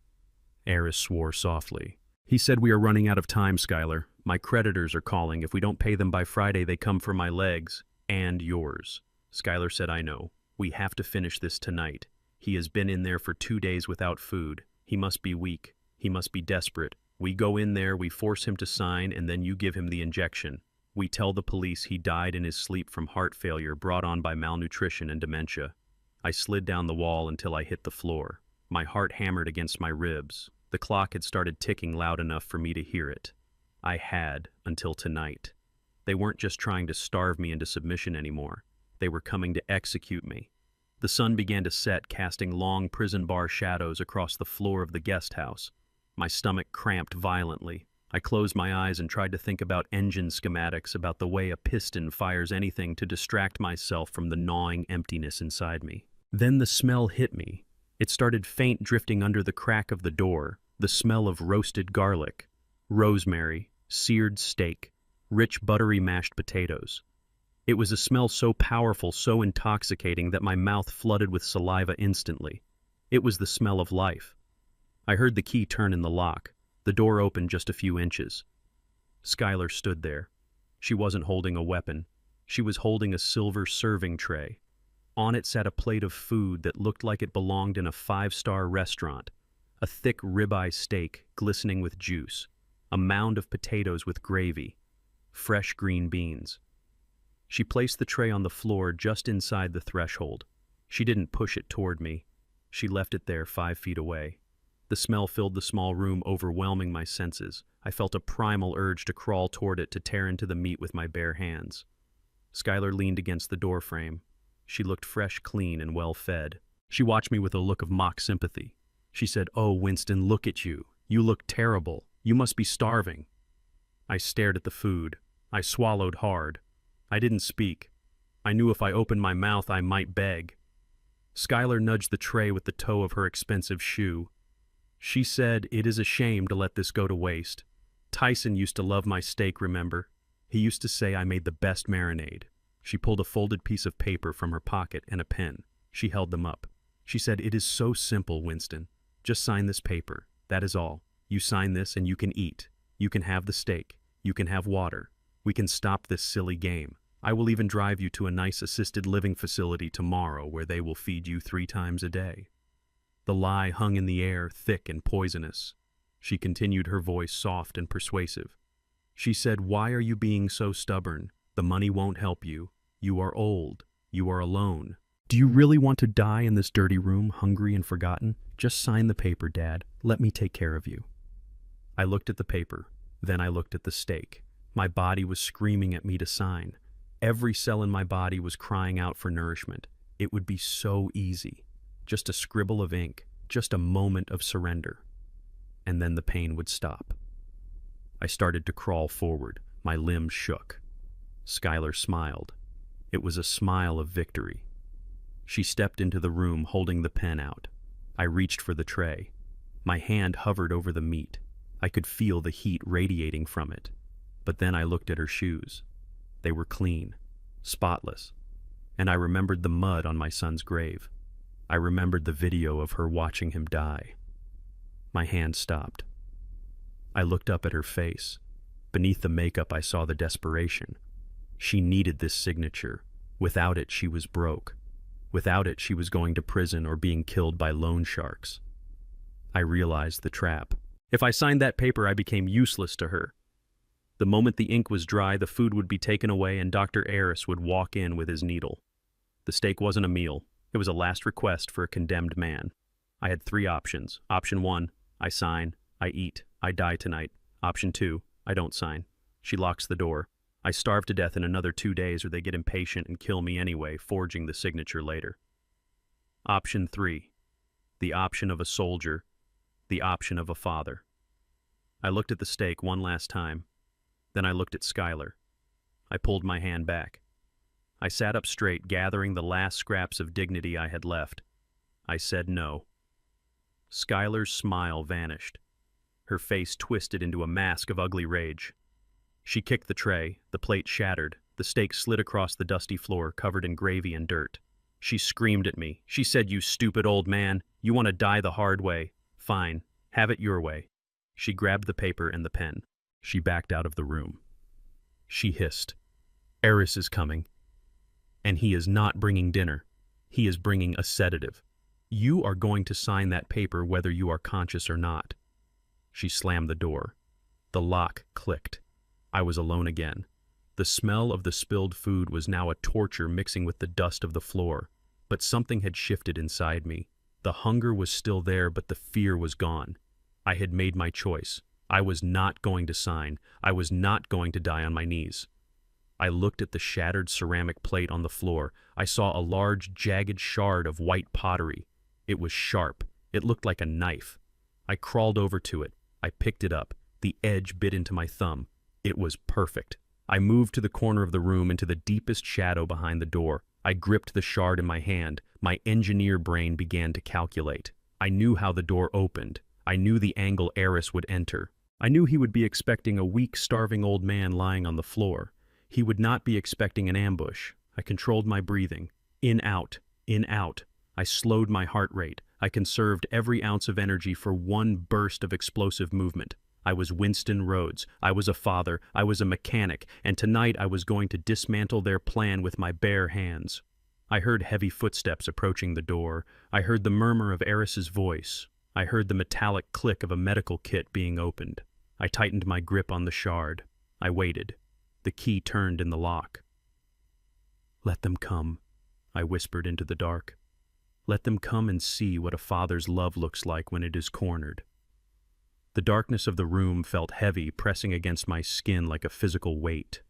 Aris swore softly. He said, "We are running out of time, Skylar. My creditors are calling. If we don't pay them by Friday, they come for my legs. And yours." Skylar said, "I know. We have to finish this tonight. He has been in there for 2 days without food. He must be weak. He must be desperate. We go in there, we force him to sign, and then you give him the injection. We tell the police he died in his sleep from heart failure brought on by malnutrition and dementia." I slid down the wall until I hit the floor. My heart hammered against my ribs. The clock had started ticking loud enough for me to hear it. I had until tonight. They weren't just trying to starve me into submission anymore. They were coming to execute me. The sun began to set, casting long prison bar shadows across the floor of the guest house. My stomach cramped violently. I closed my eyes and tried to think about engine schematics, about the way a piston fires anything to distract myself from the gnawing emptiness inside me. Then the smell hit me. It started faint, drifting under the crack of the door, the smell of roasted garlic, rosemary, seared steak, rich buttery mashed potatoes. It was a smell so powerful, so intoxicating that my mouth flooded with saliva instantly. It was the smell of life. I heard the key turn in the lock. The door opened just a few inches. Skylar stood there. She wasn't holding a weapon. She was holding a silver serving tray. On it sat a plate of food that looked like it belonged in a 5-star restaurant. A thick ribeye steak glistening with juice. A mound of potatoes with gravy. Fresh green beans. She placed the tray on the floor just inside the threshold. She didn't push it toward me. She left it there 5 feet away. The smell filled the small room, overwhelming my senses. I felt a primal urge to crawl toward it, to tear into the meat with my bare hands. Skylar leaned against the doorframe. She looked fresh, clean, and well-fed. She watched me with a look of mock sympathy. She said, "Oh, Winston, look at you. You look terrible. You must be starving." I stared at the food. I swallowed hard. I didn't speak. I knew if I opened my mouth, I might beg. Skylar nudged the tray with the toe of her expensive shoe. She said, "It is a shame to let this go to waste. Tyson used to love my steak, remember? He used to say I made the best marinade." She pulled a folded piece of paper from her pocket and a pen. She held them up. She said, "It is so simple, Winston. Just sign this paper. That is all. You sign this and you can eat. You can have the steak. You can have water. We can stop this silly game. I will even drive you to a nice assisted living facility tomorrow where they will feed you 3 times a day." The lie hung in the air, thick and poisonous. She continued, her voice soft and persuasive. She said, "Why are you being so stubborn? The money won't help you. You are old. You are alone. Do you really want to die in this dirty room, hungry and forgotten? Just sign the paper, Dad. Let me take care of you." I looked at the paper. Then I looked at the steak. My body was screaming at me to sign. Every cell in my body was crying out for nourishment. It would be so easy. Just a scribble of ink, just a moment of surrender. And then the pain would stop. I started to crawl forward. My limbs shook. Skylar smiled. It was a smile of victory. She stepped into the room holding the pen out. I reached for the tray. My hand hovered over the meat. I could feel the heat radiating from it. But then I looked at her shoes. They were clean, spotless. And I remembered the mud on my son's grave. I remembered the video of her watching him die. My hand stopped. I looked up at her face. Beneath the makeup, I saw the desperation. She needed this signature. Without it, she was broke. Without it, she was going to prison or being killed by loan sharks. I realized the trap. If I signed that paper, I became useless to her. The moment the ink was dry, the food would be taken away and Dr. Aris would walk in with his needle. The steak wasn't a meal. It was a last request for a condemned man. I had 3 options. Option 1, I sign, I eat, I die tonight. Option 2, I don't sign. She locks the door. I starve to death in another 2 days or they get impatient and kill me anyway, forging the signature later. Option 3, the option of a soldier, the option of a father. I looked at the steak one last time. Then I looked at Skylar. I pulled my hand back. I sat up straight, gathering the last scraps of dignity I had left. I said no. Skylar's smile vanished. Her face twisted into a mask of ugly rage. She kicked the tray, the plate shattered, the steak slid across the dusty floor covered in gravy and dirt. She screamed at me. She said, "You stupid old man, you want to die the hard way. Fine, have it your way." She grabbed the paper and the pen. She backed out of the room. She hissed, "Aris is coming. And he is not bringing dinner. He is bringing a sedative. You are going to sign that paper whether you are conscious or not." She slammed the door. The lock clicked. I was alone again. The smell of the spilled food was now a torture mixing with the dust of the floor. But something had shifted inside me. The hunger was still there, but the fear was gone. I had made my choice. I was not going to sign. I was not going to die on my knees. I looked at the shattered ceramic plate on the floor. I saw a large, jagged shard of white pottery. It was sharp. It looked like a knife. I crawled over to it. I picked it up. The edge bit into my thumb. It was perfect. I moved to the corner of the room into the deepest shadow behind the door. I gripped the shard in my hand. My engineer brain began to calculate. I knew how the door opened. I knew the angle Aris would enter. I knew he would be expecting a weak, starving old man lying on the floor. He would not be expecting an ambush. I controlled my breathing. In, out, in, out. I slowed my heart rate. I conserved every ounce of energy for one burst of explosive movement. I was Winston Rhodes. I was a father. I was a mechanic. And tonight I was going to dismantle their plan with my bare hands. I heard heavy footsteps approaching the door. I heard the murmur of Aris's voice. I heard the metallic click of a medical kit being opened. I tightened my grip on the shard. I waited. The key turned in the lock. "Let them come," I whispered into the dark. "Let them come and see what a father's love looks like when it is cornered." The darkness of the room felt heavy, pressing against my skin like a physical weight.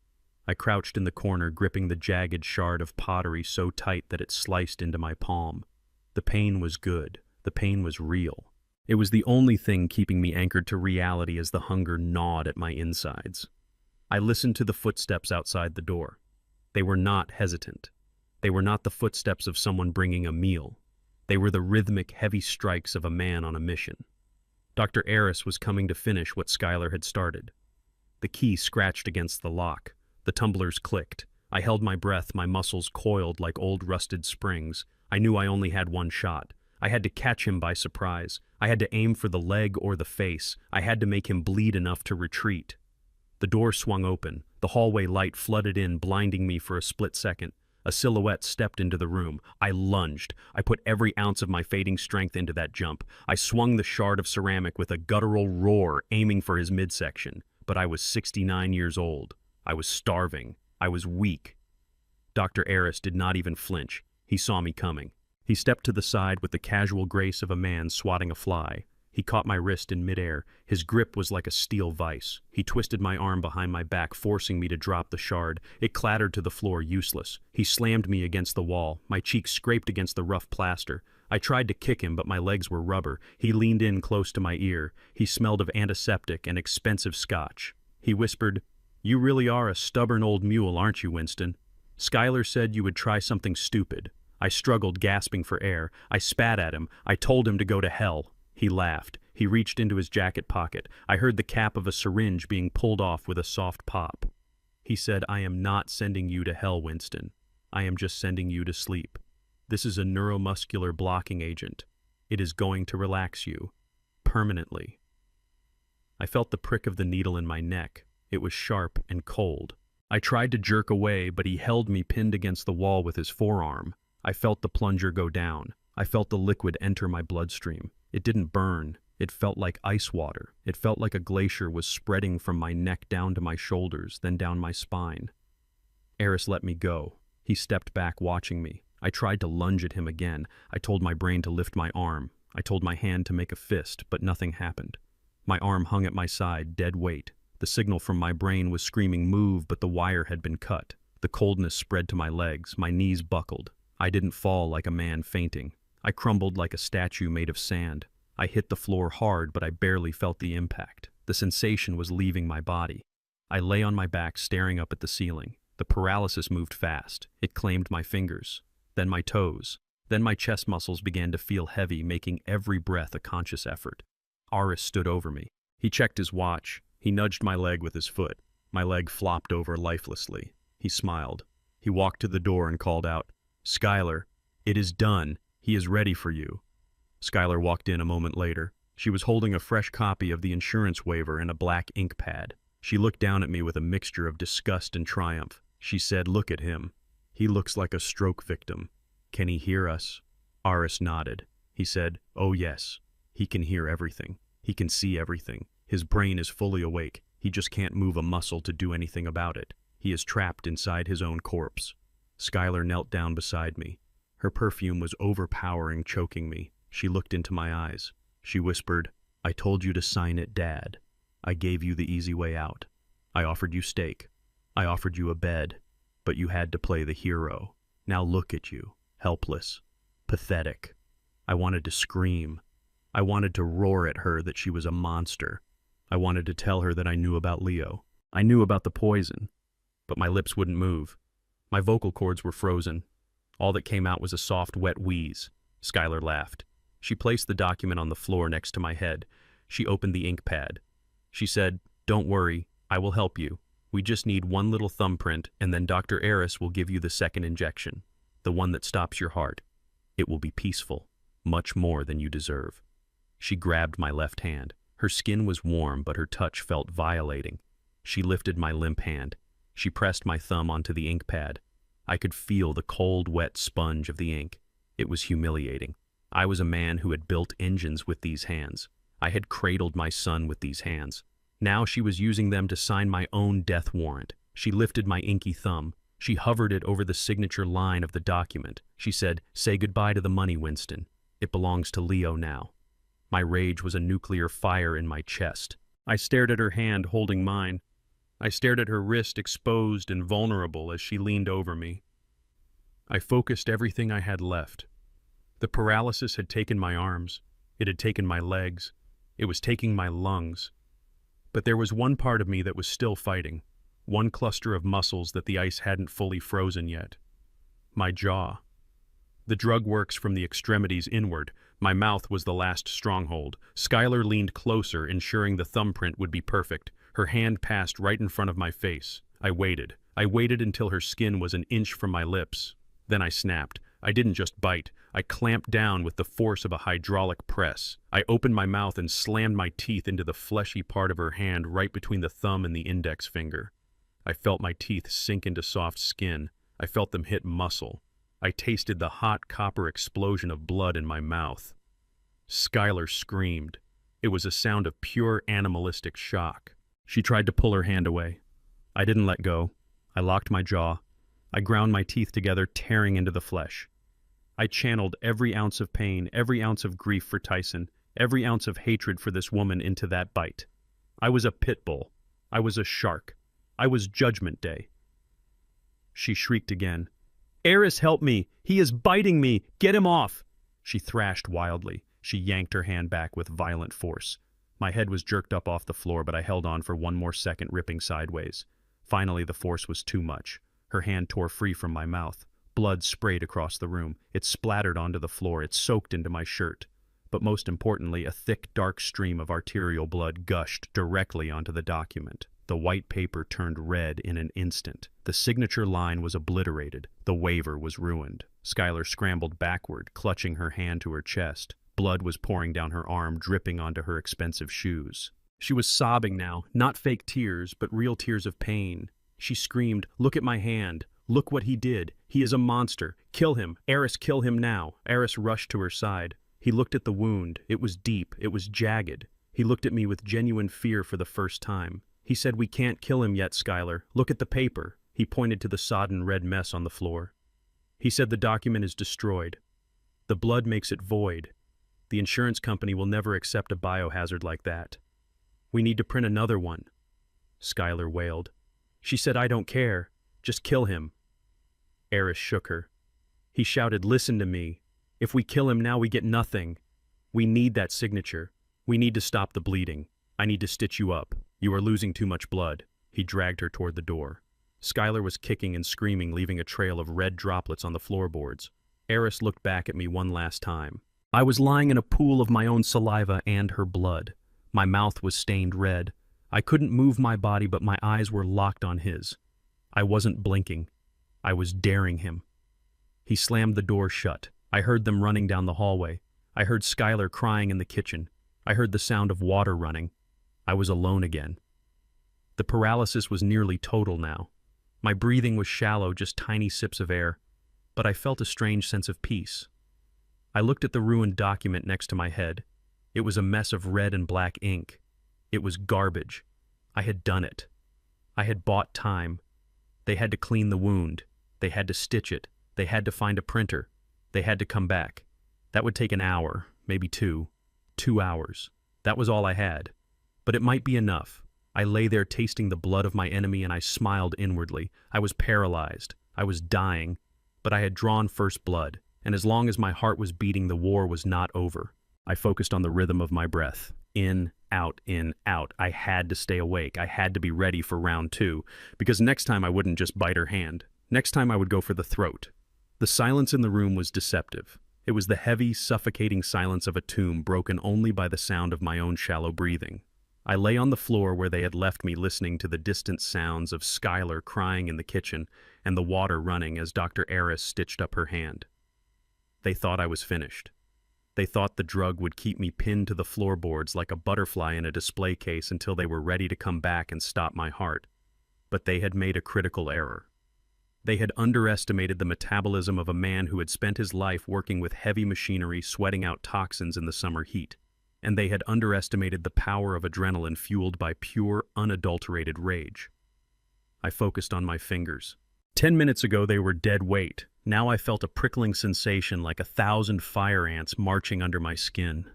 I crouched in the corner, gripping the jagged shard of pottery so tight that it sliced into my palm. The pain was good. The pain was real. It was the only thing keeping me anchored to reality as the hunger gnawed at my insides. I listened to the footsteps outside the door. They were not hesitant. They were not the footsteps of someone bringing a meal. They were the rhythmic, heavy strikes of a man on a mission. Dr. Aris was coming to finish what Skylar had started. The key scratched against the lock. The tumblers clicked. I held my breath, my muscles coiled like old rusted springs. I knew I only had one shot. I had to catch him by surprise. I had to aim for the leg or the face. I had to make him bleed enough to retreat. The door swung open. The hallway light flooded in, blinding me for a split second. A silhouette stepped into the room. I lunged. I put every ounce of my fading strength into that jump. I swung the shard of ceramic with a guttural roar, aiming for his midsection. But I was 69 years old. I was starving. I was weak. Dr. Aris did not even flinch. He saw me coming. He stepped to the side with the casual grace of a man swatting a fly. He caught my wrist in midair. His grip was like a steel vise. He twisted my arm behind my back, forcing me to drop the shard. It clattered to the floor, useless. He slammed me against the wall. My cheek scraped against the rough plaster. I tried to kick him, but my legs were rubber. He leaned in close to my ear. He smelled of antiseptic and expensive scotch. He whispered, "You really are a stubborn old mule, aren't you, Winston? Skylar said you would try something stupid." I struggled, gasping for air. I spat at him. I told him to go to hell. He laughed. He reached into his jacket pocket. I heard the cap of a syringe being pulled off with a soft pop. He said, "I am not sending you to hell, Winston. I am just sending you to sleep. This is a neuromuscular blocking agent. It is going to relax you. Permanently." I felt the prick of the needle in my neck. It was sharp and cold. I tried to jerk away, but he held me pinned against the wall with his forearm. I felt the plunger go down. I felt the liquid enter my bloodstream. It didn't burn. It felt like ice water. It felt like a glacier was spreading from my neck down to my shoulders, then down my spine. Eris let me go. He stepped back, watching me. I tried to lunge at him again. I told my brain to lift my arm. I told my hand to make a fist, but nothing happened. My arm hung at my side, dead weight. The signal from my brain was screaming move, but the wire had been cut. The coldness spread to my legs. My knees buckled. I didn't fall like a man fainting. I crumbled like a statue made of sand. I hit the floor hard, but I barely felt the impact. The sensation was leaving my body. I lay on my back, staring up at the ceiling. The paralysis moved fast. It claimed my fingers, then my toes. Then my chest muscles began to feel heavy, making every breath a conscious effort. Aris stood over me. He checked his watch. He nudged my leg with his foot. My leg flopped over lifelessly. He smiled. He walked to the door and called out, "Skylar, it is done. He is ready for you." Skylar walked in a moment later. She was holding a fresh copy of the insurance waiver and a black ink pad. She looked down at me with a mixture of disgust and triumph. She said, "Look at him. He looks like a stroke victim. Can he hear us?" Aris nodded. He said, "Oh yes. He can hear everything. He can see everything. His brain is fully awake. He just can't move a muscle to do anything about it. He is trapped inside his own corpse." Skylar knelt down beside me. Her perfume was overpowering, choking me. She looked into my eyes. She whispered, "I told you to sign it, Dad. I gave you the easy way out. I offered you steak. I offered you a bed. But you had to play the hero. Now look at you, helpless, pathetic." I wanted to scream. I wanted to roar at her that she was a monster. I wanted to tell her that I knew about Leo. I knew about the poison. But my lips wouldn't move. My vocal cords were frozen. All that came out was a soft, wet wheeze. Skylar laughed. She placed the document on the floor next to my head. She opened the ink pad. She said, "Don't worry, I will help you. We just need one little thumbprint, and then Dr. Eris will give you the second injection, the one that stops your heart. It will be peaceful, much more than you deserve." She grabbed my left hand. Her skin was warm, but her touch felt violating. She lifted my limp hand. She pressed my thumb onto the ink pad. I could feel the cold, wet sponge of the ink. It was humiliating. I was a man who had built engines with these hands. I had cradled my son with these hands. Now she was using them to sign my own death warrant. She lifted my inky thumb. She hovered it over the signature line of the document. She said, "Say goodbye to the money, Winston. It belongs to Leo now." My rage was a nuclear fire in my chest. I stared at her hand holding mine. I stared at her wrist exposed and vulnerable as she leaned over me. I focused everything I had left. The paralysis had taken my arms. It had taken my legs. It was taking my lungs. But there was one part of me that was still fighting, one cluster of muscles that the ice hadn't fully frozen yet. My jaw. The drug works from the extremities inward. My mouth was the last stronghold. Skylar leaned closer, ensuring the thumbprint would be perfect. Her hand passed right in front of my face. I waited. I waited until her skin was an inch from my lips. Then I snapped. I didn't just bite. I clamped down with the force of a hydraulic press. I opened my mouth and slammed my teeth into the fleshy part of her hand right between the thumb and the index finger. I felt my teeth sink into soft skin. I felt them hit muscle. I tasted the hot copper explosion of blood in my mouth. Skylar screamed. It was a sound of pure animalistic shock. She tried to pull her hand away. I didn't let go. I locked my jaw. I ground my teeth together, tearing into the flesh. I channeled every ounce of pain, every ounce of grief for Tyson, every ounce of hatred for this woman into that bite. I was a pit bull. I was a shark. I was Judgment Day. She shrieked again. "Eris, help me! He is biting me! Get him off!" She thrashed wildly. She yanked her hand back with violent force. My head was jerked up off the floor, but I held on for one more second, ripping sideways. Finally, the force was too much. Her hand tore free from my mouth. Blood sprayed across the room. It splattered onto the floor. It soaked into my shirt. But most importantly, a thick, dark stream of arterial blood gushed directly onto the document. The white paper turned red in an instant. The signature line was obliterated. The waiver was ruined. Skylar scrambled backward, clutching her hand to her chest. Blood was pouring down her arm, dripping onto her expensive shoes. She was sobbing now, not fake tears, but real tears of pain. She screamed, "Look at my hand. Look what he did. He is a monster. Kill him. Eris, kill him now." Eris rushed to her side. He looked at the wound. It was deep. It was jagged. He looked at me with genuine fear for the first time. He said, "We can't kill him yet, Skylar. Look at the paper." He pointed to the sodden red mess on the floor. He said, "The document is destroyed. The blood makes it void. The insurance company will never accept a biohazard like that. We need to print another one." Skylar wailed. She said, "I don't care. Just kill him." Eris shook her. He shouted, "Listen to me. If we kill him now, we get nothing. We need that signature. We need to stop the bleeding. I need to stitch you up. You are losing too much blood." He dragged her toward the door. Skylar was kicking and screaming, leaving a trail of red droplets on the floorboards. Eris looked back at me one last time. I was lying in a pool of my own saliva and her blood. My mouth was stained red. I couldn't move my body, but my eyes were locked on his. I wasn't blinking. I was daring him. He slammed the door shut. I heard them running down the hallway. I heard Skylar crying in the kitchen. I heard the sound of water running. I was alone again. The paralysis was nearly total now. My breathing was shallow, just tiny sips of air, but I felt a strange sense of peace. I looked at the ruined document next to my head. It was a mess of red and black ink. It was garbage. I had done it. I had bought time. They had to clean the wound. They had to stitch it. They had to find a printer. They had to come back. That would take an hour, maybe two. 2 hours. That was all I had. But it might be enough. I lay there tasting the blood of my enemy, and I smiled inwardly. I was paralyzed. I was dying. But I had drawn first blood, and as long as my heart was beating, the war was not over. I focused on the rhythm of my breath. In, out, in, out. I had to stay awake. I had to be ready for round 2, because next time I wouldn't just bite her hand. Next time I would go for the throat. The silence in the room was deceptive. It was the heavy, suffocating silence of a tomb, broken only by the sound of my own shallow breathing. I lay on the floor where they had left me, listening to the distant sounds of Skylar crying in the kitchen and the water running as Dr. Eris stitched up her hand. They thought I was finished. They thought the drug would keep me pinned to the floorboards like a butterfly in a display case until they were ready to come back and stop my heart. But they had made a critical error. They had underestimated the metabolism of a man who had spent his life working with heavy machinery, sweating out toxins in the summer heat. And they had underestimated the power of adrenaline fueled by pure, unadulterated rage. I focused on my fingers. 10 minutes ago they were dead weight. Now I felt a prickling sensation like 1,000 fire ants marching under my skin.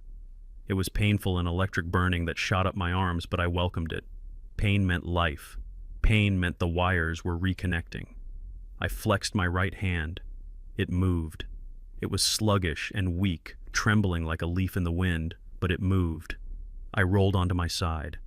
It was painful and electric burning that shot up my arms, but I welcomed it. Pain meant life. Pain meant the wires were reconnecting. I flexed my right hand. It moved. It was sluggish and weak, trembling like a leaf in the wind, but it moved. I rolled onto my side.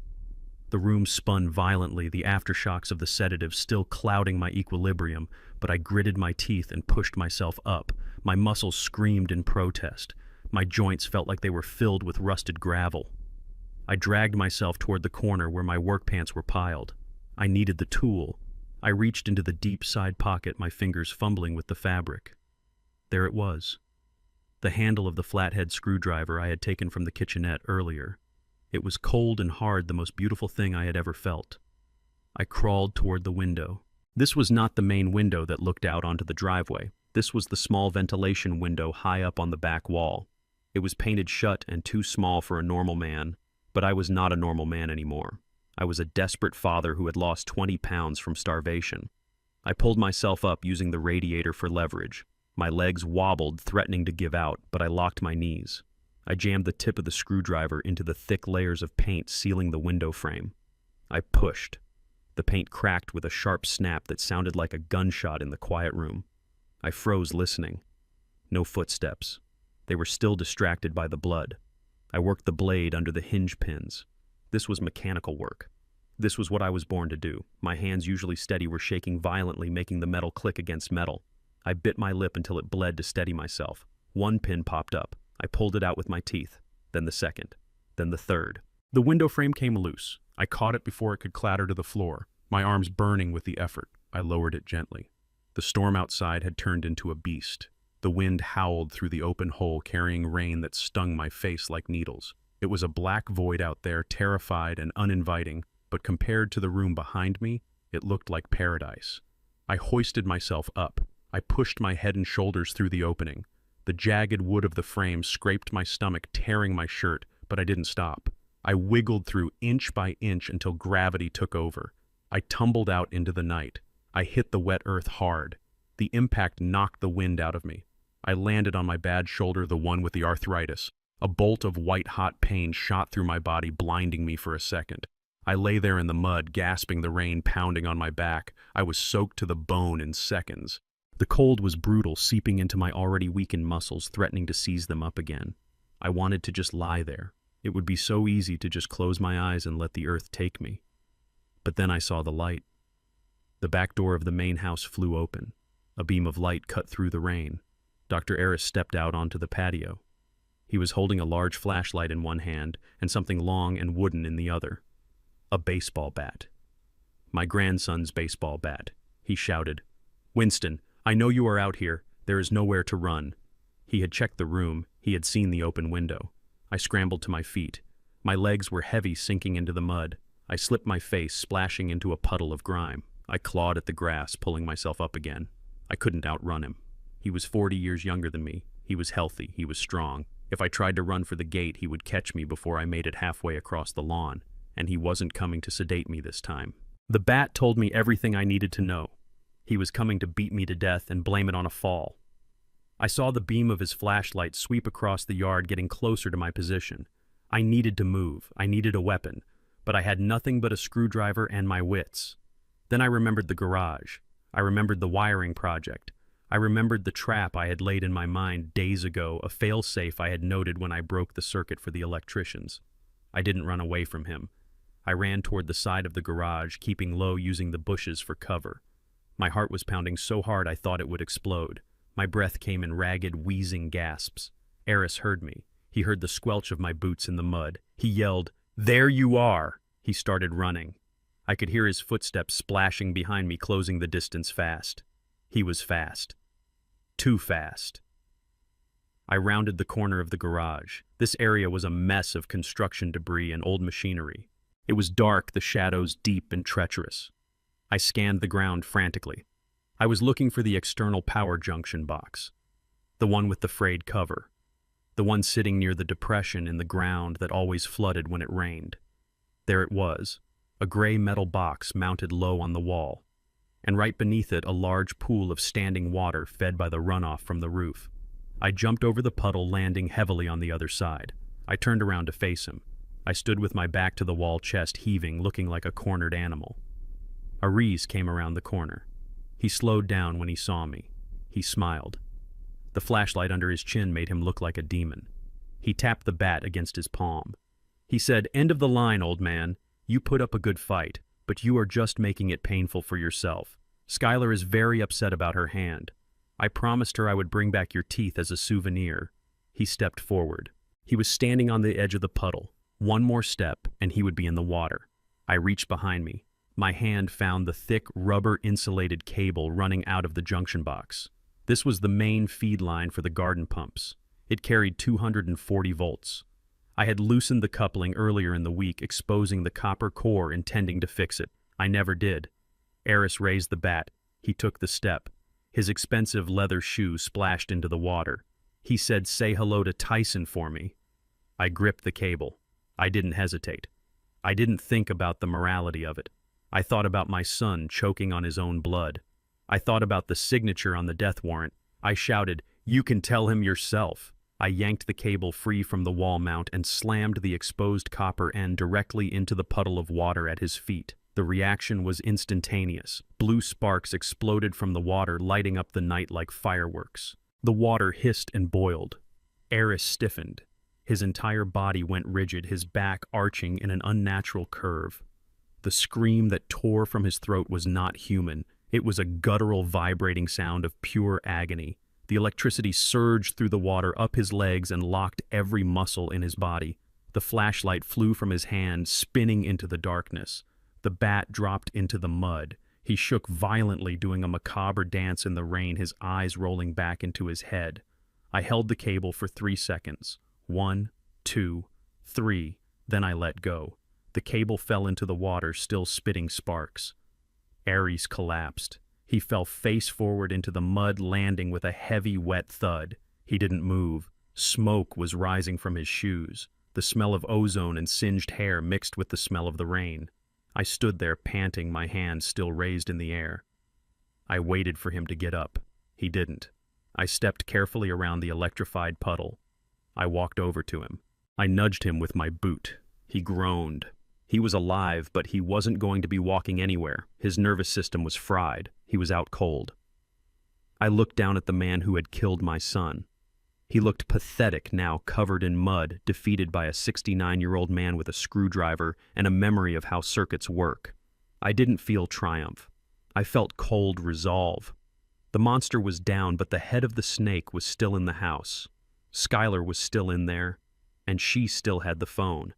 The room spun violently, the aftershocks of the sedative still clouding my equilibrium, but I gritted my teeth and pushed myself up. My muscles screamed in protest. My joints felt like they were filled with rusted gravel. I dragged myself toward the corner where my work pants were piled. I needed the tool. I reached into the deep side pocket, my fingers fumbling with the fabric. There it was. The handle of the flathead screwdriver I had taken from the kitchenette earlier. It was cold and hard, the most beautiful thing I had ever felt. I crawled toward the window. This was not the main window that looked out onto the driveway. This was the small ventilation window high up on the back wall. It was painted shut and too small for a normal man, but I was not a normal man anymore. I was a desperate father who had lost 20 pounds from starvation. I pulled myself up using the radiator for leverage. My legs wobbled, threatening to give out, but I locked my knees. I jammed the tip of the screwdriver into the thick layers of paint sealing the window frame. I pushed. The paint cracked with a sharp snap that sounded like a gunshot in the quiet room. I froze, listening. No footsteps. They were still distracted by the blood. I worked the blade under the hinge pins. This was mechanical work. This was what I was born to do. My hands, usually steady, were shaking violently, making the metal click against metal. I bit my lip until it bled to steady myself. One pin popped up. I pulled it out with my teeth. Then the second. Then the third. The window frame came loose. I caught it before it could clatter to the floor, my arms burning with the effort. I lowered it gently. The storm outside had turned into a beast. The wind howled through the open hole, carrying rain that stung my face like needles. It was a black void out there, terrified and uninviting, but compared to the room behind me, it looked like paradise. I hoisted myself up. I pushed my head and shoulders through the opening. The jagged wood of the frame scraped my stomach, tearing my shirt, but I didn't stop. I wiggled through inch by inch until gravity took over. I tumbled out into the night. I hit the wet earth hard. The impact knocked the wind out of me. I landed on my bad shoulder, the one with the arthritis. A bolt of white-hot pain shot through my body, blinding me for a second. I lay there in the mud, gasping, the rain pounding on my back. I was soaked to the bone in seconds. The cold was brutal, seeping into my already weakened muscles, threatening to seize them up again. I wanted to just lie there. It would be so easy to just close my eyes and let the earth take me. But then I saw the light. The back door of the main house flew open. A beam of light cut through the rain. Dr. Eris stepped out onto the patio. He was holding a large flashlight in one hand and something long and wooden in the other. A baseball bat. My grandson's baseball bat. He shouted, "Winston, I know you are out here. There is nowhere to run." He had checked the room. He had seen the open window. I scrambled to my feet. My legs were heavy, sinking into the mud. I slipped my face, splashing into a puddle of grime. I clawed at the grass, pulling myself up again. I couldn't outrun him. He was 40 years younger than me. He was healthy. He was strong. If I tried to run for the gate, he would catch me before I made it halfway across the lawn, and he wasn't coming to sedate me this time. The bat told me everything I needed to know. He was coming to beat me to death and blame it on a fall. I saw the beam of his flashlight sweep across the yard, getting closer to my position. I needed to move. I needed a weapon, but I had nothing but a screwdriver and my wits. Then I remembered the garage. I remembered the wiring project. I remembered the trap I had laid in my mind days ago, a fail-safe I had noted when I broke the circuit for the electricians. I didn't run away from him. I ran toward the side of the garage, keeping low, using the bushes for cover. My heart was pounding so hard I thought it would explode. My breath came in ragged, wheezing gasps. Eris heard me. He heard the squelch of my boots in the mud. He yelled, "There you are!" He started running. I could hear his footsteps splashing behind me, closing the distance fast. He was fast. Too fast. I rounded the corner of the garage. This area was a mess of construction debris and old machinery. It was dark, the shadows deep and treacherous. I scanned the ground frantically. I was looking for the external power junction box, the one with the frayed cover, the one sitting near the depression in the ground that always flooded when it rained. There it was, a gray metal box mounted low on the wall, and right beneath it a large pool of standing water fed by the runoff from the roof. I jumped over the puddle, landing heavily on the other side. I turned around to face him. I stood with my back to the wall, chest heaving, looking like a cornered animal. Aris came around the corner. He slowed down when he saw me. He smiled. The flashlight under his chin made him look like a demon. He tapped the bat against his palm. He said, "End of the line, old man. You put up a good fight, but you are just making it painful for yourself. Skylar is very upset about her hand. I promised her I would bring back your teeth as a souvenir." He stepped forward. He was standing on the edge of the puddle. One more step, and he would be in the water. I reached behind me. My hand found the thick, rubber-insulated cable running out of the junction box. This was the main feed line for the garden pumps. It carried 240 volts. I had loosened the coupling earlier in the week, exposing the copper core, intending to fix it. I never did. Eris raised the bat. He took the step. His expensive leather shoe splashed into the water. He said, "Say hello to Tyson for me." I gripped the cable. I didn't hesitate. I didn't think about the morality of it. I thought about my son choking on his own blood. I thought about the signature on the death warrant. I shouted, "You can tell him yourself." I yanked the cable free from the wall mount and slammed the exposed copper end directly into the puddle of water at his feet. The reaction was instantaneous. Blue sparks exploded from the water, lighting up the night like fireworks. The water hissed and boiled. Eris stiffened. His entire body went rigid, his back arching in an unnatural curve. The scream that tore from his throat was not human. It was a guttural, vibrating sound of pure agony. The electricity surged through the water up his legs and locked every muscle in his body. The flashlight flew from his hand, spinning into the darkness. The bat dropped into the mud. He shook violently, doing a macabre dance in the rain, his eyes rolling back into his head. I held the cable for 3 seconds. 1, 2, 3. Then I let go. The cable fell into the water, still spitting sparks. Ares collapsed. He fell face forward into the mud, landing with a heavy, wet thud. He didn't move. Smoke was rising from his shoes. The smell of ozone and singed hair mixed with the smell of the rain. I stood there panting, my hands still raised in the air. I waited for him to get up. He didn't. I stepped carefully around the electrified puddle. I walked over to him. I nudged him with my boot. He groaned. He was alive, but he wasn't going to be walking anywhere. His nervous system was fried. He was out cold. I looked down at the man who had killed my son. He looked pathetic now, covered in mud, defeated by a 69-year-old man with a screwdriver and a memory of how circuits work. I didn't feel triumph. I felt cold resolve. The monster was down, but the head of the snake was still in the house. Skylar was still in there, and she still had the phone.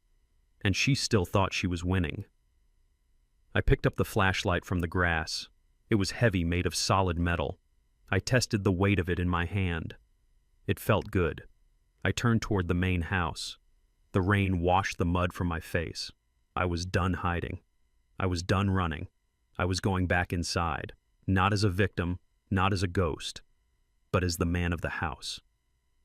And she still thought she was winning. I picked up the flashlight from the grass. It was heavy, made of solid metal. I tested the weight of it in my hand. It felt good. I turned toward the main house. The rain washed the mud from my face. I was done hiding. I was done running. I was going back inside, not as a victim, not as a ghost, but as the man of the house.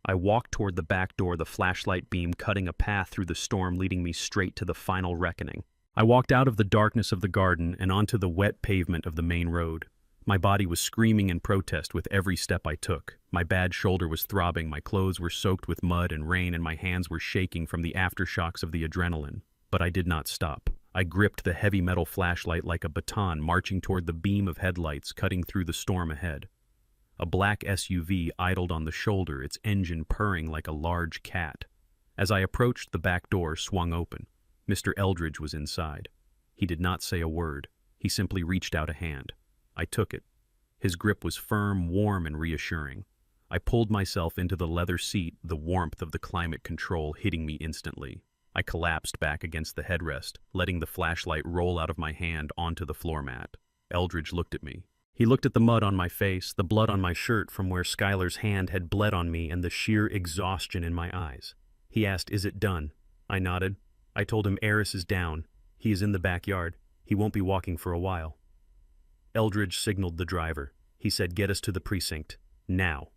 I walked toward the back door, the flashlight beam cutting a path through the storm, leading me straight to the final reckoning. I walked out of the darkness of the garden and onto the wet pavement of the main road. My body was screaming in protest with every step I took. My bad shoulder was throbbing, my clothes were soaked with mud and rain, and my hands were shaking from the aftershocks of the adrenaline. But I did not stop. I gripped the heavy metal flashlight like a baton, marching toward the beam of headlights cutting through the storm ahead. A black SUV idled on the shoulder, its engine purring like a large cat. As I approached, the back door swung open. Mr. Eldridge was inside. He did not say a word. He simply reached out a hand. I took it. His grip was firm, warm, and reassuring. I pulled myself into the leather seat, the warmth of the climate control hitting me instantly. I collapsed back against the headrest, letting the flashlight roll out of my hand onto the floor mat. Eldridge looked at me. He looked at the mud on my face, the blood on my shirt from where Skylar's hand had bled on me, and the sheer exhaustion in my eyes. He asked, "Is it done?" I nodded. I told him Eris is down. He is in the backyard. He won't be walking for a while. Eldridge signaled the driver. He said, "Get us to the precinct. Now."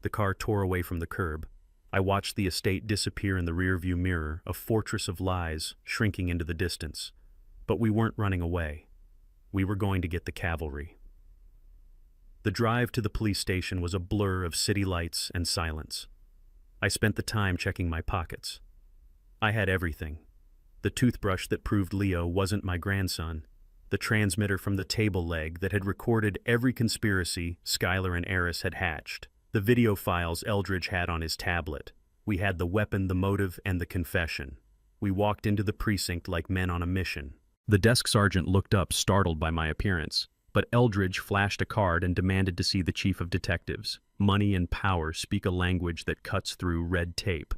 The car tore away from the curb. I watched the estate disappear in the rearview mirror, a fortress of lies shrinking into the distance. But we weren't running away. We were going to get the cavalry. The drive to the police station was a blur of city lights and silence. I spent the time checking my pockets. I had everything. The toothbrush that proved Leo wasn't my grandson. The transmitter from the table leg that had recorded every conspiracy Skylar and Eris had hatched. The video files Eldridge had on his tablet. We had the weapon, the motive, and the confession. We walked into the precinct like men on a mission. The desk sergeant looked up, startled by my appearance. But Eldridge flashed a card and demanded to see the chief of detectives. Money and power speak a language that cuts through red tape.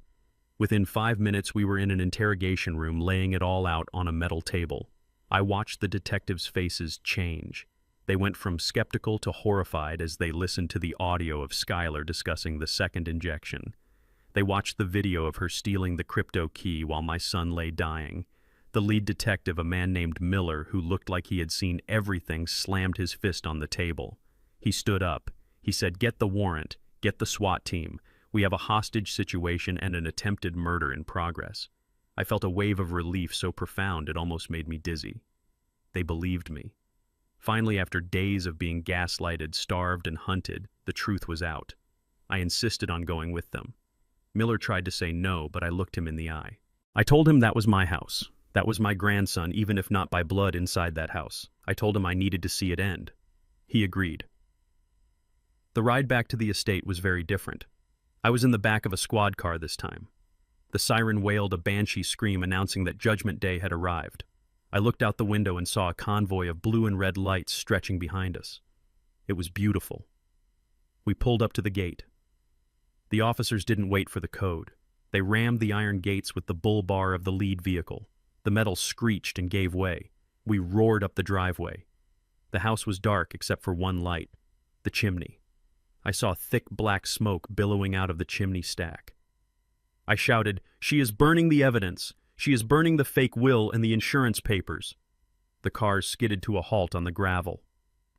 Within 5 minutes, we were in an interrogation room, laying it all out on a metal table. I watched the detectives' faces change. They went from skeptical to horrified as they listened to the audio of Skylar discussing the second injection. They watched the video of her stealing the crypto key while my son lay dying. The lead detective, a man named Miller, who looked like he had seen everything, slammed his fist on the table. He stood up. He said, "Get the warrant. Get the SWAT team. We have a hostage situation and an attempted murder in progress." I felt a wave of relief so profound it almost made me dizzy. They believed me. Finally, after days of being gaslighted, starved, and hunted, the truth was out. I insisted on going with them. Miller tried to say no, but I looked him in the eye. I told him that was my house. That was my grandson, even if not by blood inside that house. I told him I needed to see it end. He agreed. The ride back to the estate was very different. I was in the back of a squad car this time. The siren wailed a banshee scream announcing that Judgment Day had arrived. I looked out the window and saw a convoy of blue and red lights stretching behind us. It was beautiful. We pulled up to the gate. The officers didn't wait for the code. They rammed the iron gates with the bull bar of the lead vehicle. The metal screeched and gave way. We roared up the driveway. The house was dark except for one light, the chimney. I saw thick black smoke billowing out of the chimney stack. I shouted, "She is burning the evidence! She is burning the fake will and the insurance papers!" The cars skidded to a halt on the gravel.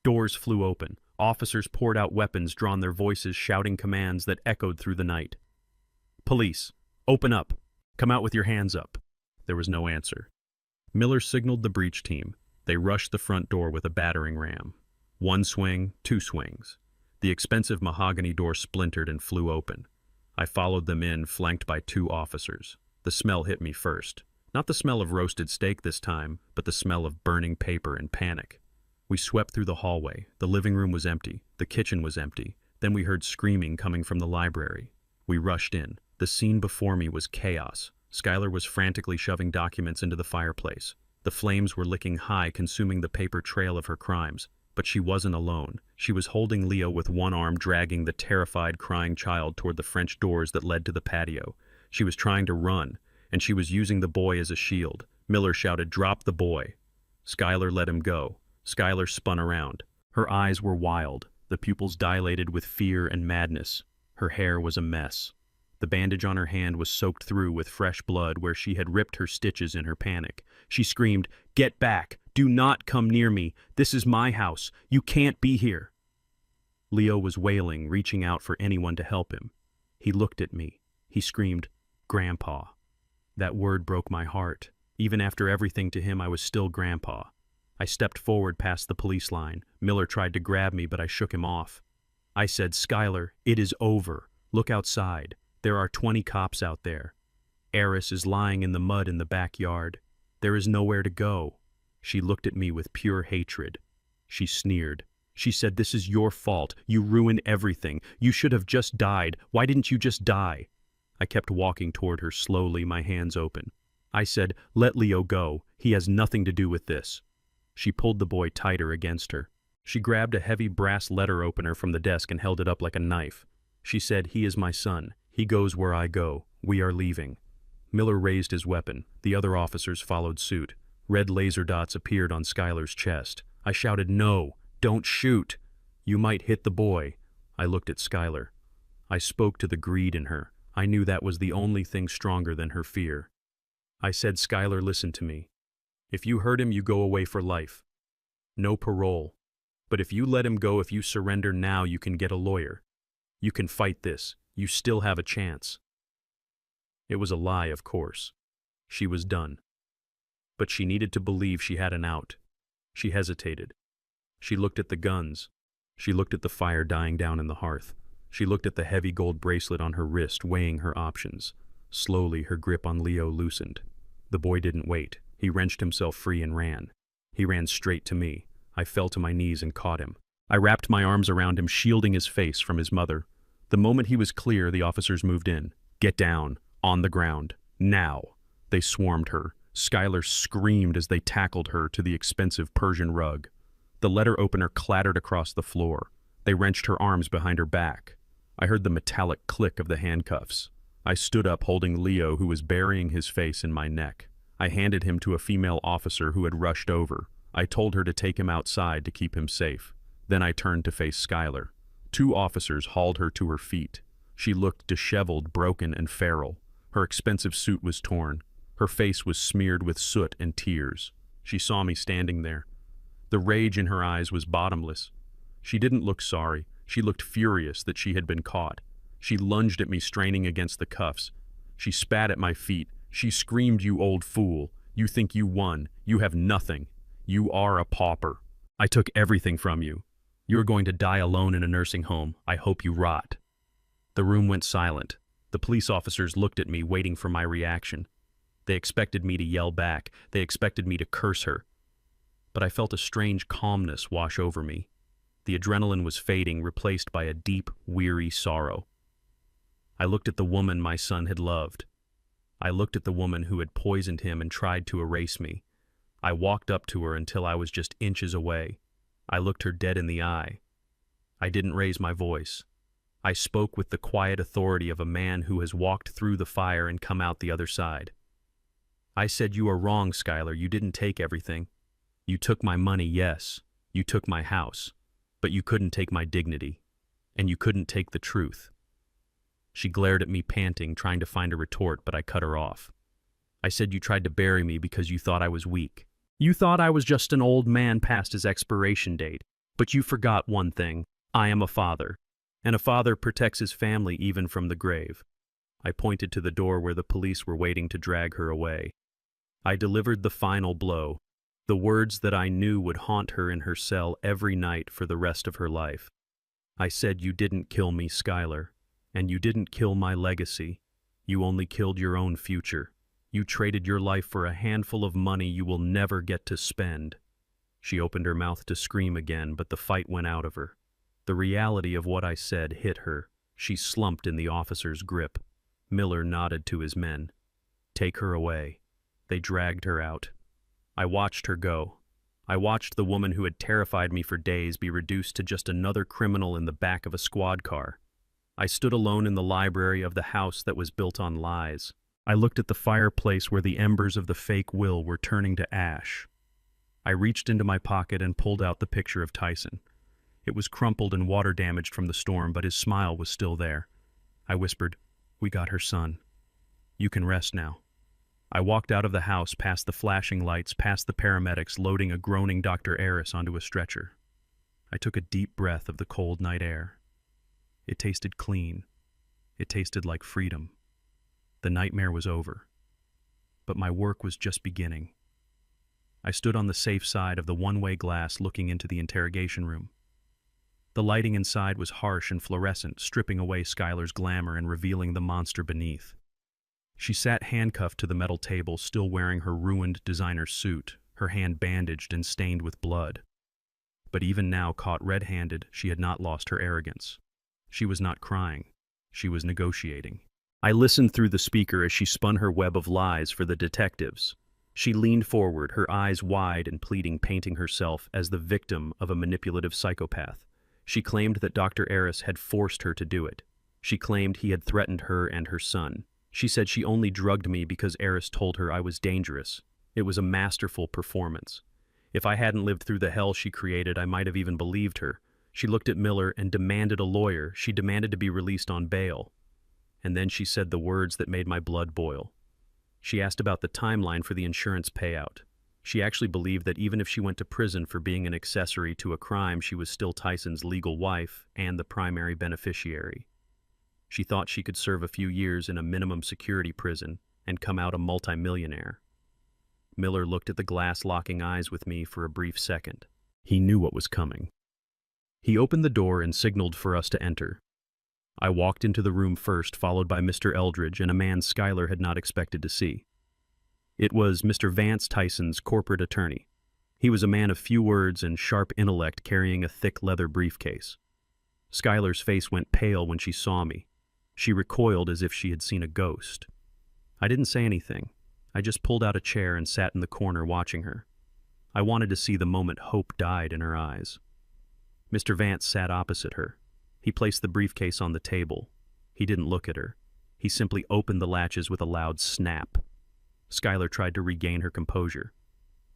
Doors flew open. Officers poured out weapons, drawn their voices shouting commands that echoed through the night. "Police, open up! Come out with your hands up!" There was no answer. Miller signaled the breach team. They rushed the front door with a battering ram. One swing, two swings. The expensive mahogany door splintered and flew open. I followed them in, flanked by two officers. The smell hit me first. Not the smell of roasted steak this time, but the smell of burning paper and panic. We swept through the hallway. The living room was empty. The kitchen was empty. Then we heard screaming coming from the library. We rushed in. The scene before me was chaos. Skylar was frantically shoving documents into the fireplace. The flames were licking high, consuming the paper trail of her crimes. But she wasn't alone. She was holding Leo with one arm, dragging the terrified, crying child toward the French doors that led to the patio. She was trying to run, and she was using the boy as a shield. Miller shouted, "Drop the boy." Skylar let him go. Skylar spun around. Her eyes were wild, the pupils dilated with fear and madness. Her hair was a mess. The bandage on her hand was soaked through with fresh blood where she had ripped her stitches in her panic. She screamed, "Get back! Do not come near me! This is my house! You can't be here!" Leo was wailing, reaching out for anyone to help him. He looked at me. He screamed, "Grandpa." That word broke my heart. Even after everything to him, I was still Grandpa. I stepped forward past the police line. Miller tried to grab me, but I shook him off. I said, "Skylar, it is over. Look outside. There are 20 cops out there. Eris is lying in the mud in the backyard. There is nowhere to go." She looked at me with pure hatred. She sneered. She said, "This is your fault. You ruined everything. You should have just died. Why didn't you just die?" I kept walking toward her slowly, my hands open. I said, "Let Leo go. He has nothing to do with this." She pulled the boy tighter against her. She grabbed a heavy brass letter opener from the desk and held it up like a knife. She said, "He is my son. He goes where I go. We are leaving." Miller raised his weapon. The other officers followed suit. Red laser dots appeared on Skylar's chest. I shouted, "No, don't shoot. You might hit the boy." I looked at Skylar. I spoke to the greed in her. I knew that was the only thing stronger than her fear. I said, "Skylar, listen to me. If you hurt him, you go away for life. No parole. But if you let him go, if you surrender now, you can get a lawyer. You can fight this. You still have a chance." It was a lie, of course. She was done. But she needed to believe she had an out. She hesitated. She looked at the guns. She looked at the fire dying down in the hearth. She looked at the heavy gold bracelet on her wrist, weighing her options. Slowly, her grip on Leo loosened. The boy didn't wait. He wrenched himself free and ran. He ran straight to me. I fell to my knees and caught him. I wrapped my arms around him, shielding his face from his mother. The moment he was clear, the officers moved in. "Get down. On the ground. Now." They swarmed her. Skylar screamed as they tackled her to the expensive Persian rug. The letter opener clattered across the floor. They wrenched her arms behind her back. I heard the metallic click of the handcuffs. I stood up holding Leo, who was burying his face in my neck. I handed him to a female officer who had rushed over. I told her to take him outside to keep him safe. Then I turned to face Skylar. 2 officers hauled her to her feet. She looked disheveled, broken, and feral. Her expensive suit was torn. Her face was smeared with soot and tears. She saw me standing there. The rage in her eyes was bottomless. She didn't look sorry. She looked furious that she had been caught. She lunged at me, straining against the cuffs. She spat at my feet. She screamed, "You old fool. You think you won. You have nothing. You are a pauper. I took everything from you. You are going to die alone in a nursing home. I hope you rot." The room went silent. The police officers looked at me, waiting for my reaction. They expected me to yell back. They expected me to curse her. But I felt a strange calmness wash over me. The adrenaline was fading, replaced by a deep, weary sorrow. I looked at the woman my son had loved. I looked at the woman who had poisoned him and tried to erase me. I walked up to her until I was just inches away. I looked her dead in the eye. I didn't raise my voice. I spoke with the quiet authority of a man who has walked through the fire and come out the other side. I said, "You are wrong, Skylar. You didn't take everything. You took my money, yes. You took my house. But you couldn't take my dignity. And you couldn't take the truth." She glared at me, panting, trying to find a retort, but I cut her off. I said, "You tried to bury me because you thought I was weak. You thought I was just an old man past his expiration date. But you forgot one thing. I am a father. And a father protects his family even from the grave." I pointed to the door where the police were waiting to drag her away. I delivered the final blow, the words that I knew would haunt her in her cell every night for the rest of her life. I said, "You didn't kill me, Skylar. And you didn't kill my legacy. You only killed your own future. You traded your life for a handful of money you will never get to spend." She opened her mouth to scream again, but the fight went out of her. The reality of what I said hit her. She slumped in the officer's grip. Miller nodded to his men. "Take her away." They dragged her out. I watched her go. I watched the woman who had terrified me for days be reduced to just another criminal in the back of a squad car. I stood alone in the library of the house that was built on lies. I looked at the fireplace where the embers of the fake will were turning to ash. I reached into my pocket and pulled out the picture of Tyson. It was crumpled and water-damaged from the storm, but his smile was still there. I whispered, "We got her son. You can rest now." I walked out of the house, past the flashing lights, past the paramedics loading a groaning Dr. Aris onto a stretcher. I took a deep breath of the cold night air. It tasted clean. It tasted like freedom. The nightmare was over. But my work was just beginning. I stood on the safe side of the one-way glass looking into the interrogation room. The lighting inside was harsh and fluorescent, stripping away Skylar's glamour and revealing the monster beneath. She sat handcuffed to the metal table, still wearing her ruined designer suit, her hand bandaged and stained with blood. But even now, caught red-handed, she had not lost her arrogance. She was not crying. She was negotiating. I listened through the speaker as she spun her web of lies for the detectives. She leaned forward, her eyes wide and pleading, painting herself as the victim of a manipulative psychopath. She claimed that Dr. Aris had forced her to do it. She claimed he had threatened her and her son. She said she only drugged me because Aris told her I was dangerous. It was a masterful performance. If I hadn't lived through the hell she created, I might have even believed her. She looked at Miller and demanded a lawyer. She demanded to be released on bail. And then she said the words that made my blood boil. She asked about the timeline for the insurance payout. She actually believed that even if she went to prison for being an accessory to a crime, she was still Tyson's legal wife and the primary beneficiary. She thought she could serve a few years in a minimum security prison and come out a multimillionaire. Miller looked at the glass-locking eyes with me for a brief second. He knew what was coming. He opened the door and signaled for us to enter. I walked into the room first, followed by Mr. Eldridge and a man Skylar had not expected to see. It was Mr. Vance Tyson's corporate attorney. He was a man of few words and sharp intellect, carrying a thick leather briefcase. Skylar's face went pale when she saw me. She recoiled as if she had seen a ghost. I didn't say anything. I just pulled out a chair and sat in the corner watching her. I wanted to see the moment hope died in her eyes. Mr. Vance sat opposite her. He placed the briefcase on the table. He didn't look at her. He simply opened the latches with a loud snap. Skylar tried to regain her composure.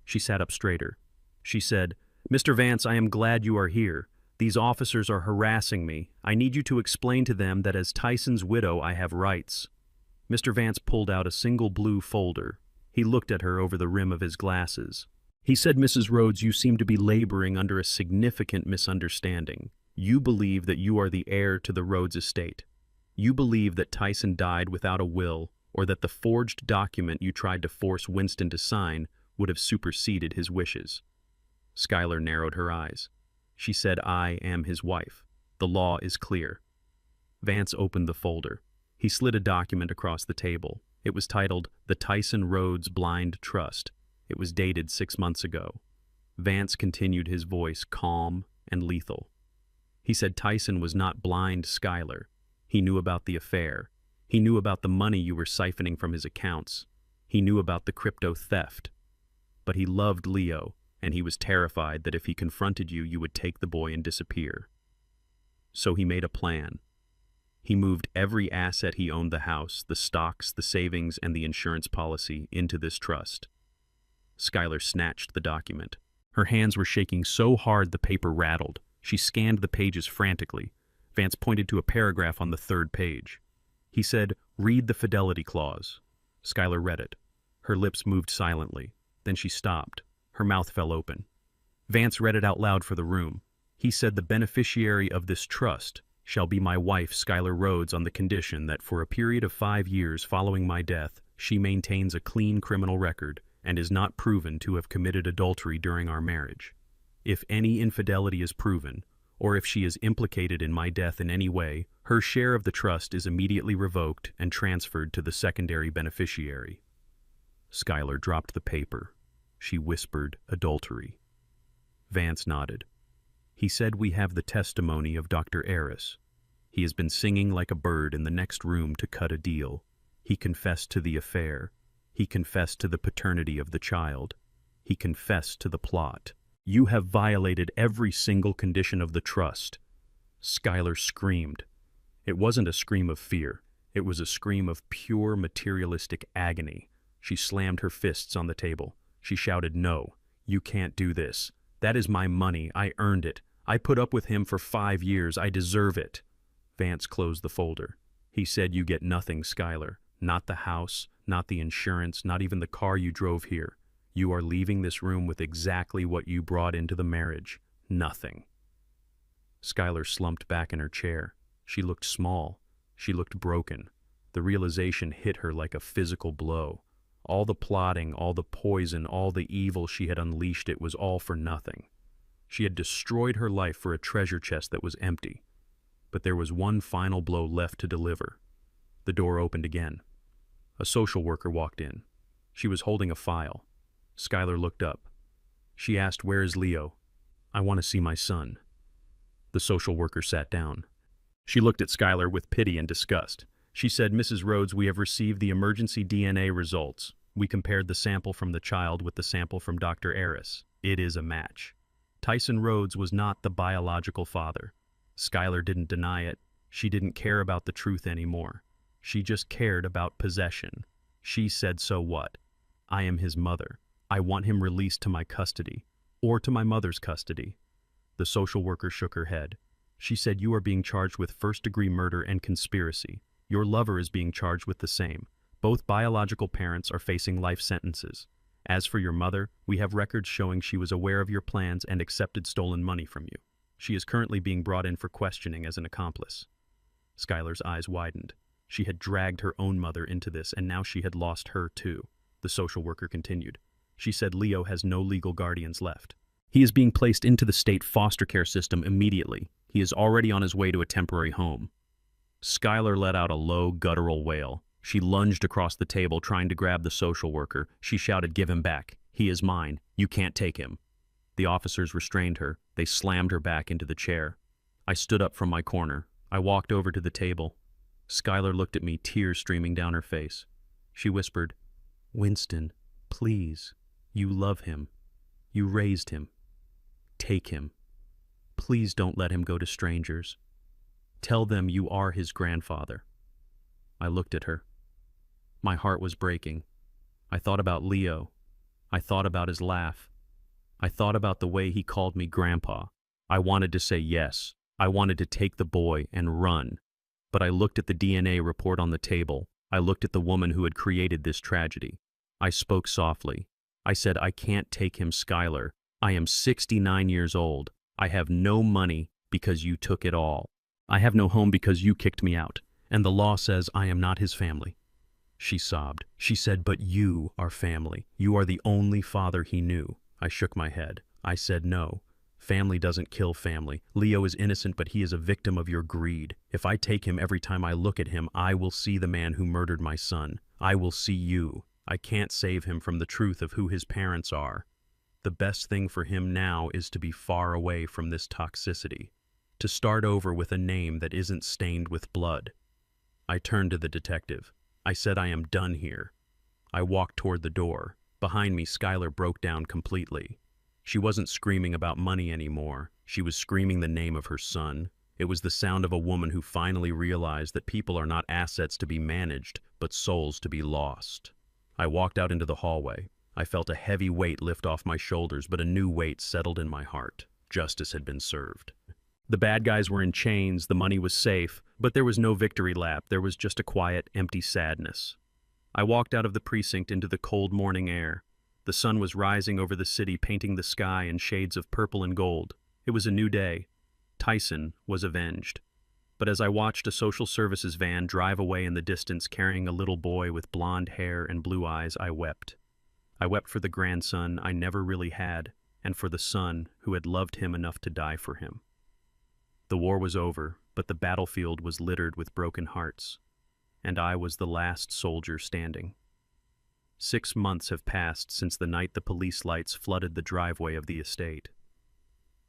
She sat up straighter. She said, "Mr. Vance, I am glad you are here. These officers are harassing me. I need you to explain to them that as Tyson's widow, I have rights." Mr. Vance pulled out a single blue folder. He looked at her over the rim of his glasses. He said, "Mrs. Rhodes, you seem to be laboring under a significant misunderstanding. You believe that you are the heir to the Rhodes estate. You believe that Tyson died without a will, or that the forged document you tried to force Winston to sign would have superseded his wishes." Skylar narrowed her eyes. She said, "I am his wife. The law is clear." Vance opened the folder. He slid a document across the table. It was titled, "The Tyson Rhodes Blind Trust." It was dated 6 months ago. Vance continued, his voice calm and lethal. He said Tyson was not blind, Skylar. He knew about the affair. He knew about the money you were siphoning from his accounts. He knew about the crypto theft. But he loved Leo, and he was terrified that if he confronted you, you would take the boy and disappear. So he made a plan. He moved every asset he owned, the house, the stocks, the savings, and the insurance policy, into this trust. Skylar snatched the document. Her hands were shaking so hard the paper rattled. She scanned the pages frantically. Vance pointed to a paragraph on the third page. He said, "Read the fidelity clause." Skylar read it. Her lips moved silently. Then she stopped. Her mouth fell open. Vance read it out loud for the room. He said, "The beneficiary of this trust shall be my wife, Skylar Rhodes, on the condition that for a period of 5 years following my death, she maintains a clean criminal record and is not proven to have committed adultery during our marriage. If any infidelity is proven, or if she is implicated in my death in any way, her share of the trust is immediately revoked and transferred to the secondary beneficiary." Skylar dropped the paper. She whispered, "Adultery." Vance nodded. He said, "We have the testimony of Dr. Eris. He has been singing like a bird in the next room to cut a deal. He confessed to the affair. He confessed to the paternity of the child. He confessed to the plot. You have violated every single condition of the trust." Skylar screamed. It wasn't a scream of fear. It was a scream of pure materialistic agony. She slammed her fists on the table. She shouted, "No, you can't do this. That is my money. I earned it. I put up with him for 5 years. I deserve it." Vance closed the folder. He said, "You get nothing, Skylar. Not the house, not the insurance, not even the car you drove here. You are leaving this room with exactly what you brought into the marriage. Nothing." Skylar slumped back in her chair. She looked small. She looked broken. The realization hit her like a physical blow. All the plotting, all the poison, all the evil she had unleashed, it was all for nothing. She had destroyed her life for a treasure chest that was empty. But there was one final blow left to deliver. The door opened again. A social worker walked in. She was holding a file. Skylar looked up. She asked, "Where is Leo?" "I want to see my son." The social worker sat down. She looked at Skylar with pity and disgust. She said, "Mrs. Rhodes, we have received the emergency DNA results. We compared the sample from the child with the sample from Dr. Eris. It is a match. Tyson Rhodes was not the biological father." Skylar didn't deny it. She didn't care about the truth anymore. She just cared about possession. She said, "So what? I am his mother. I want him released to my custody, or to my mother's custody." The social worker shook her head. She said, "You are being charged with first-degree murder and conspiracy. Your lover is being charged with the same. Both biological parents are facing life sentences. As for your mother, we have records showing she was aware of your plans and accepted stolen money from you. She is currently being brought in for questioning as an accomplice." Skylar's eyes widened. She had dragged her own mother into this, and now she had lost her too. The social worker continued. She said, "Leo has no legal guardians left. He is being placed into the state foster care system immediately. He is already on his way to a temporary home." Skylar let out a low, guttural wail. She lunged across the table, trying to grab the social worker. She shouted, "Give him back. He is mine. You can't take him." The officers restrained her. They slammed her back into the chair. I stood up from my corner. I walked over to the table. Skylar looked at me, tears streaming down her face. She whispered, "Winston, please. You love him. You raised him. Take him. Please don't let him go to strangers. Tell them you are his grandfather." I looked at her. My heart was breaking. I thought about Leo. I thought about his laugh. I thought about the way he called me grandpa. I wanted to say yes. I wanted to take the boy and run. But I looked at the DNA report on the table. I looked at the woman who had created this tragedy. I spoke softly. I said, "I can't take him, Skylar. I am 69 years old. I have no money because you took it all. I have no home because you kicked me out. And the law says I am not his family." She sobbed. She said, "But you are family. You are the only father he knew." I shook my head. I said, "No. Family doesn't kill family. Leo is innocent, but he is a victim of your greed. If I take him every time I look at him, I will see the man who murdered my son. I will see you. I can't save him from the truth of who his parents are. The best thing for him now is to be far away from this toxicity. To start over with a name that isn't stained with blood." I turned to the detective. I said, I am done here. I walked toward the door. Behind me, Skylar broke down completely. She wasn't screaming about money anymore. She was screaming the name of her son. It was the sound of a woman who finally realized that people are not assets to be managed, but souls to be lost. I walked out into the hallway. I felt a heavy weight lift off my shoulders, but a new weight settled in my heart. Justice had been served. The bad guys were in chains, the money was safe, but there was no victory lap. There was just a quiet, empty sadness. I walked out of the precinct into the cold morning air. The sun was rising over the city, painting the sky in shades of purple and gold. It was a new day. Tyson was avenged. But as I watched a social services van drive away in the distance carrying a little boy with blonde hair and blue eyes, I wept. I wept for the grandson I never really had, and for the son who had loved him enough to die for him. The war was over, but the battlefield was littered with broken hearts, and I was the last soldier standing. 6 months have passed since the night the police lights flooded the driveway of the estate.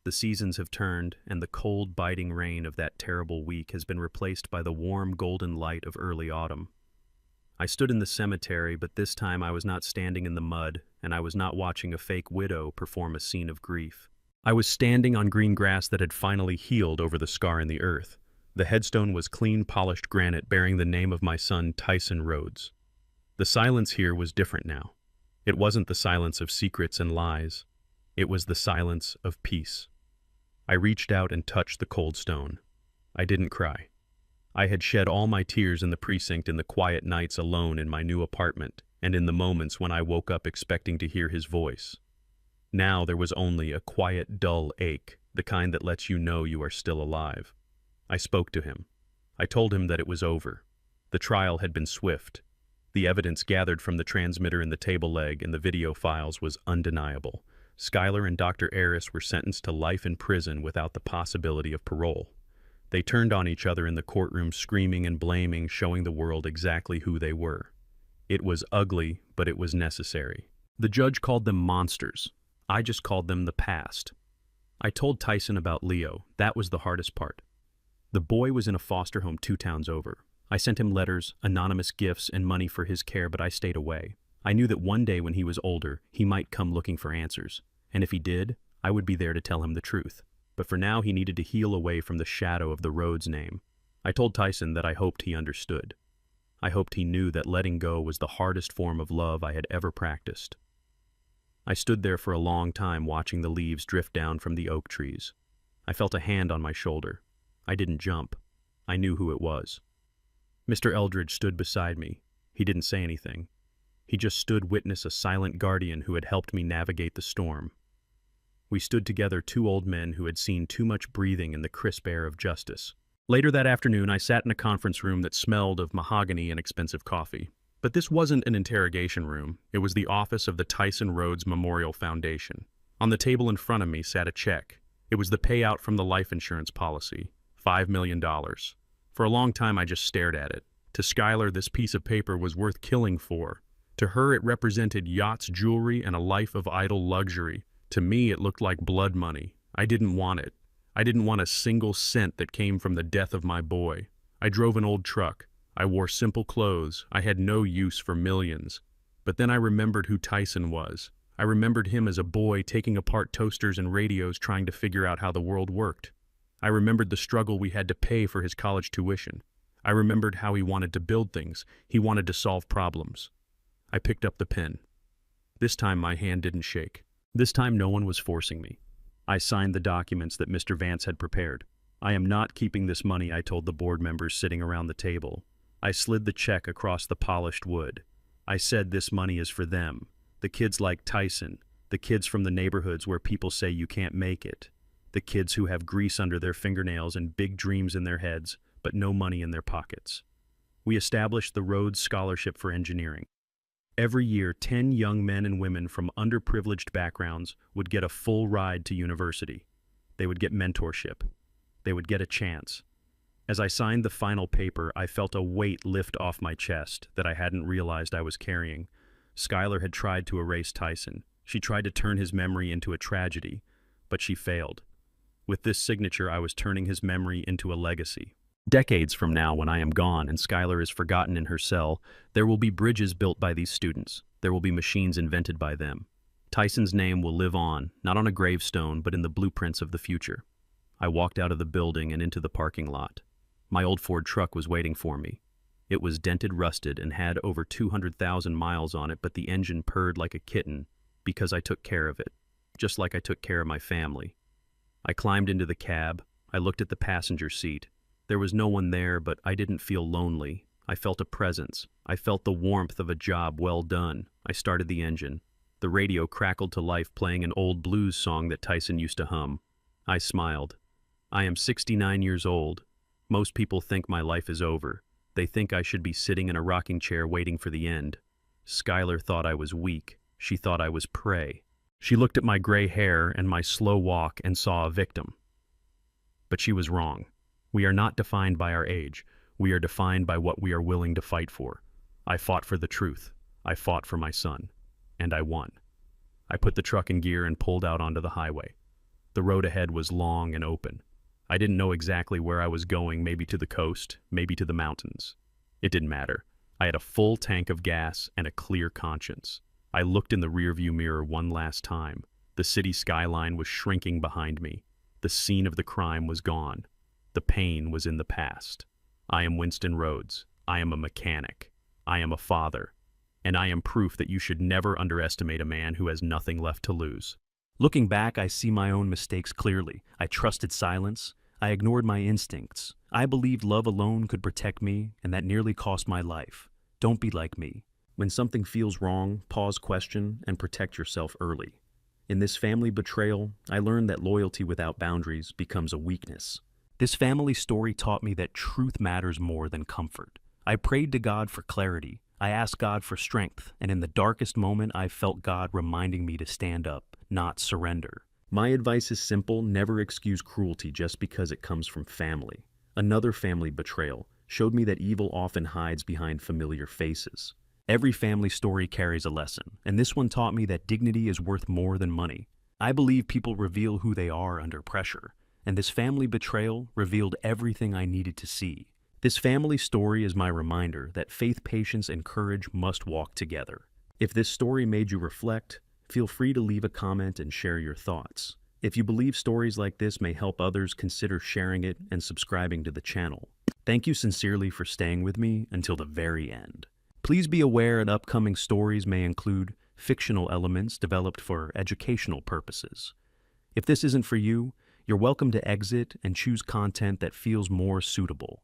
The seasons have turned, and the cold, biting rain of that terrible week has been replaced by the warm, golden light of early autumn. I stood in the cemetery, but this time I was not standing in the mud, and I was not watching a fake widow perform a scene of grief. I was standing on green grass that had finally healed over the scar in the earth. The headstone was clean, polished granite bearing the name of my son, Tyson Rhodes. The silence here was different now. It wasn't the silence of secrets and lies. It was the silence of peace. I reached out and touched the cold stone. I didn't cry. I had shed all my tears in the precinct in the quiet nights alone in my new apartment, and in the moments when I woke up expecting to hear his voice. Now there was only a quiet, dull ache, the kind that lets you know you are still alive. I spoke to him. I told him that it was over. The trial had been swift. The evidence gathered from the transmitter in the table leg and the video files was undeniable. Skylar and Dr. Aris were sentenced to life in prison without the possibility of parole. They turned on each other in the courtroom, screaming and blaming, showing the world exactly who they were. It was ugly, but it was necessary. The judge called them monsters. I just called them the past. I told Tyson about Leo. That was the hardest part. The boy was in a foster home 2 towns over. I sent him letters, anonymous gifts, and money for his care, but I stayed away. I knew that one day when he was older, he might come looking for answers. And if he did, I would be there to tell him the truth. But for now, he needed to heal away from the shadow of the Rhodes name. I told Tyson that I hoped he understood. I hoped he knew that letting go was the hardest form of love I had ever practiced. I stood there for a long time watching the leaves drift down from the oak trees. I felt a hand on my shoulder. I didn't jump. I knew who it was. Mr. Eldridge stood beside me. He didn't say anything. He just stood witness a silent guardian who had helped me navigate the storm. We stood together, 2 old men who had seen too much breathing in the crisp air of justice. Later that afternoon, I sat in a conference room that smelled of mahogany and expensive coffee. But this wasn't an interrogation room. It was the office of the Tyson Rhodes Memorial Foundation. On the table in front of me sat a check. It was the payout from the life insurance policy, $5 million. For a long time, I just stared at it. To Skylar, this piece of paper was worth killing for. To her, it represented yachts, jewelry, and a life of idle luxury. To me, it looked like blood money. I didn't want it. I didn't want a single cent that came from the death of my boy. I drove an old truck. I wore simple clothes. I had no use for millions. But then I remembered who Tyson was. I remembered him as a boy taking apart toasters and radios trying to figure out how the world worked. I remembered the struggle we had to pay for his college tuition. I remembered how he wanted to build things. He wanted to solve problems. I picked up the pen. This time my hand didn't shake. This time no one was forcing me. I signed the documents that Mr. Vance had prepared. I am not keeping this money, I told the board members sitting around the table. I slid the check across the polished wood. I said this money is for them, the kids like Tyson, the kids from the neighborhoods where people say you can't make it, the kids who have grease under their fingernails and big dreams in their heads, but no money in their pockets. We established the Rhodes Scholarship for Engineering. Every year, 10 young men and women from underprivileged backgrounds would get a full ride to university. They would get mentorship. They would get a chance. As I signed the final paper, I felt a weight lift off my chest that I hadn't realized I was carrying. Skylar had tried to erase Tyson. She tried to turn his memory into a tragedy, but she failed. With this signature, I was turning his memory into a legacy. Decades from now, when I am gone and Skylar is forgotten in her cell, there will be bridges built by these students. There will be machines invented by them. Tyson's name will live on, not on a gravestone, but in the blueprints of the future. I walked out of the building and into the parking lot. My old Ford truck was waiting for me. It was dented, rusted, and had over 200,000 miles on it, but the engine purred like a kitten because I took care of it, just like I took care of my family. I climbed into the cab. I looked at the passenger seat. There was no one there, but I didn't feel lonely. I felt a presence. I felt the warmth of a job well done. I started the engine. The radio crackled to life, playing an old blues song that Tyson used to hum. I smiled. I am 69 years old. Most people think my life is over. They think I should be sitting in a rocking chair waiting for the end. Skylar thought I was weak. She thought I was prey. She looked at my gray hair and my slow walk and saw a victim. But she was wrong. We are not defined by our age. We are defined by what we are willing to fight for. I fought for the truth. I fought for my son. And I won. I put the truck in gear and pulled out onto the highway. The road ahead was long and open. I didn't know exactly where I was going, maybe to the coast, maybe to the mountains. It didn't matter. I had a full tank of gas and a clear conscience. I looked in the rearview mirror one last time. The city skyline was shrinking behind me. The scene of the crime was gone. The pain was in the past. I am Winston Rhodes. I am a mechanic. I am a father. And I am proof that you should never underestimate a man who has nothing left to lose. Looking back, I see my own mistakes clearly. I trusted silence. I ignored my instincts. I believed love alone could protect me, and that nearly cost my life. Don't be like me. When something feels wrong, pause, question, and protect yourself early. In this family betrayal, I learned that loyalty without boundaries becomes a weakness. This family story taught me that truth matters more than comfort. I prayed to God for clarity. I asked God for strength, and in the darkest moment, I felt God reminding me to stand up, not surrender. My advice is simple: never excuse cruelty just because it comes from family. Another family betrayal showed me that evil often hides behind familiar faces. Every family story carries a lesson, and this one taught me that dignity is worth more than money. I believe people reveal who they are under pressure, and this family betrayal revealed everything I needed to see. This family story is my reminder that faith, patience, and courage must walk together. If this story made you reflect, feel free to leave a comment and share your thoughts. If you believe stories like this may help others, consider sharing it and subscribing to the channel. Thank you sincerely for staying with me until the very end. Please be aware that upcoming stories may include fictional elements developed for educational purposes. If this isn't for you, you're welcome to exit and choose content that feels more suitable.